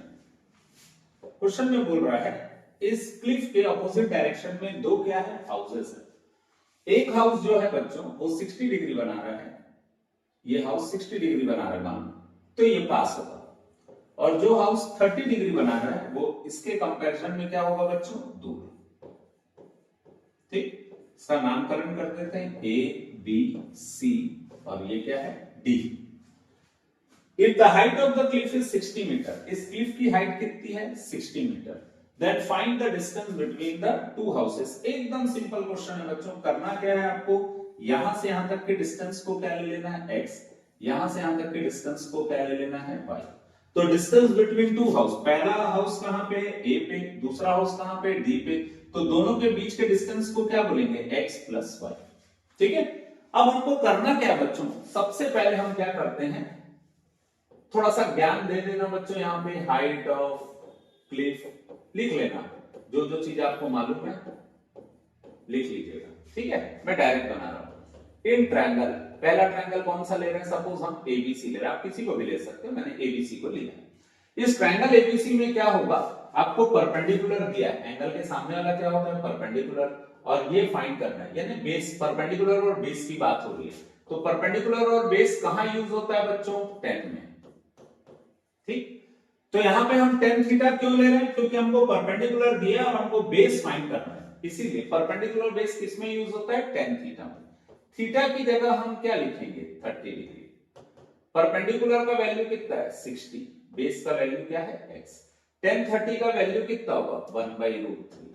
Question में बोल रहा है इस क्लिफ के ऑपोजिट डायरेक्शन में दो क्या है, हाउसेस है। एक हाउस जो है बच्चों वो 60 डिग्री बना रहा है, ये हाउस 60 डिग्री बना रहा है, तो ये पास होगा। और जो हाउस 30 डिग्री बना रहा है वो इसके कंपैरिजन में क्या होगा बच्चों, दूर। ठीक, इसका नामकरण कर देते हैं ए बी सी और ये क्या है D. If the height of the cliff is 60 metre, इस क्लिफ की हाइट कितनी है 60 metre, then find the distance between the two houses. एकदम सिंपल क्वेश्चन है बच्चों। करना क्या है आपको, यहां से यहां तक के डिस्टेंस को क्या ले लेना है x, यहां से यहां तक के डिस्टेंस को क्या ले लेना है y। तो डिस्टेंस बिटवीन टू हाउस, पहला हाउस कहां पे a पे, दूसरा हाउस कहां पे d पे, तो दोनों के बीच के डिस्टेंस को क्या बोलेंगे x प्लस y। ठीक है, अब हमको करना क्या है बच्चों, सबसे पहले हम क्या करते हैं, थोड़ा सा ज्ञान दे देना बच्चों। यहाँ पे हाइट ऑफ क्लिफ लिख लेना, जो जो चीज आपको मालूम है लिख लीजिएगा। ठीक है, मैं डायरेक्ट बना रहा हूं। इन ट्रायंगल, पहला ट्रायंगल कौन सा ले रहे हैं, सपोज हम एबीसी ले रहे हैं, आप किसी को भी ले सकते हो, मैंने एबीसी को लिया। इस ट्रायंगल एबीसी में क्या होगा, आपको परपेंडिकुलर दिया है, एंगल के सामने वाला क्या होता है परपेंडिकुलर, और ये फाइंड करना है, यानी बेस, परपेंडिकुलर और बेस की बात हो रही है। तो परपेंडिकुलर और बेस कहां यूज होता है बच्चों, 10 में। ठीक, तो यहां पे हम tan थीटा क्यों ले रहे हैं, क्योंकि हमको परपेंडिकुलर दिया और हमको बेस फाइंड करना है, इसीलिए परपेंडिकुलर बेस किसमें यूज होता है, tan थीटा में। थीटा की जगह हम क्या लिखेंगे 30 डिग्री। परपेंडिकुलर का वैल्यू कितना है 60, बेस का वैल्यू क्या है x। tan 30 का वैल्यू कितना होगा 1/√3,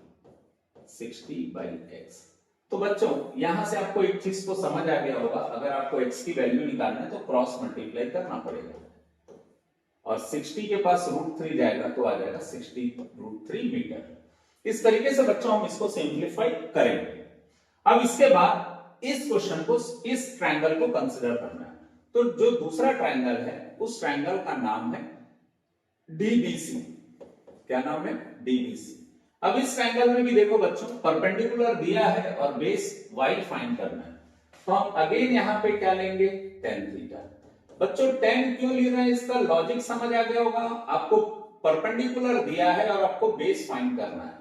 60/x। तो बच्चों यहां से आपको एक चीज को समझ आ गया होगा, अगर आपको x की वैल्यू निकालना है तो क्रॉस मल्टीप्लाई करना पड़ेगा। और 60 के पास √3 जाएगा तो आ जाएगा 60√3 मीटर। इस तरीके से बच्चों हम इसको सिंप्लीफाई करेंगे। अब इसके बाद इस क्वेश्चन को, इस ट्रायंगल को कंसीडर करना है। तो जो दूसरा ट्रायंगल है उस ट्रायंगल का नाम है डीबीसी। क्या नाम है? डीबीसी। अब इस ट्रायंगल में भी देखो बच्चों, परपेंडिकुलर दिया है और बेस y फाइंड करना है। तो हम अगेन यहां पे क्या लेंगे? tan theta. बच्चों tan क्यों ले रहे हैं, इसका लॉजिक समझ आ गया होगा आपको। परपेंडिकुलर दिया है और आपको बेस फाइंड करना है।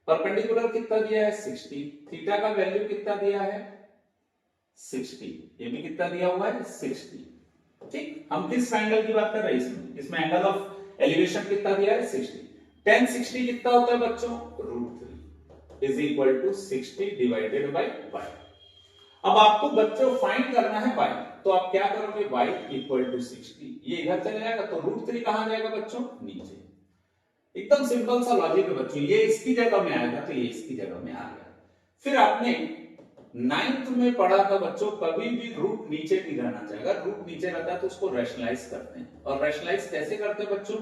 परपेंडिकुलर कितना दिया है? 60। थीटा का वैल्यू कितना दिया है? 60। ये भी कितना दिया हुआ है? 60। ठीक, हम किस ट्रायंगल की बात कर रहे हैं? इसमें एंगल ऑफ एलिवेशन कितना दिया है? 60। tan 60 कितना होता है बच्चों? √3 is equal to 60 divided by y। अब आपको बच्चों फाइंड करना है y, तो आप क्या करोगे? y इक्वल टू 60, ये इधर चला जाएगा तो √3 कहां जाएगा बच्चों? नीचे। एकदम सिंपल सा लॉजिक है बच्चों। ये इसकी जगह में आएगा तो ये इसकी जगह में आ गया। फिर आपने 9th में पढ़ा था बच्चों, कभी भी रूट नीचे नहीं रहना चाहिए। अगर रूट नीचे रहता है तो उसको रैशनलाइज करते हैं। और रैशनलाइज कैसे करते हैं बच्चों?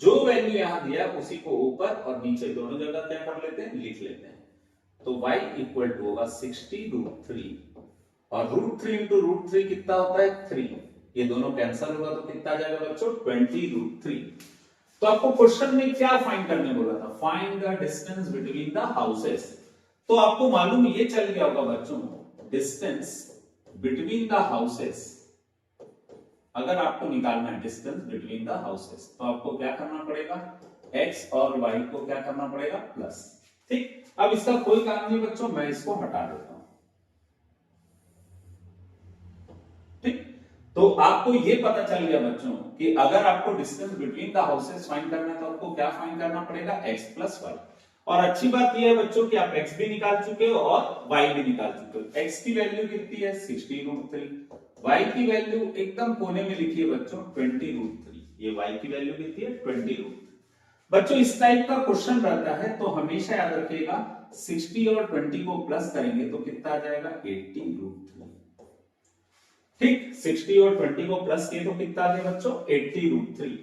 जो वैल्यू यहां दिया उसी को ऊपर और नीचे दोनों जगह क्या कर लेते हैं? लिख लेते हैं। तो y इक्वल टू होगा 60√3 और √3 इंटू √3 कितना होता है? 3। ये दोनों कैंसिल होगा तो कितना आ जाएगा बच्चों? 20√3। तो आपको क्वेश्चन में क्या फाइंड करने बोला था? Find the distance between the houses. तो आपको मालूम ये चल गया होगा बच्चों, डिस्टेंस बिटवीन द हाउसेस। अगर आपको निकालना है डिस्टेंस बिटवीन द हाउसेस तो आपको क्या करना पड़ेगा? x और y को क्या करना पड़ेगा? प्लस। ठीक, अब इसका कोई काम नहीं बच्चों, मैं इसको हटा देता हूं। ठीक, तो आपको ये पता चल गया बच्चों कि अगर आपको distance between the houses find करना है तो आपको क्या फाइंड करना पड़ेगा? x plus y। और अच्छी बात यह है बच्चों कि आप x भी निकाल चुके हो और y भी निकाल चुके हो। x की वैल्यू कितनी है? 60√3। y की वैल्यू एकदम कोने में लिखी है बच्चों 20√3। ये y की वैल्यू कितनी है? 20√3। बच्चों इस टाइप का क्वेश्चन रहता है तो हमेशा याद रखिएगा 60 और 20 को प्लस करेंगे तो कितना आ जाएगा? 80√3। ठीक, 60 और 20 को प्लस किए तो कितना आ गया बच्चों? 80√3।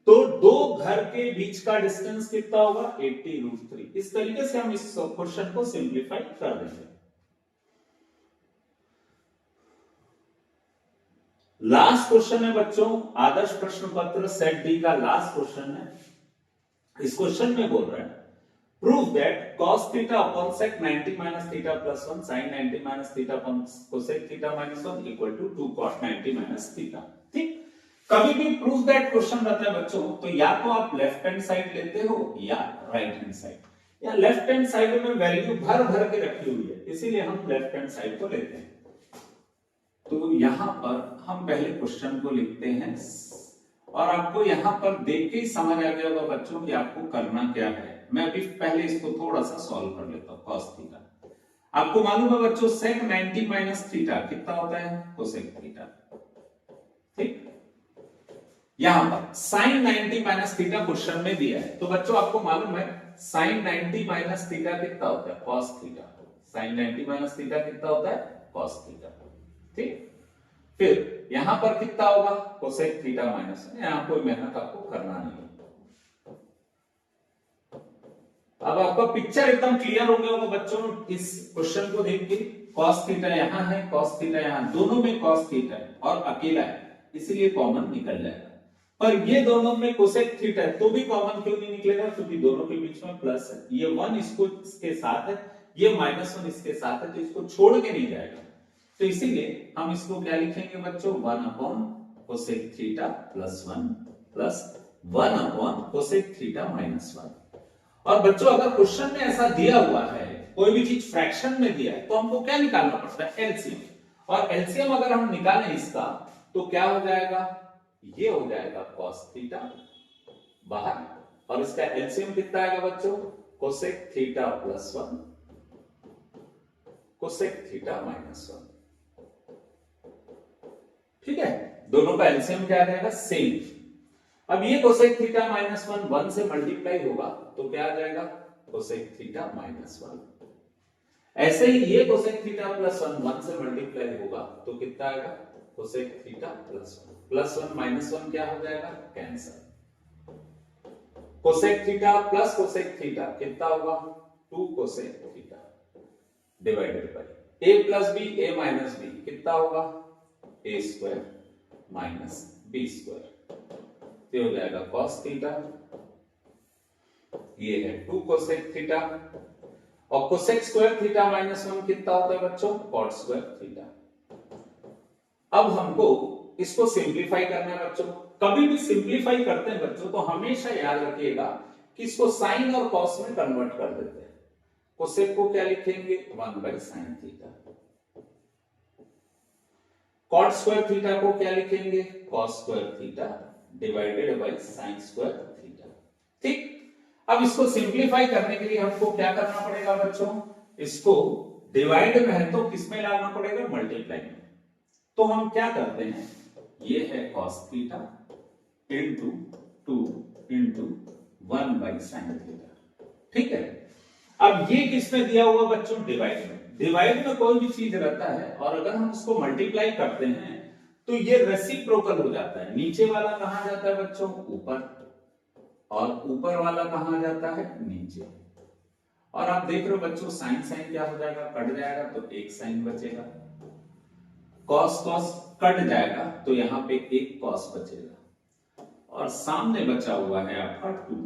तो दो घर के बीच का डिस्टेंस कितना होगा? 80√3। इस तरीके से हम इस क्वेश्चन को सिंप्लीफाई कर देंगे। लास्ट क्वेश्चन है बच्चों, आदर्श प्रश्न पत्र सेट डी का लास्ट क्वेश्चन है। इस क्वेश्चन में बोल रहा है prove that cos theta upon sec 90 minus theta plus 1 sin 90 minus theta upon cosec theta minus 1 equal to 2 cos 90 minus theta. ठीक, कभी भी प्रूव दैट क्वेश्चन रहता है बच्चों तो या तो आप लेफ्ट हैंड साइड लेते हो या राइट हैंड साइड। या लेफ्ट हैंड साइड में वैल्यू भर भर के रखी हुई है इसीलिए हम लेफ्ट हैंड साइड को लेते हैं। तो यहां पर हम पहले क्वेश्चन को लिखते हैं और आपको यहां पर देख के ही समझ आ गया होगा बच्चों कि आपको करना क्या है। मैं अभी पहले इसको थोड़ा सा सॉल्व कर लेता हूं। cos थीटा आपको मालूम है बच्चों sec 90 माइनस थीटा कितना होता है? cosec theta. ठीक, यहां पर sin 90 माइनस थीटा क्वेश्चन में दिया है तो बच्चों आपको मालूम है sin 90 माइनस थीटा कितना होता है? cos theta. sin 90 minus theta कितना होता है? cos theta. ठीक, फिर यहां पर कितना होगा? cosec theta minus. यहां कोई मेहनत आपको करना नहीं है। अब आपका पिक्चर एकदम क्लियर हो गया होगा बच्चों इस क्वेश्चन को देख के। cos थीटा यहां है, cos थीटा यहां, दोनों में cos थीटा है और अकेला है इसलिए कॉमन निकल जाएगा। पर ये दोनों में cosec थीटा है तो भी कॉमन क्यों नहीं निकलेगा? क्योंकि दोनों के बीच में प्लस है। ये 1 इसको इसके साथ है, ये -1 इसके साथ है तो इसको छोड़ के नहीं जाएगा। तो इसीलिए हम इसको क्या लिखेंगे बच्चों? 1 upon cosec theta plus 1 plus 1 upon cosec theta minus 1। और बच्चों अगर क्वेश्चन में ऐसा दिया हुआ है, कोई भी चीज फ्रैक्शन में दिया है तो हमको क्या निकालना पड़ता है? एलसीएम। और एलसीएम अगर हम निकालें इसका तो क्या हो जाएगा? ये हो जाएगा cos थीटा बाहर और इसका एलसीएम कितना आएगा बच्चों? cosec theta plus 1 cosec theta minus 1। ठीक है, दोनों का एलसीएम क्या आ जाएगा? सेम। अब ये cosec थीटा माइनस 1 1 से मल्टीप्लाई होगा तो क्या आ जाएगा? cosec theta minus 1। ऐसे ही ये cosec थीटा प्लस 1 1 से मल्टीप्लाई होगा तो कितना आएगा? cosec theta plus 1। +1 -1 क्या हो जाएगा, cancel. Cosec theta plus cosec theta कितना होगा, 2 cosec theta divided by a plus b a minus b कितना होगा, a square minus b square, ये हो जाएगा cos थीटा, ये है 2 कोसेक थीटा, और कोसेक स्क्वायर थीटा -1 कितना होता है बच्चों, cot स्क्वायर थीटा। अब हमको इसको सिंप्लीफाई करना है बच्चों। कभी भी सिंप्लीफाई करते हैं बच्चों तो हमेशा याद रखिएगा कि इसको साइन और कॉस में कन्वर्ट कर देते हैं। कोसेक को क्या लिखेंगे, 1/sin theta. Cot square theta को क्या लिखेंगे, cos square theta divided by sin square theta. ठीक, अब इसको सिंप्लीफाई करने के लिए हमको क्या करना पड़ेगा बच्चों, इसको डिवाइड में है तो किसमें लाना पड़ेगा, मल्टीप्लाई में। तो हम क्या करते हैं, ये है cos theta into 2 into 1/sin theta. ठीक है, अब ये किसमें दिया हुआ बच्चों, डिवाइड में। डिवाइड में कोई भी चीज रहता है और अगर हम उसको मल्टीप्लाई करते हैं तो ये रेसिप्रोकल हो जाता है। नीचे वाला कहां जाता है बच्चों, ऊपर, और ऊपर वाला कहां जाता है, नीचे। और आप देख रहे हो बच्चों साइन साइन क्या हो जाएगा, कट जाएगा तो एक साइन बचेगा, कॉस कॉस कट जाएगा तो यहां पे एक कॉस बचेगा, और सामने बचा हुआ है आपका 2।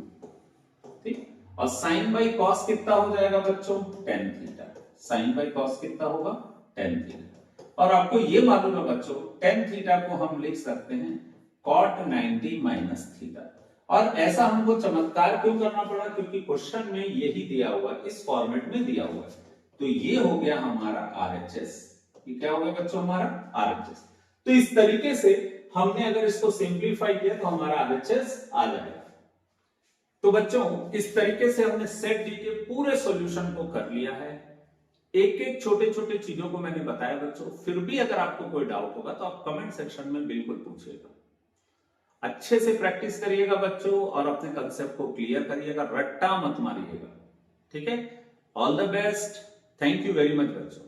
ठीक, और साइन बाई कॉस कितना हो जाएगा बच्चों, tan theta. Sine by cos कितना होगा, tan थीटा। और आपको ये मालूम है बच्चों tan थीटा को हम लिख सकते हैं cot 90 माइनस थीटा। और ऐसा हमको चमत्कार क्यों करना पड़ा, क्योंकि क्वेश्चन में यही दिया हुआ है, इस फॉर्मेट में दिया हुआ है। तो ये हो गया हमारा RHS। ये क्या हो गया बच्चों, हमारा RHS। तो इस तरीके से हमने अगर इसको सिंप्लीफाई किया तो हमारा RHS आ जाएगा। तो बच्चों इस तरीके से हमने सेट डी के पूरे सॉल्यूशन को कर लिया है। एक एक छोटे छोटे चीजों को मैंने बताया बच्चों। फिर भी अगर आपको कोई डाउट होगा तो आप कमेंट सेक्शन में बिल्कुल पूछिएगा। अच्छे से प्रैक्टिस करिएगा बच्चों और अपने कंसेप्ट को क्लियर करिएगा, रट्टा मत मारिएगा। ठीक है, all the best, thank you very much बच्चों।